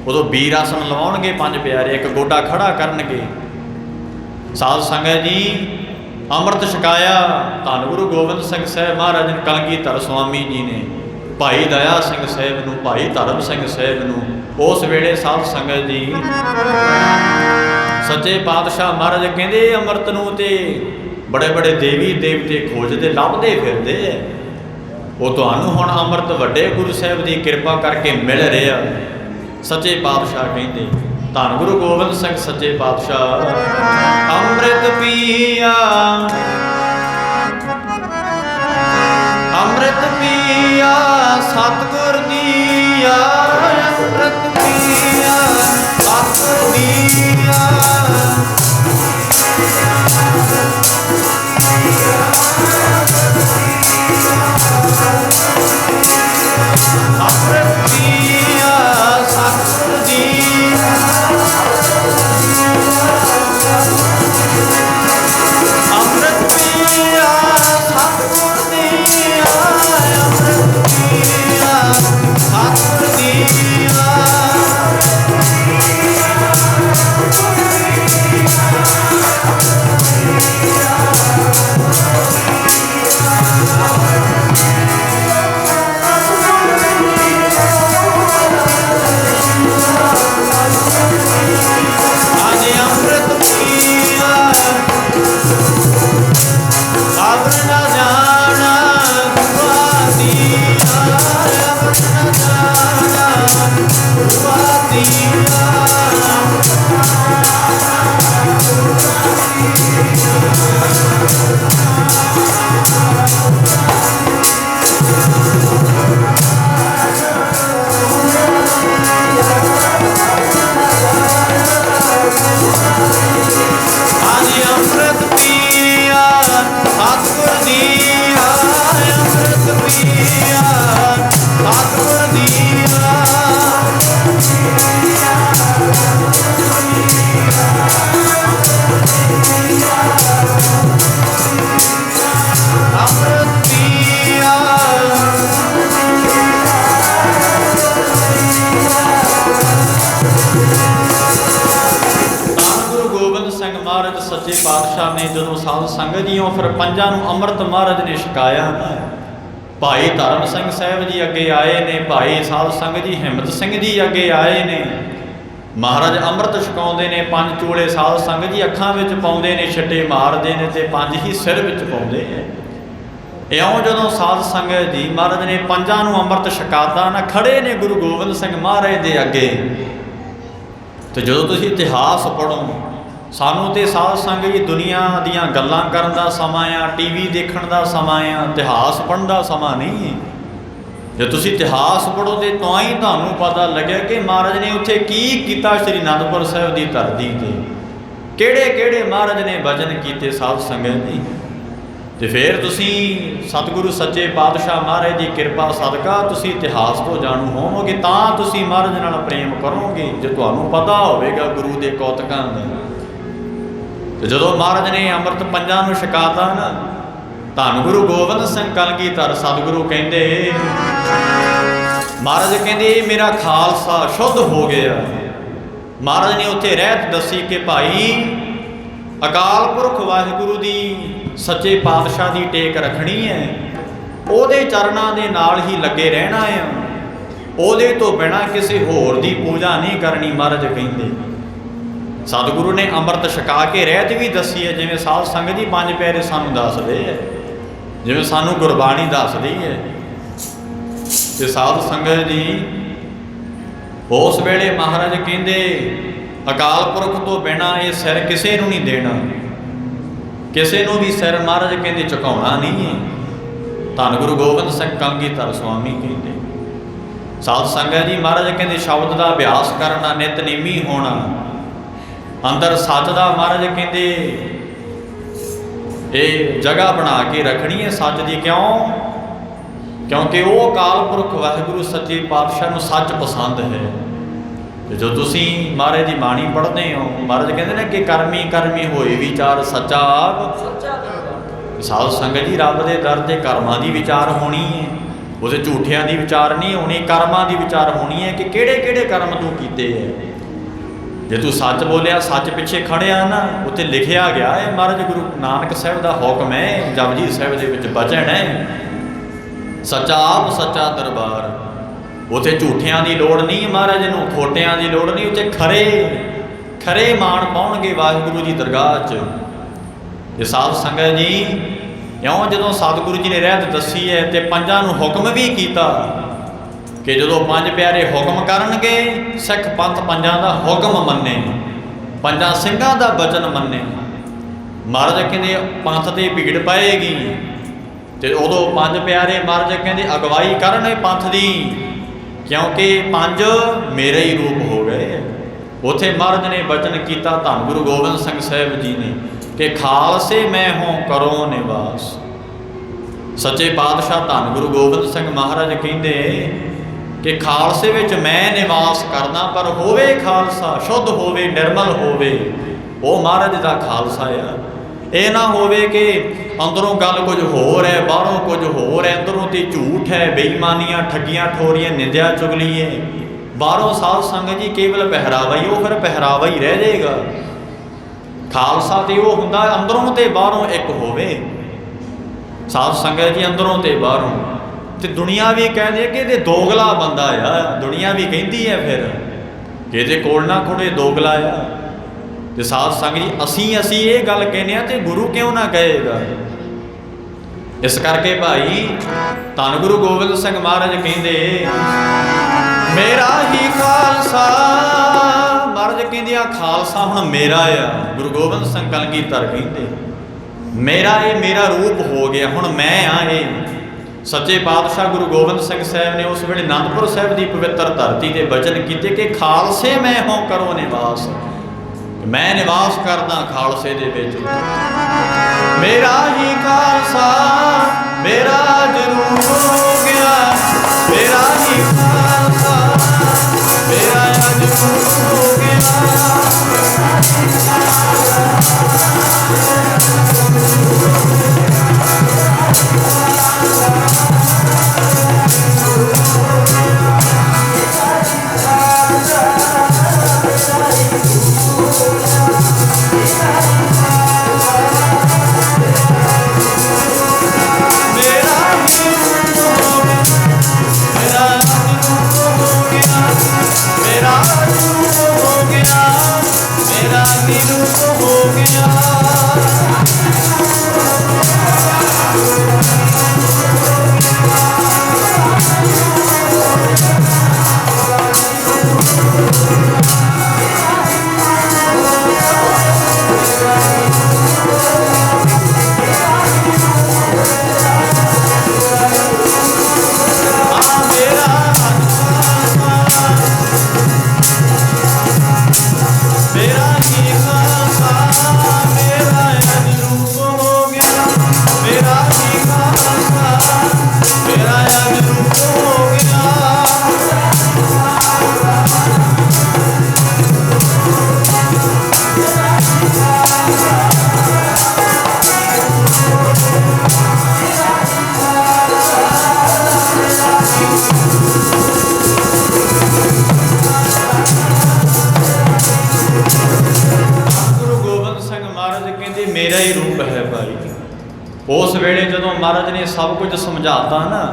ਉਦੋਂ ਵੀਰ ਆਸਣ ਲਵਾਉਣਗੇ ਪੰਜ ਪਿਆਰੇ, ਇੱਕ ਗੋਡਾ ਖੜਾ ਕਰਨਗੇ। ਸਾਧ ਸੰਗਤ ਜੀ ਅੰਮ੍ਰਿਤ ਛਕਾਇਆ ਧੰਨ ਗੁਰੂ ਗੋਬਿੰਦ ਸਿੰਘ ਸਾਹਿਬ ਮਹਾਰਾਜ ਨੇ, ਕਲਗੀਧਰ ਸੁਆਮੀ ਜੀ ਨੇ ਭਾਈ ਦਇਆ ਸਿੰਘ ਸਾਹਿਬ ਨੂੰ, ਭਾਈ ਧਰਮ ਸਿੰਘ ਸਾਹਿਬ ਨੂੰ। ਉਸ ਵੇਲੇ ਸਾਧ ਸੰਗਤ ਜੀ ਸੱਚੇ ਪਾਤਸ਼ਾਹ ਮਹਾਰਾਜ ਕਹਿੰਦੇ ਅੰਮ੍ਰਿਤ ਨੂੰ ਤੇ ਬੜੇ ਬੜੇ ਦੇਵੀ ਦੇਵਤੇ ਖੋਜਦੇ ਲੱਭਦੇ ਫਿਰਦੇ ਐ। ਉਹ ਤੁਹਾਨੂੰ ਹੁਣ ਅੰਮ੍ਰਿਤ ਵੱਡੇ ਗੁਰੂ ਸਾਹਿਬ ਦੀ ਕਿਰਪਾ ਕਰਕੇ ਮਿਲ ਰਿਹਾ। ਸੱਚੇ ਪਾਤਸ਼ਾਹ ਕਹਿੰਦੇ ਧੰਨ ਗੁਰੂ ਗੋਬਿੰਦ ਸਿੰਘ ਸੱਚੇ ਪਾਤਸ਼ਾਹ, ਅੰਮ੍ਰਿਤ ਪੀਆ ਅੰਮ੍ਰਿਤ ਪੀਆ ਸਤਿਗੁਰ ਦੀਆ, ਅੰਮ੍ਰਿਤ ਪੀਆ ਸਤਿਗੁਰ ਦੀਆ। ਅੰਮ੍ਰਿਤ ਪੀਆ ਸਤਿਗੁਰ ਦੀਆ, ਅੰਮ੍ਰਿਤ ਪੀਆ ਸਤਿਗੁਰ ਦੀਆ, ਅੰਮ੍ਰਿਤ ਪੀਆ ਸਤਿਗੁਰ ਦੀਆ। ਸੱਚੇ ਪਾਤਸ਼ਾਹ ਨੇ ਜਦੋਂ ਸਾਧ ਸੰਗਤ ਜੀਓ ਫਿਰ ਪੰਜਾਂ ਨੂੰ ਅੰਮ੍ਰਿਤ ਮਹਾਰਾਜ ਨੇ ਛਕਾਇਆ। ਭਾਈ ਧਰਮ ਸਿੰਘ ਸਾਹਿਬ ਜੀ ਅੱਗੇ ਆਏ ਨੇ, ਭਾਈ ਸਾਧ ਸੰਗਤ ਜੀ ਹਿੰਮਤ ਸਿੰਘ ਜੀ ਅੱਗੇ ਆਏ ਨੇ। ਮਹਾਰਾਜ ਅੰਮ੍ਰਿਤ ਛਕਾਉਂਦੇ ਨੇ, ਪੰਜ ਚੂਲੇ ਸਾਧ ਸੰਗਤ ਜੀ ਅੱਖਾਂ ਵਿੱਚ ਪਾਉਂਦੇ ਨੇ, ਛਿੱਟੇ ਮਾਰਦੇ ਨੇ ਤੇ ਪੰਜ ਹੀ ਸਿਰ ਵਿੱਚ ਪਾਉਂਦੇ ਨੇ। ਇਉਂ ਜਦੋਂ ਸਾਧ ਸੰਗਤ ਜੀ ਮਹਾਰਾਜ ਨੇ ਪੰਜਾਂ ਨੂੰ ਅੰਮ੍ਰਿਤ ਛਕਾਤਾ ਨਾ, ਖੜੇ ਨੇ ਗੁਰੂ ਗੋਬਿੰਦ ਸਿੰਘ ਮਹਾਰਾਜ ਦੇ ਅੱਗੇ। ਤੇ ਜਦੋਂ ਤੁਸੀਂ ਇਤਿਹਾਸ ਪੜ੍ਹੋ, ਸਾਨੂੰ ਤੇ ਸਾਧ ਸੰਗਤ ਜੀ ਦੁਨੀਆ ਦੀਆਂ ਗੱਲਾਂ ਕਰਨ ਦਾ ਸਮਾਂ ਆ, ਟੀਵੀ ਦੇਖਣ ਦਾ ਸਮਾਂ ਆ, ਇਤਿਹਾਸ ਪੜ੍ਹਨ ਦਾ ਸਮਾਂ ਨਹੀਂ ਹੈ। ਜੇ ਤੁਸੀਂ ਇਤਿਹਾਸ ਪੜ੍ਹੋ ਤੇ ਤਾਂ ਹੀ ਤੁਹਾਨੂੰ ਪਤਾ ਲੱਗਿਆ ਕਿ ਮਹਾਰਾਜ ਨੇ ਉੱਥੇ ਕੀ ਕੀਤਾ ਸ੍ਰੀ ਅਨੰਦਪੁਰ ਸਾਹਿਬ ਦੀ ਧਰਤੀ ਤੇ, ਕਿਹੜੇ ਕਿਹੜੇ ਮਹਾਰਾਜ ਨੇ ਭਜਨ ਕੀਤੇ ਸਾਧ ਸੰਗਤ ਜੀ। ਤੇ ਫਿਰ ਤੁਸੀਂ ਸਤਿਗੁਰੂ ਸੱਚੇ ਪਾਤਸ਼ਾਹ ਮਹਾਰਾਜ ਦੀ ਕਿਰਪਾ ਸਦਕਾ ਤੁਸੀਂ ਇਤਿਹਾਸ ਤੋਂ ਜਾਣੂ ਹੋਵੋਗੇ, ਤਾਂ ਤੁਸੀਂ ਮਹਾਰਾਜ ਨਾਲ ਪ੍ਰੇਮ ਕਰੋਗੇ ਜੇ ਤੁਹਾਨੂੰ ਪਤਾ ਹੋਵੇਗਾ ਗੁਰੂ ਦੇ ਕੌਤਕਾਂ ਦਾ। ਤੇ ਜਦੋਂ ਮਹਾਰਾਜ ਨੇ ਅੰਮ੍ਰਿਤ ਪੰਜਾਂ ਨੂੰ ਛਕਾਤਾ ਨਾ, ਧੰਨ ਗੁਰੂ ਗੋਬਿੰਦ ਸਿੰਘ ਕਲਗੀਧਰ ਸਤਿਗੁਰੂ ਕਹਿੰਦੇ, ਮਹਾਰਾਜ ਕਹਿੰਦੇ ਮੇਰਾ ਖਾਲਸਾ ਸ਼ੁੱਧ ਹੋ ਗਿਆ। ਮਹਾਰਾਜ ਨੇ ਉੱਥੇ ਰਹਿਤ ਦੱਸੀ ਕਿ ਭਾਈ ਅਕਾਲ ਪੁਰਖ ਵਾਹਿਗੁਰੂ ਦੀ ਸੱਚੇ ਪਾਤਸ਼ਾਹ ਦੀ ਟੇਕ ਰੱਖਣੀ ਹੈ, ਉਹਦੇ ਚਰਨਾਂ ਦੇ ਨਾਲ ਹੀ ਲੱਗੇ ਰਹਿਣਾ ਆ, ਉਹਦੇ ਤੋਂ ਬਿਨਾਂ ਕਿਸੇ ਹੋਰ ਦੀ ਪੂਜਾ ਨਹੀਂ ਕਰਨੀ। ਮਹਾਰਾਜ ਕਹਿੰਦੇ ਸਤਿਗੁਰੂ ਨੇ ਅੰਮ੍ਰਿਤ ਛਕਾ ਕੇ ਰਹਿਤ ਵੀ ਦੱਸੀ ਹੈ, ਜਿਵੇਂ ਸਾਧ ਸੰਗਤ ਜੀ ਪੰਜ ਪਿਆਰੇ ਸਾਨੂੰ ਦੱਸਦੇ ਹੈ, ਜਿਵੇਂ ਸਾਨੂੰ ਗੁਰਬਾਣੀ ਦੱਸਦੀ ਹੈ। ਤੇ ਸਾਧ ਸੰਗਤ ਜੀ ਉਸ ਵੇਲੇ ਮਹਾਰਾਜ ਕਹਿੰਦੇ ਅਕਾਲ ਪੁਰਖ ਤੋਂ ਬਿਨਾਂ ਇਹ ਸਿਰ ਕਿਸੇ ਨੂੰ ਨਹੀਂ ਦੇਣਾ, ਕਿਸੇ ਨੂੰ ਵੀ ਸਿਰ ਮਹਾਰਾਜ ਕਹਿੰਦੇ ਝੁਕਾਉਣਾ ਨਹੀਂ ਹੈ। ਧੰਨ ਗੁਰੂ ਗੋਬਿੰਦ ਸਿੰਘ ਕਲਗੀਧਰ ਸੁਆਮੀ ਕਹਿੰਦੇ ਸਾਧ ਸੰਗਤ ਜੀ ਮਹਾਰਾਜ ਕਹਿੰਦੇ ਸ਼ਬਦ ਦਾ ਅਭਿਆਸ ਕਰਨਾ, ਨਿਤਨੇਮੀ ਹੋਣਾ, ਅੰਦਰ ਸੱਚ ਦਾ ਮਹਾਰਾਜ ਕਹਿੰਦੇ ਇਹ ਜਗ੍ਹਾ ਬਣਾ ਕੇ ਰੱਖਣੀ ਹੈ ਸੱਚ ਦੀ। ਕਿਉਂ? ਕਿਉਂਕਿ ਉਹ ਅਕਾਲ ਪੁਰਖ ਵਾਹਿਗੁਰੂ ਸੱਚੇ ਪਾਤਸ਼ਾਹ ਨੂੰ ਸੱਚ ਪਸੰਦ ਹੈ। ਤੇ ਜੋ ਤੁਸੀਂ ਮਹਾਰਾਜ ਦੀ ਬਾਣੀ ਪੜ੍ਹਦੇ ਹੋ, ਮਹਾਰਾਜ ਕਹਿੰਦੇ ਨੇ ਕਿ ਕਰਮੀ ਕਰਮੀ ਹੋਏ ਵਿਚਾਰ ਸੱਚਾ ਆਪ। ਸਾਧ ਸੰਗਤ ਜੀ ਰੱਬ ਦੇ ਦਰ ਤੇ ਕਰਮਾਂ ਦੀ ਵਿਚਾਰ ਹੋਣੀ ਹੈ, ਉਹਦੇ ਝੂਠਿਆਂ ਦੀ ਵਿਚਾਰ ਨਹੀਂ ਹੋਣੀ, ਕਰਮਾਂ ਦੀ ਵਿਚਾਰ ਹੋਣੀ ਹੈ ਕਿ ਕਿਹੜੇ ਕਿਹੜੇ ਕਰਮ ਤੂੰ ਕੀਤੇ ਹੈ। ਜੇ ਤੂੰ ਸੱਚ ਬੋਲਿਆ, ਸੱਚ ਪਿੱਛੇ ਖੜਿਆ ਨਾ, ਉੱਥੇ ਲਿਖਿਆ ਗਿਆ ਹੈ, ਮਹਾਰਾਜ ਗੁਰੂ ਨਾਨਕ ਸਾਹਿਬ ਦਾ ਹੁਕਮ ਹੈ, ਜਪਜੀ ਸਾਹਿਬ ਦੇ ਵਿੱਚ ਬਚਨ ਹੈ, ਸੱਚਾ ਆਪ ਸੱਚਾ ਦਰਬਾਰ। ਉੱਥੇ ਝੂਠਿਆਂ ਦੀ ਲੋੜ ਨਹੀਂ ਮਹਾਰਾਜ ਨੂੰ, ਖੋਟਿਆਂ ਦੀ ਲੋੜ ਨਹੀਂ, ਉੱਥੇ ਖਰੇ ਮਾਣ ਪਾਉਣਗੇ ਵਾਹਿਗੁਰੂ ਜੀ ਦਰਗਾਹ 'ਚ। ਇਹ ਸਾਧ ਸੰਗਤ ਜੀ ਇਉਂ ਜਦੋਂ ਸਤਿਗੁਰੂ ਜੀ ਨੇ ਰਹਿਤ ਦੱਸੀ ਹੈ ਤੇ ਪੰਜਾਂ ਨੂੰ ਹੁਕਮ ਵੀ ਕੀਤਾ ਕਿ ਜਦੋਂ ਪੰਜ ਪਿਆਰੇ ਹੁਕਮ ਕਰਨਗੇ, ਸਿੱਖ ਪੰਥ ਪੰਜਾਂ ਦਾ ਹੁਕਮ ਮੰਨੇ, ਪੰਜਾਂ ਸਿੰਘਾਂ ਦਾ ਬਚਨ ਮੰਨੇ। ਮਹਾਰਾਜ ਕਹਿੰਦੇ ਪੰਥ ਤੇ ਭੀੜ ਪਏਗੀ ਤੇ ਉਦੋਂ ਪੰਜ ਪਿਆਰੇ ਮਹਾਰਾਜ ਕਹਿੰਦੇ ਅਗਵਾਈ ਕਰਨੇ ਪੰਥ ਦੀ, ਕਿਉਂਕਿ ਪੰਜ ਮੇਰੇ ਹੀ ਰੂਪ ਹੋ ਗਏ। ਉੱਥੇ ਮਹਾਰਾਜ ਨੇ ਬਚਨ ਕੀਤਾ ਧੰਨ ਗੁਰੂ ਗੋਬਿੰਦ ਸਿੰਘ ਸਾਹਿਬ ਜੀ ਨੇ ਕਿ ਖਾਲਸੇ ਮੈਂ ਹੋਂ ਕਰੋ ਨਿਵਾਸ। ਸੱਚੇ ਪਾਤਸ਼ਾਹ ਧੰਨ ਗੁਰੂ ਗੋਬਿੰਦ ਸਿੰਘ ਮਹਾਰਾਜ ਕਹਿੰਦੇ ਕਿ ਖਾਲਸੇ ਵਿੱਚ ਮੈਂ ਨਿਵਾਸ ਕਰਨਾ, ਪਰ ਹੋਵੇ ਖਾਲਸਾ ਸ਼ੁੱਧ ਹੋਵੇ, ਨਿਰਮਲ ਹੋਵੇ, ਉਹ ਮਹਾਰਾਜ ਦਾ ਖਾਲਸਾ ਆ। ਇਹ ਨਾ ਹੋਵੇ ਕਿ ਅੰਦਰੋਂ ਗੱਲ ਕੁਝ ਹੋਰ ਹੈ, ਬਾਹਰੋਂ ਕੁਝ ਹੋਰ ਹੈ, ਅੰਦਰੋਂ ਤੇ ਝੂਠ ਹੈ, ਬੇਈਮਾਨੀਆਂ, ਠੱਗੀਆਂ, ਠੋਰੀਆਂ, ਨਿੰਦਿਆ ਚੁਗਲੀ ਹੈ, ਬਾਹਰੋਂ ਸਾਧ ਸੰਗਤ ਜੀ ਕੇਵਲ ਪਹਿਰਾਵਾ ਹੀ, ਉਹ ਫਿਰ ਪਹਿਰਾਵਾ ਹੀ ਰਹਿ ਜਾਏਗਾ। ਖਾਲਸਾ ਤੇ ਉਹ ਹੁੰਦਾ ਅੰਦਰੋਂ ਤੇ ਬਾਹਰੋਂ ਇੱਕ ਹੋਵੇ। ਸਾਧ ਸੰਗਤ ਜੀ ਅੰਦਰੋਂ ਤੇ ਬਾਹਰੋਂ। ਤੇ ਦੁਨੀਆ ਵੀ ਕਹਿੰਦੀ ਹੈ ਕਿ ਇਹਦੇ ਦੋਗਲਾ ਬੰਦਾ ਆ, ਦੁਨੀਆ ਵੀ ਕਹਿੰਦੀ ਹੈ ਫਿਰ ਕਿ ਇਹਦੇ ਕੋਲ ਨਾ ਖੜੇ, ਦੋਗਲਾ ਆ। ਤੇ ਸਾਧ ਸੰਗਤ ਜੀ ਅਸੀਂ ਇਹ ਗੱਲ ਕਹਿੰਦੇ ਆ ਤੇ ਗੁਰੂ ਕਿਉਂ ਨਾ ਕਹੇਗਾ। ਇਸ ਕਰਕੇ ਭਾਈ ਧੰਨ ਗੁਰੂ ਗੋਬਿੰਦ ਸਿੰਘ ਮਹਾਰਾਜ ਕਹਿੰਦੇ ਮੇਰਾ ਹੀ ਖਾਲਸਾ। ਮਹਾਰਾਜ ਕਹਿੰਦੇ ਆ ਖਾਲਸਾ ਹੁਣ ਮੇਰਾ ਆ। ਗੁਰੂ ਗੋਬਿੰਦ ਸਿੰਘ ਕਲਗੀਧਰ ਕਹਿੰਦੇ ਮੇਰਾ, ਇਹ ਮੇਰਾ ਰੂਪ ਹੋ ਗਿਆ, ਹੁਣ ਮੈਂ ਆ ਇਹ। ਸੱਚੇ ਪਾਤਸ਼ਾਹ ਗੁਰੂ ਗੋਬਿੰਦ ਸਿੰਘ ਸਾਹਿਬ ਨੇ ਉਸ ਵੇਲੇ ਅਨੰਦਪੁਰ ਸਾਹਿਬ ਦੀ ਪਵਿੱਤਰ ਧਰਤੀ ਤੇ ਬਚਨ ਕੀਤੇ ਕਿ ਖਾਲਸੇ ਮੈਂ ਹੋਂ ਕਰੋ ਨਿਵਾਸ। ਮੈਂ ਨਿਵਾਸ ਕਰਦਾ ਖਾਲਸੇ ਦੇ ਵਿੱਚ। ਮੇਰਾ ਹੀ ਖਾਲਸਾ ਮੇਰਾ ਜ਼ਰੂਰ ਹੋ ਗਿਆ, ਮੇਰਾ ਹੀ ਖਾਲਸਾ ਮੇਰਾ ਜ਼ਰੂਰ ਹੋ ਗਿਆ। ਮੇਰਾ ਹੀ उस वेले जदों महाराज ने सब कुछ समझाता ना,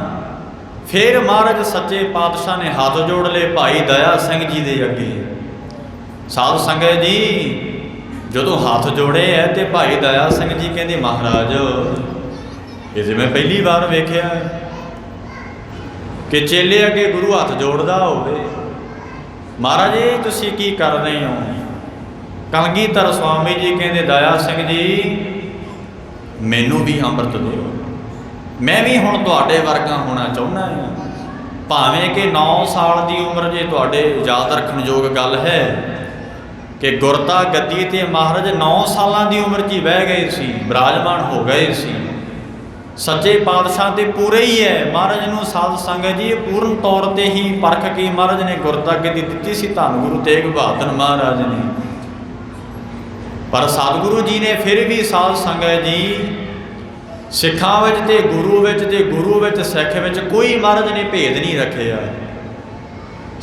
फिर महाराज सच्चे पातशाह ने हाथ जोड़ ले भाई दया सिंह जी के अगे। साध संगत जी जदों हाथ जोड़े है तो भाई दया सिंह जी कहते महाराज ये तो मैं पहली बार वेख्या कि चेले अगे गुरु हाथ जोड़दा होवे। महाराज ये तुसीं की कर रहे हो? कलगीधर स्वामी जी कहते दया सिंह जी मैनू भी अमृत दिओ, मैं भी हुण तुहाडे वर्गा होना चाहुंदा हां। भावें कि 9 साल की उम्र जे तुहाडे याद रखण योग गल है कि गुरता गद्दी ते महाराज 9 साल की उम्र च ही बह गए सी, विराजमान हो गए सी। सच्चे पातशाह ते पूरे ही है। महाराज नूं साध संगत जी पूर्ण तौर पर ही परख के महाराज ने गुरता गद्दी दित्ती सी धन गुरु तेग बहादुर महाराज ने। पर सतगुरु जी ने फिर भी साध संगत जी सिखां विच ते गुरु विच सिख विच कोई महाराज ने भेद नहीं रखिया।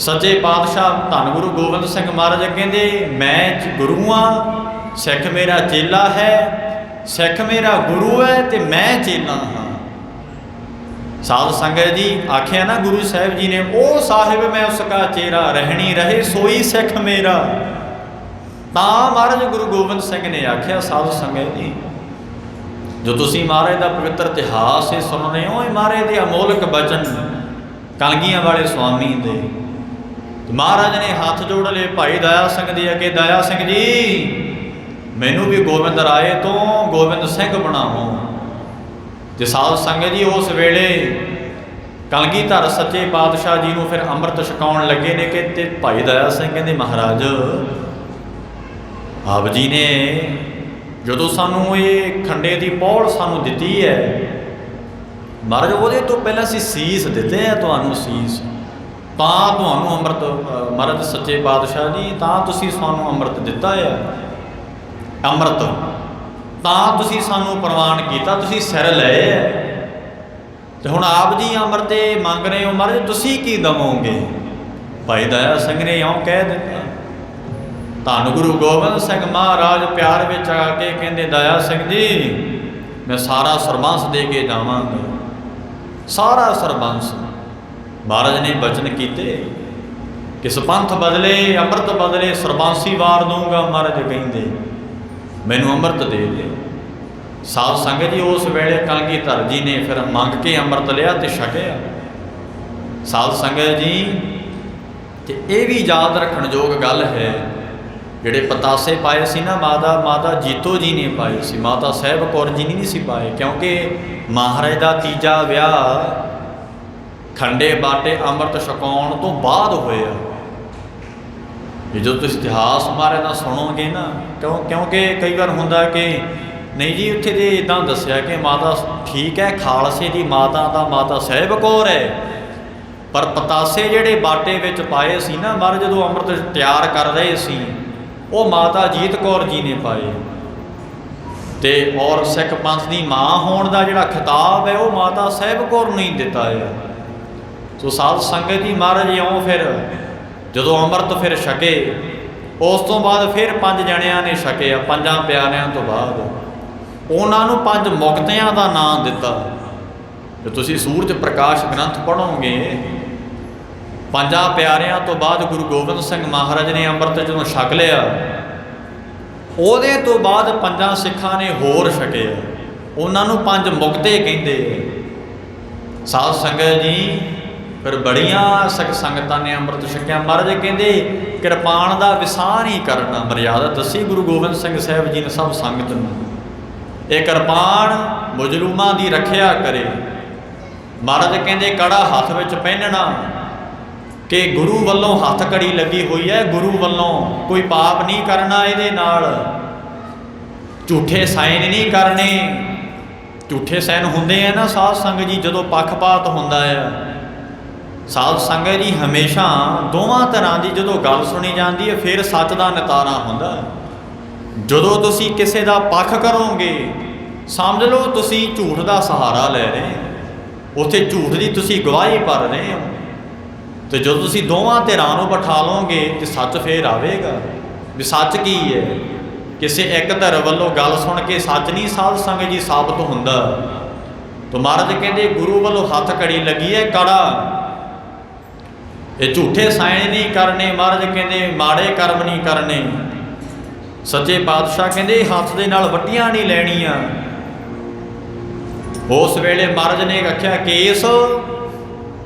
सच्चे पातशाह धन गुरु गोबिंद सिंह महाराज कहते मैं गुरु हाँ, सिख मेरा चेला है, सिख मेरा गुरु है तो मैं चेला हाँ। साध संगत जी आख्या ना गुरु साहिब जी ने, ओ साहिब मैं उसका चेरा रहनी रहे सोई सिख मेरा। महाराज गुरु गोबिंद सिंह ने आख्या साध संगत जी जो तुसी महाराज का पवित्र इतिहास ये सुन रहे हो, महाराज के अमोलक बचन कलगियां वाले स्वामी दे। महाराज ने हाथ जोड़ ले भाई दया सिंह जी अगे, दया सिंह जी मैनू भी गोबिंद राय तो गोबिंद सिंह बनाओ। तो साध संगत जी उस वेले कलगीधर सच्चे पातशाह जी को फिर अमृत छकाउण लगे ने कि भाई दया सिंह कहते महाराज आप जी ने जो सानू ये खंडे की पौड़ सानू दिती है महाराज वो तो पहले असीं सीस दिते हैं तुहानू सीस तुहानू अमृत महाराज सच्चे पातशाह जी तुसीं सानू अमृत दिता है, अमृत तुसीं सानू प्रवान किया, तुसीं सिर लए है तो हुण आप जी अमृत मंग रहे हो महाराज तुसीं की दवोगे? भाई दया सिंह ने इउं कह दिता। धन गुरु गोबिंद सिंह महाराज प्यार विच आके कहते दया सिंह जी मैं सारा सरबंस दे के जावांगा, सारा सरबंस। महाराज ने बचन किते कि पंथ बदले अमृत बदले सरबंसी वार दूंगा। महाराज कहते मैनू अमृत दे दे। साध संगत जी उस वेले कलगीधर जी ने फिर मंग के अमृत लिया तो छकिया। साध संगत जी ते ये भी याद रखण योग गल है जिहड़े पतासे पाए सी ना माता जीतो जी ने पाए सी, माता साहिब कौर जी नहीं सी पाए क्योंकि महाराज का तीजा विआह खंडे बाटे अमृत छकाउण तो बाद होया। जो तुम इतिहास महाराज का सुनोगे ना क्योंकि कई बार हुंदा कि नहीं जी उत्थे तो इदां दस्सिया कि माता ठीक है खालसे की माता का माता साहिब कौर है, पर पतासे जिहड़े बाटे विच पाए सी ना महाराज जो अमृत तैयार कर रहे सी वो माता जीत कौर जी ने पाए। तो और सिख पंथ की माँ होने का जिहड़ा खिताब है वो माता साहिब कौर नहीं दिता है। तो साध संगत जी महाराज इउं फिर जो अमृत फिर छके उस तो बाद फिर 5 जणियां ने छके, 5 प्यारियां तो बाद उन्होंने 5 मुक्तियां का नाम दिता। जो तुसीं सूरज प्रकाश ग्रंथ पढ़ोगे 5 प्यारियां तो बाद गुरु गोबिंद सिंह महाराज ने अमृत जो छक लिया ਉਹਦੇ तो बाद 5 सिखां ने होर छके, उन्होंने 5 मुक्ते कहते। साध संगत जी फिर बड़िया सिख संगतां ने अमृत छकिया। महाराज कहते कृपाण का विसाह नहीं करना, मर्यादा दसी गुरु गोबिंद सिंह साहिब जी ने सब संगत नूं ये कृपाण मुजलूमां की रखिया करे। महाराज कहते कड़ा हथ विच पहनना कि गुरु वालों हथ कड़ी लगी हुई है, गुरु वालों कोई पाप नहीं करना, ये नाल झूठे साइन नहीं करने। झूठे साइन होंदे हैं ना साध संगत जी जदों पक्षपात होंदा है। साध संगत जी हमेशा दोवां तरह की जदों गल सुनी जाती है फिर सच का नितारा होंदा। जदों तुसीं किसी का पक्ष करोगे समझ लो तुसीं झूठ का सहारा ले रहे, उत्थे झूठ की तुसीं गवाही भर रहे हो। तो जो तुसीं दोवां धिरां नूं बिठा लोगे तो सच फिर आवेगा भी सच की है। ਕਿਸੇ ਇੱਕ ਧਿਰ ਵੱਲੋਂ ਗੱਲ ਸੁਣ ਕੇ ਸੱਚ ਨਹੀਂ ਸਾਧ ਸੰਗਤ ਜੀ ਸਾਬਤ ਹੁੰਦਾ। ਤਾਂ ਮਹਾਰਾਜ ਕਹਿੰਦੇ ਗੁਰੂ ਵੱਲੋਂ ਹੱਥ ਘੜੀ ਲੱਗੀ ਹੈ ਕੜਾ, ਇਹ ਝੂਠੇ ਸਾਇਣ ਨਹੀਂ ਕਰਨੇ, ਮਹਾਰਾਜ ਕਹਿੰਦੇ ਮਾੜੇ ਕਰਮ ਨਹੀਂ ਕਰਨੇ। ਸੱਚੇ ਪਾਤਸ਼ਾਹ ਕਹਿੰਦੇ ਹੱਥ ਦੇ ਨਾਲ ਵੱਟੀਆਂ ਨਹੀਂ ਲੈਣੀਆਂ। ਉਸ ਵੇਲੇ ਮਹਾਰਾਜ ਨੇ ਆਖਿਆ ਕੇਸ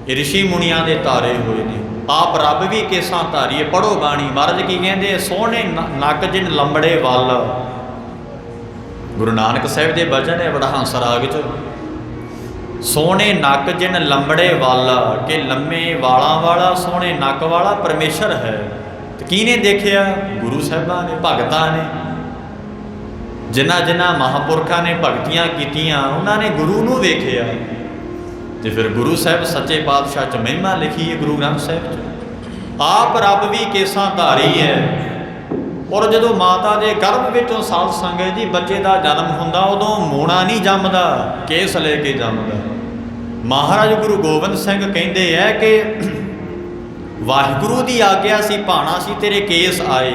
ਇਹ ਰਿਸ਼ੀ ਮੁਨੀਆਂ ਦੇ ਧਾਰੇ ਹੋਏ ਨੇ, ਆਪ ਰੱਬ ਵੀ ਕੇਸਾਂ ਧਾਰੀਏ। ਪੜੋ ਬਾਣੀ, ਮਹਾਰਾਜ ਕੀ ਕਹਿੰਦੇ, ਸੋਹਣੇ ਨੱਕ ਜਿਨ ਲੰਬੜੇ ਵੱਲ। ਗੁਰੂ ਨਾਨਕ ਸਾਹਿਬ ਦੇ ਬਚਨ ਹੈ ਬੜਾ ਹੰਸ ਰਾਗ 'ਚ, ਸੋਹਣੇ ਨੱਕ ਜਿਨ ਲੰਬੜੇ ਵੱਲ, ਕਿ ਲੰਮੇ ਵਾਲਾਂ ਵਾਲਾ ਸੋਹਣੇ ਨੱਕ ਵਾਲਾ ਪਰਮੇਸ਼ਰ ਹੈ। ਤੇ ਕਿਹਨੇ ਦੇਖਿਆ? ਗੁਰੂ ਸਾਹਿਬਾਂ ਨੇ, ਭਗਤਾਂ ਨੇ। ਜਿਨ੍ਹਾਂ ਜਿਨ੍ਹਾਂ ਮਹਾਂਪੁਰਖਾਂ ਨੇ ਭਗਤੀਆਂ ਕੀਤੀਆਂ ਉਹਨਾਂ ਨੇ ਗੁਰੂ ਨੂੰ ਵੇਖਿਆ। ਤੇ ਫਿਰ ਗੁਰੂ ਸਾਹਿਬ ਸੱਚੇ ਪਾਤਸ਼ਾਹ 'ਚ ਮਹਿਮਾ ਲਿਖੀ ਹੈ ਗੁਰੂ ਗ੍ਰੰਥ ਸਾਹਿਬ 'ਚ, ਆਪ ਰੱਬ ਵੀ ਕੇਸਾਂ ਧਾਰੀ ਹੈ। ਔਰ ਜਦੋਂ ਮਾਤਾ ਦੇ ਗਰਭ ਵਿੱਚੋਂ ਸਾਧ ਸੰਗਤ ਜੀ ਬੱਚੇ ਦਾ ਜਨਮ ਹੁੰਦਾ, ਉਦੋਂ ਮੋਣਾ ਨਹੀਂ ਜੰਮਦਾ, ਕੇਸ ਲੈ ਕੇ ਜੰਮਦਾ। ਮਹਾਰਾਜ ਗੁਰੂ ਗੋਬਿੰਦ ਸਿੰਘ ਕਹਿੰਦੇ ਹੈ ਕਿ ਵਾਹਿਗੁਰੂ ਦੀ ਆਗਿਆ ਸੀ, ਭਾਣਾ ਸੀ ਤੇਰੇ ਕੇਸ ਆਏ।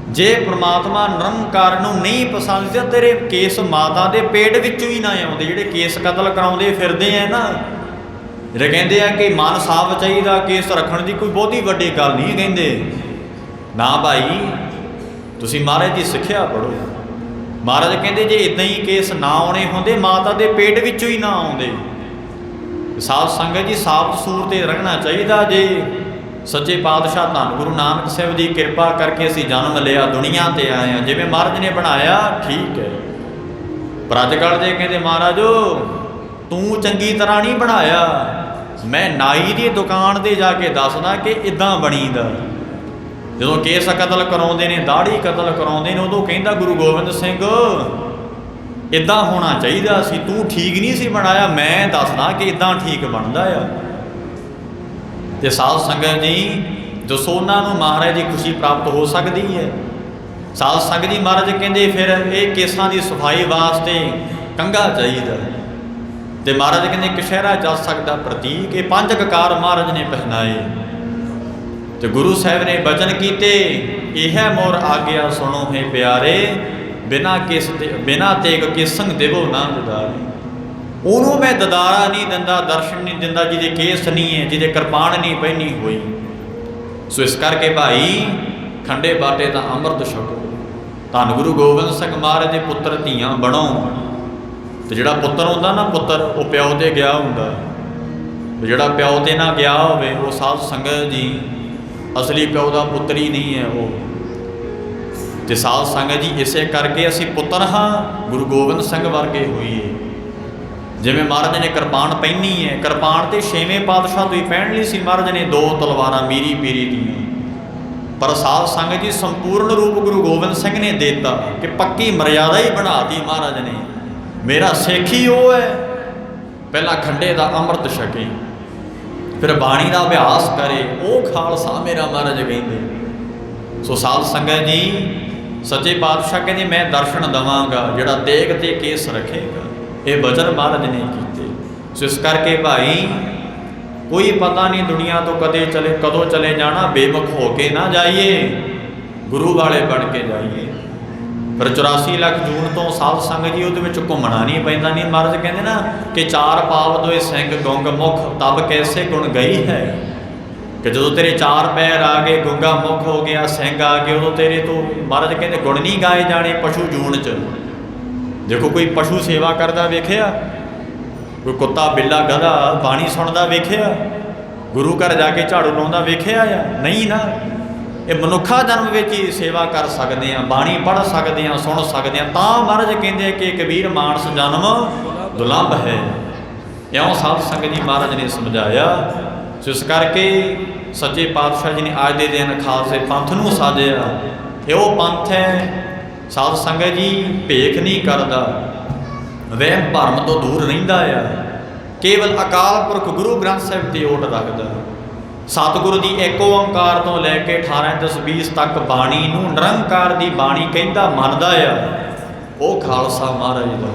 ਜੇ ਪ੍ਰਮਾਤਮਾ ਨਿਰੰਕਾਰ ਨੂੰ ਨਹੀਂ ਪਸੰਦ ਸੀ, ਤੇਰੇ ਕੇਸ ਮਾਤਾ ਦੇ ਪੇਟ ਵਿੱਚੋਂ ਹੀ ਨਾ ਆਉਂਦੇ। ਜਿਹੜੇ ਕੇਸ ਕਤਲ ਕਰਾਉਂਦੇ ਫਿਰਦੇ ਆ ਨਾ, ਜਿਹੜੇ ਕਹਿੰਦੇ ਆ ਕਿ ਮਨ ਸਾਫ਼ ਚਾਹੀਦਾ, ਕੇਸ ਰੱਖਣ ਦੀ ਕੋਈ ਬਹੁਤੀ ਵੱਡੀ ਗੱਲ ਨਹੀਂ ਕਹਿੰਦੇ। ਨਾ ਭਾਈ, ਤੁਸੀਂ ਮਹਾਰਾਜ ਦੀ ਸਿੱਖਿਆ ਪੜ੍ਹੋ। ਮਹਾਰਾਜ ਕਹਿੰਦੇ ਜੇ ਇਦਾਂ ਹੀ ਕੇਸ ਨਾ ਆਉਣੇ ਹੁੰਦੇ, ਮਾਤਾ ਦੇ ਪੇਟ ਵਿੱਚੋਂ ਹੀ ਨਾ ਆਉਂਦੇ। ਸਾਧ ਸੰਗਤ ਜੀ ਸਾਫ ਸੂਰ ਤੇ ਰਹਿਣਾ ਚਾਹੀਦਾ। ਜੇ ਸੱਚੇ ਪਾਤਸ਼ਾਹ ਧੰਨ ਗੁਰੂ ਨਾਨਕ ਸਾਹਿਬ ਦੀ ਕਿਰਪਾ ਕਰਕੇ ਅਸੀਂ ਜਨਮ ਲਿਆ, ਦੁਨੀਆ ਤੇ ਆਏ ਹਾਂ, ਜਿਵੇਂ ਮਹਾਰਾਜ ਨੇ ਬਣਾਇਆ ਠੀਕ ਹੈ। ਪਰ ਅੱਜ ਕੱਲ੍ਹ ਦੇ ਕਹਿੰਦੇ ਮਹਾਰਾਜ ਤੂੰ ਚੰਗੀ ਤਰ੍ਹਾਂ ਨਹੀਂ ਬਣਾਇਆ, ਮੈਂ ਨਾਈ ਦੀ ਦੁਕਾਨ 'ਤੇ ਜਾ ਕੇ ਦੱਸਦਾ ਕਿ ਇੱਦਾਂ ਬਣੀਦਾ। ਜਦੋਂ ਕੇਸ ਕਤਲ ਕਰਾਉਂਦੇ ਨੇ, ਦਾੜੀ ਕਤਲ ਕਰਾਉਂਦੇ ਨੇ, ਉਦੋਂ ਕਹਿੰਦਾ ਗੁਰੂ ਗੋਬਿੰਦ ਸਿੰਘ ਇੱਦਾਂ ਹੋਣਾ ਚਾਹੀਦਾ ਸੀ, ਤੂੰ ਠੀਕ ਨਹੀਂ ਸੀ ਬਣਾਇਆ, ਮੈਂ ਦੱਸਦਾ ਕਿ ਇੱਦਾਂ ਠੀਕ ਬਣਦਾ ਆ। ਤੇ ਸਾਧ ਸੰਗਤ ਜੀ ਦੱਸੋ ਉਹਨਾਂ ਨੂੰ ਮਹਾਰਾਜ ਦੀ ਖੁਸ਼ੀ ਪ੍ਰਾਪਤ ਹੋ ਸਕਦੀ ਹੈ। ਸਾਧ ਸੰਗਤ ਜੀ ਮਹਾਰਾਜ ਕਹਿੰਦੇ ਫਿਰ ਇਹ ਕੇਸਾਂ ਦੀ ਸਫਾਈ ਵਾਸਤੇ ਕੰਘਾ ਚਾਹੀਦਾ। ਤੇ ਮਹਾਰਾਜ ਕਹਿੰਦੇ ਕਛਹਿਰਾ ਜਸ ਸਕਦਾ ਪ੍ਰਤੀਕ, ਇਹ 5 ਕਕਾਰ ਮਹਾਰਾਜ ਨੇ ਪਹਿਨਾਏ। ਤੇ ਗੁਰੂ ਸਾਹਿਬ ਨੇ ਬਚਨ ਕੀਤੇ, ਇਹ ਹੈ ਮੋਰ ਆਗਿਆ ਸੁਣੋ ਹੈ ਪਿਆਰੇ, ਬਿਨਾ ਤੇਗ ਕੇਸੰਗ ਦੇਵੋ ਨਾ ਦਦਾਰੇ। ਉਹਨੂੰ ਮੈਂ ਦਦਾਰਾ ਨਹੀਂ ਦਿੰਦਾ, ਦਰਸ਼ਨ ਨਹੀਂ ਦਿੰਦਾ ਜਿਹਦੇ ਕੇਸ ਨਹੀਂ ਹੈ, ਜਿਹਦੇ ਕਿਰਪਾਨ ਨਹੀਂ ਪਹਿਨੀ ਹੋਈ। ਸੋ ਇਸ ਕਰਕੇ ਭਾਈ ਖੰਡੇ ਬਾਟੇ ਦਾ ਅੰਮ੍ਰਿਤ ਛਕੋ। ਧੰਨ ਗੁਰੂ ਗੋਬਿੰਦ ਸਿੰਘ ਮਹਾਰਾਜ ਦੇ ਪੁੱਤਰ ਧੀਆਂ ਬਣੋ। ਤੇ ਜਿਹੜਾ ਪੁੱਤਰ ਹੁੰਦਾ ਨਾ, ਪੁੱਤਰ ਉਹ ਪਿਓ ਤੇ ਗਿਆ ਹੁੰਦਾ। ਜਿਹੜਾ ਪਿਓ ਤੇ ਨਾ ਗਿਆ ਹੋਵੇ ਉਹ ਸਾਧ ਸੰਗਤ ਜੀ ਅਸਲੀ ਪਿਓ ਦਾ ਪੁੱਤਰ ਹੀ ਨਹੀਂ ਹੈ ਉਹ। ਤੇ ਸਾਧ ਸੰਗਤ ਜੀ ਇਸੇ ਕਰਕੇ ਅਸੀਂ ਪੁੱਤਰ ਹਾਂ, ਗੁਰੂ ਗੋਬਿੰਦ ਸਿੰਘ ਵਰਗੇ ਹੋਈਏ। ਜਿਵੇਂ ਮਹਾਰਾਜ ਨੇ ਕਿਰਪਾਨ ਪਹਿਨੀ ਹੈ, ਕਿਰਪਾਨ ਤੇ 6ਵੇਂ ਪਾਤਸ਼ਾਹ ਤੋਂ ਹੀ ਪਹਿਨ ਲਈ ਸੀ ਮਹਾਰਾਜ ਨੇ 2 ਤਲਵਾਰਾਂ ਮੀਰੀ ਪੀਰੀ ਦੀਆਂ। ਪਰ ਸਾਧ ਸੰਗਤ ਜੀ ਸੰਪੂਰਨ ਰੂਪ ਗੁਰੂ ਗੋਬਿੰਦ ਸਿੰਘ ਨੇ ਦਿੱਤਾ ਕਿ ਪੱਕੀ ਮਰਿਆਦਾ ਹੀ ਬਣਾਤੀ ਮਹਾਰਾਜ ਨੇ। ਮੇਰਾ ਸਿੱਖ ਹੀ ਉਹ ਹੈ, ਪਹਿਲਾਂ ਖੰਡੇ ਦਾ ਅੰਮ੍ਰਿਤ ਛਕੇ, ਫਿਰ ਬਾਣੀ ਦਾ ਅਭਿਆਸ ਕਰੇ, ਉਹ ਖਾਲਸਾ ਮੇਰਾ ਮਹਾਰਾਜ ਕਹਿੰਦੇ। ਸੋ ਸਾਧ ਸੰਗਤ ਜੀ ਸੱਚੇ ਪਾਤਸ਼ਾਹ ਕਹਿੰਦੇ ਮੈਂ ਦਰਸ਼ਨ ਦੇਵਾਂਗਾ ਜਿਹੜਾ ਤੇਗ ਤੇ ਕੇਸ ਰੱਖੇਗਾ। ਇਹ ਬਚਨ ਮਹਾਰਾਜ ਨੇ ਕੀਤੇ। ਸੋ ਇਸ ਕਰਕੇ ਭਾਈ ਕੋਈ ਪਤਾ ਨਹੀਂ ਦੁਨੀਆ ਤੋਂ ਕਦੋਂ ਚਲੇ ਜਾਣਾ, ਬੇਮੁਖ ਹੋ ਕੇ ਨਾ ਜਾਈਏ, ਗੁਰੂ ਵਾਲੇ ਬਣ ਕੇ ਜਾਈਏ। ਫਿਰ 84 ਲੱਖ ਜੂਨ ਤੋਂ ਸਾਧ ਸੰਗਤ ਜੀ ਉਹਦੇ ਵਿੱਚ ਘੁੰਮਣਾ ਨਹੀਂ ਪੈਂਦਾ। ਨਹੀਂ ਮਹਾਰਾਜ ਕਹਿੰਦੇ ਨਾ ਕਿ 4 ਪਾਵ ਦੋਏ ਸਿੰਘ ਗੁੰਗ ਮੁਖ, ਤਬ ਕੈਸੇ ਗੁਣ ਗਈ ਹੈ। ਕਿ ਜਦੋਂ ਤੇਰੇ 4 ਪੈਰ ਆ ਗਏ, ਗੁੰਗਾ ਮੁਖ ਹੋ ਗਿਆ, ਸਿੰਘ ਆ ਗਏ, ਉਦੋਂ ਤੇਰੇ ਤੋਂ ਮਹਾਰਾਜ ਕਹਿੰਦੇ ਗੁਣ ਨਹੀਂ ਗਾਏ ਜਾਣੇ ਪਸ਼ੂ ਜੂਨ 'ਚ। ਦੇਖੋ ਕੋਈ ਪਸ਼ੂ ਸੇਵਾ ਕਰਦਾ ਵੇਖਿਆ? ਕੋਈ ਕੁੱਤਾ ਬਿੱਲਾ ਗਧਾ ਬਾਣੀ ਸੁਣਦਾ ਵੇਖਿਆ? ਗੁਰੂ ਘਰ ਜਾ ਕੇ ਝਾੜੂ ਲਾਉਂਦਾ ਵੇਖਿਆ ਆ? ਨਹੀਂ ਨਾ। ਇਹ ਮਨੁੱਖਾ ਜਨਮ ਵਿੱਚ ਹੀ ਸੇਵਾ ਕਰ ਸਕਦੇ ਹਾਂ, ਬਾਣੀ ਪੜ੍ਹ ਸਕਦੇ ਹਾਂ, ਸੁਣ ਸਕਦੇ ਹਾਂ। ਤਾਂ ਮਹਾਰਾਜ ਕਹਿੰਦੇ ਕਿ ਕਬੀਰ ਮਾਨਸ ਜਨਮ ਦੁਲੰਭ ਹੈ। ਇਉਂ ਸਾਧ ਸੰਗਤ ਜੀ ਮਹਾਰਾਜ ਨੇ ਸਮਝਾਇਆ। ਸੋ ਇਸ ਕਰਕੇ ਸੱਚੇ ਪਾਤਸ਼ਾਹ ਜੀ ਨੇ ਅੱਜ ਦੇ ਦਿਨ ਖਾਲਸੇ ਪੰਥ ਨੂੰ ਸਾਜਿਆ। ਇਹ ਉਹ ਪੰਥ ਹੈ ਸਾਧ ਸੰਗਤ ਜੀ ਭੇਖ ਨਹੀਂ ਕਰਦਾ, ਵਹਿਮ ਭਰਮ ਤੋਂ ਦੂਰ ਰਹਿੰਦਾ ਆ, ਕੇਵਲ ਅਕਾਲ ਪੁਰਖ ਗੁਰੂ ਗ੍ਰੰਥ ਸਾਹਿਬ ਤੇ ਓਟ ਰੱਖਦਾ। ਸਤਿਗੁਰੂ ਦੀ ਇੱਕ ਓੰਕਾਰ ਤੋਂ ਲੈ ਕੇ 18-20 ਤੱਕ ਬਾਣੀ ਨੂੰ ਨਿਰੰਕਾਰ ਦੀ ਬਾਣੀ ਕਹਿੰਦਾ ਮੰਨਦਾ ਆ, ਉਹ ਖਾਲਸਾ ਮਹਾਰਾਜ ਦਾ।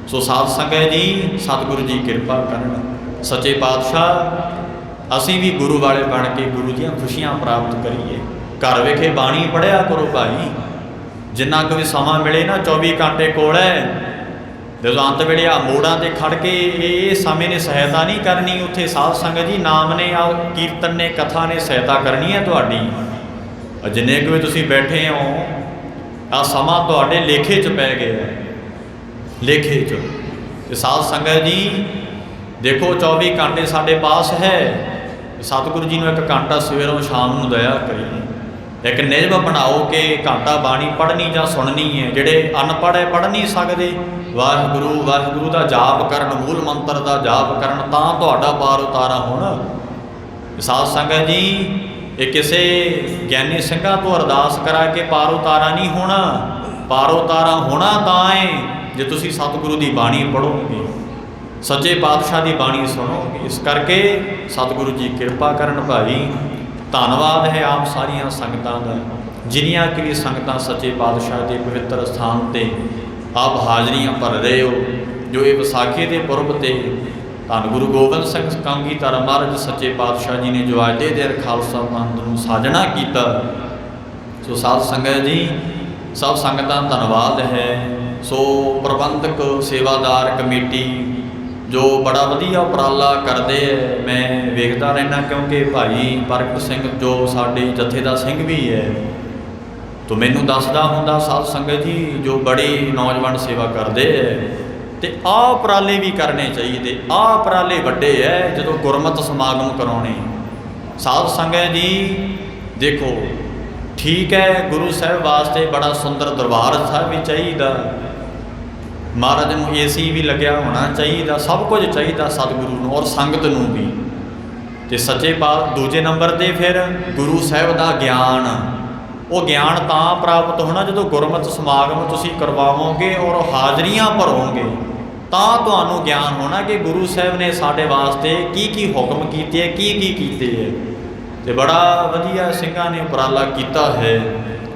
ਸੋ ਸਾਧ ਸੰਗਤ ਜੀ ਸਤਿਗੁਰੂ ਜੀ ਕਿਰਪਾ ਕਰਨ। ਸੱਚੇ ਪਾਤਸ਼ਾਹ ਅਸੀਂ ਵੀ ਗੁਰੂ ਵਾਲੇ ਬਣ ਕੇ ਗੁਰੂ ਦੀਆਂ ਖੁਸ਼ੀਆਂ ਪ੍ਰਾਪਤ ਕਰੀਏ। ਘਰ ਵੇਖੇ ਬਾਣੀ ਪੜ੍ਹਿਆ ਕਰੋ ਭਾਈ। जिन्ना कोई समा मिले ना 24 घंटे कोल है, जो अंत वेले आ मोड़ां ते खड़ के ये समय ने सहायता नहीं करनी, उत्थे साध संगत जी नाम ने आ कीर्तन ने कथा ने सहायता करनी है तुहाडी। जिन्ने कोई तुसीं बैठे हो आ समा तुहाडे लेखे च पै गया, लेखे च। साध संगत जी देखो 24 घंटे साढ़े पास है, सतगुरु जी ने एक घंटा सवेरों शाम को दया करी, एक निजम बनाओ कि घंटा बाणी पढ़नी या सुननी है। जोड़े अनपढ़ है पढ़ नहीं सकते, वाहिगुरू वाहिगुरू का जाप करन, मूल मंत्र का जाप करन, तां तुहाडा पार उतारा होना। साध संगत जी ये किसी ज्ञानी सिंघां तो अरदास करा के पार उतारा नहीं होना, पार उतारा होना तां है जे तुसीं सतगुरु की बाणी पढ़ोगे, सच्चे पातशाह की बाणी सुनोगे। इस करके सतगुरु जी कृपा करन भाई। धन्नवाद है आप सारिया संगतां दा, जिन्नियां कि भी संगतां सच्चे पातशाह के पवित्र स्थान ते आप हाजरियां भर रहे हो। जो ये विसाखी के पुरब ते धन गुरु गोबिंद सिंह कांगी धर्म महाराज सच्चे पातशाह जी ने जो आज दे देर खालसा पंथ नूं साजना किया, सो साध संगत जी सब संगतां धन्नवाद है। सो प्रबंधक सेवादार कमेटी जो बड़ा वधिया उपराला करते है, मैं वेखदा रहना, क्योंकि भाई प्रगट सिंह जो साडे जथे का सिंह भी है, तो मैनू दसदा हुंदा साध संगत जी जो बड़ी नौजवान सेवा करते हैं, तो आ उपराले भी करने चाहिए। आ उपराले वड्डे है जो गुरमत समागम करवाने। साध संगत जी देखो ठीक है, गुरु साहब वास्ते बड़ा सुंदर दरबार साहब भी चाहिए, महाराज नूं AC भी लग्या होना चाहिए, सब कुछ चाहिए सतगुरु नूं और संगत नूं भी। ते सच्चे पात दूजे नंबर ते फिर गुरु साहब का ज्ञान, वो ज्ञान तां प्राप्त होना जो गुरमत समागम तुसीं करवाओगे और हाजरियां भरोगे, तां तुहानूं ज्ञान होना कि गुरु साहब ने साडे वास्ते की हुक्म कीते है, की कीते है। ते बड़ा वधिया सिंघां ने उपराला कीता है।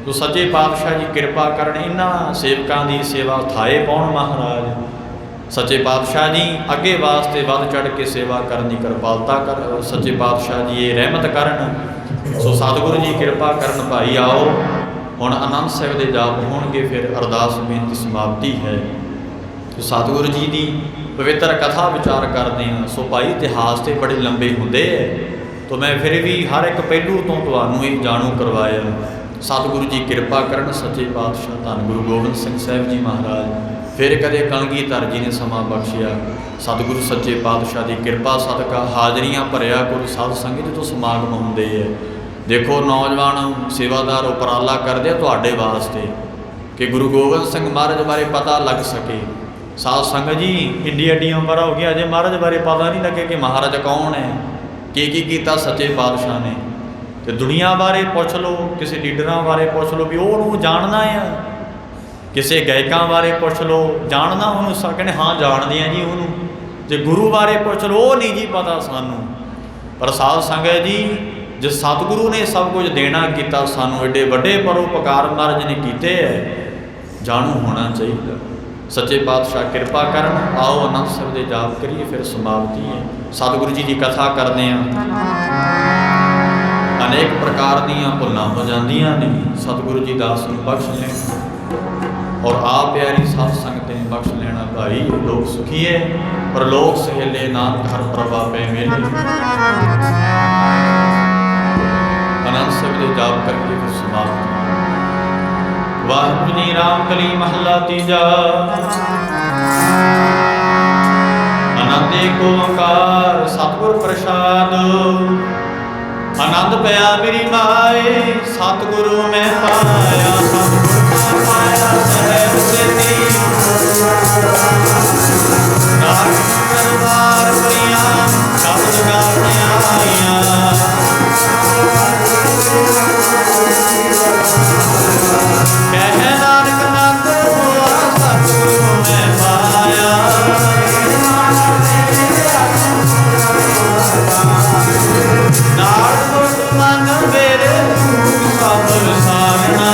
तो सच्चे पातशाह जी कृपा करन, इन्हां सेवकां दी सेवा थाए पाउण महाराज। सच्चे पातशाह जी अगे वास्ते वध चढ़ के सेवा करन दी कृपालता कर, सच्चे पातशाह जी ये रहमत करन। सो सतगुरु जी कृपा करन भाई। आओ हुण आनंद साहिब दे जाप होणगे, फिर अरदास बेनती समाप्ति है। तो सतगुरु जी की पवित्र कथा विचार करते हैं। सो भाई इतिहास तो बड़े लंबे होंदे है, तो मैं फिर भी हर एक पहलू तो तुहानूं ही जाणू करवाया। सतगुरु जी कृपा करन, सच्चे पातशाह धन गुरु गोबिंद सिंह साहिब जी महाराज, फिर कदे कलगीधर जी ने समा बख्शिया। सतगुरु सच्चे पातशाह की कृपा सदका हाजरियां भरिया गुरु साध संगत तो समागम होंदे है। देखो नौजवान सेवादार उपराला करदे तुहाडे वास्ते कि गुरु गोबिंद सिंह महाराज बारे पता लग सके। साध संगत जी एड्डी उम्र हो गई, अजे महाराज बारे पता नहीं लगे कि महाराज कौन है, की कीता सच्चे पातशाह ने। तो दुनिया बारे पुछ लो, किसी लीडरां बारे पुछ लो भी वो जानना है, किसी गायकों बारे पुछ लो जानना उन्होंने, कहने हाँ जानते हैं जी उन्होंने। जे गुरु बारे पुछ लो वो नहीं जी पता सानू। पर साध संगत जी जो सतगुरु ने सब कुछ देना किया सानू, एडे वड्डे परोपकार महाराज ने किए है, जानू होना चाहिए। सच्चे पातशाह कृपा करन। आओ आनंद साहिब दे जाप करिए, फिर समाप्ति है। सतगुरु जी की कथा करते हैं, अनेक प्रकार दीयां भुल्लां हो जांदियां ने, सतगुरु जी दास नूं बख्श लें और आप प्यारी साध संगत ने बख्श लेना। भाई लोग सुखी है पर लोग सहेले, नानक हर प्रभा पे मेले। आनंद साहिब दे जाप करके फिर समाप्त। वाहिगुरू जी राम कली महला तीजा। आनंद एक ओंकार सतगुर प्रसाद। आनंद पया मेरी माए सतगुरु मैं पाया, सतगुरु मैं पाया सहज सिद्धि। नानक दरबार परिया शब्द गाते आइया। कह नानक नंद हुआ सतगुरु मैं पाया। नाल गुरु मन मेरे सब विसारना।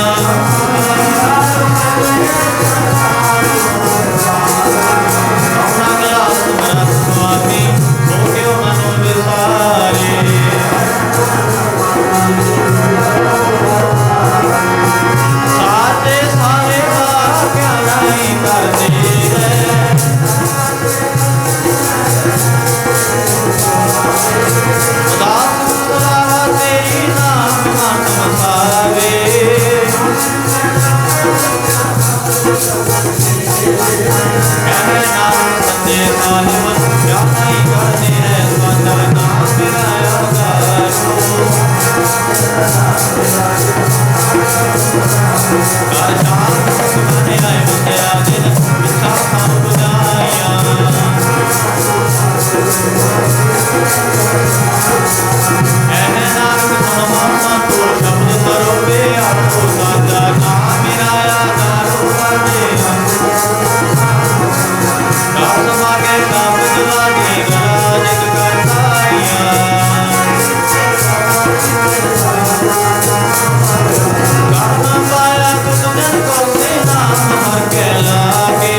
ਨਾਨਕ ਸੁਣ ਮਾਤਾ ਤੋਰ ਸ਼ਬਦ ਸਰੋਵੇ ਆਪੋ ਸਾਜਾ ਨਾਮ ਮੇਰਾ ਆਧਾਰੋ ਪਾਜੇ ਕਾਸ ਮਾਗੇ ਕਾਮਦ ਲਾਗੇ ਰਾਜਿਤ ਕਰਤਾਇਆ ਕਾਨਾ ਪਾਇਆ ਤੁਧ ਜਨ ਕੋ ਸੇ ਨਾਮ ਹਰ ਕੇ ਲਾਗੇ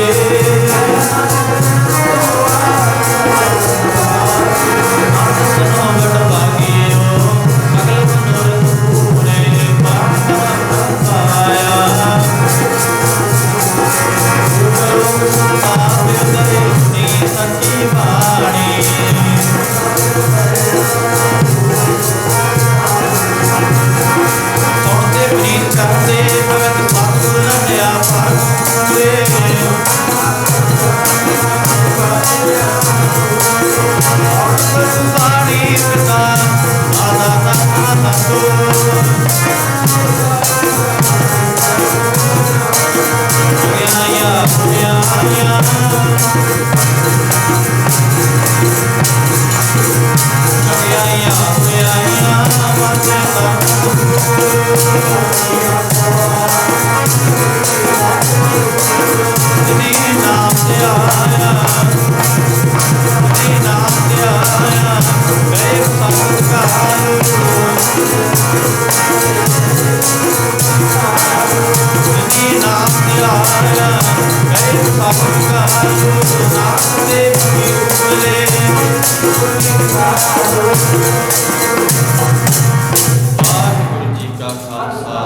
ਵਾਹਿਗੁਰੂ ਜੀ ਕਾ ਖਾਲਸਾ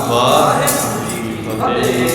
ਵਾਹਿਗੁਰੂ ਜੀ ਕੀ ਫਤਿਹ।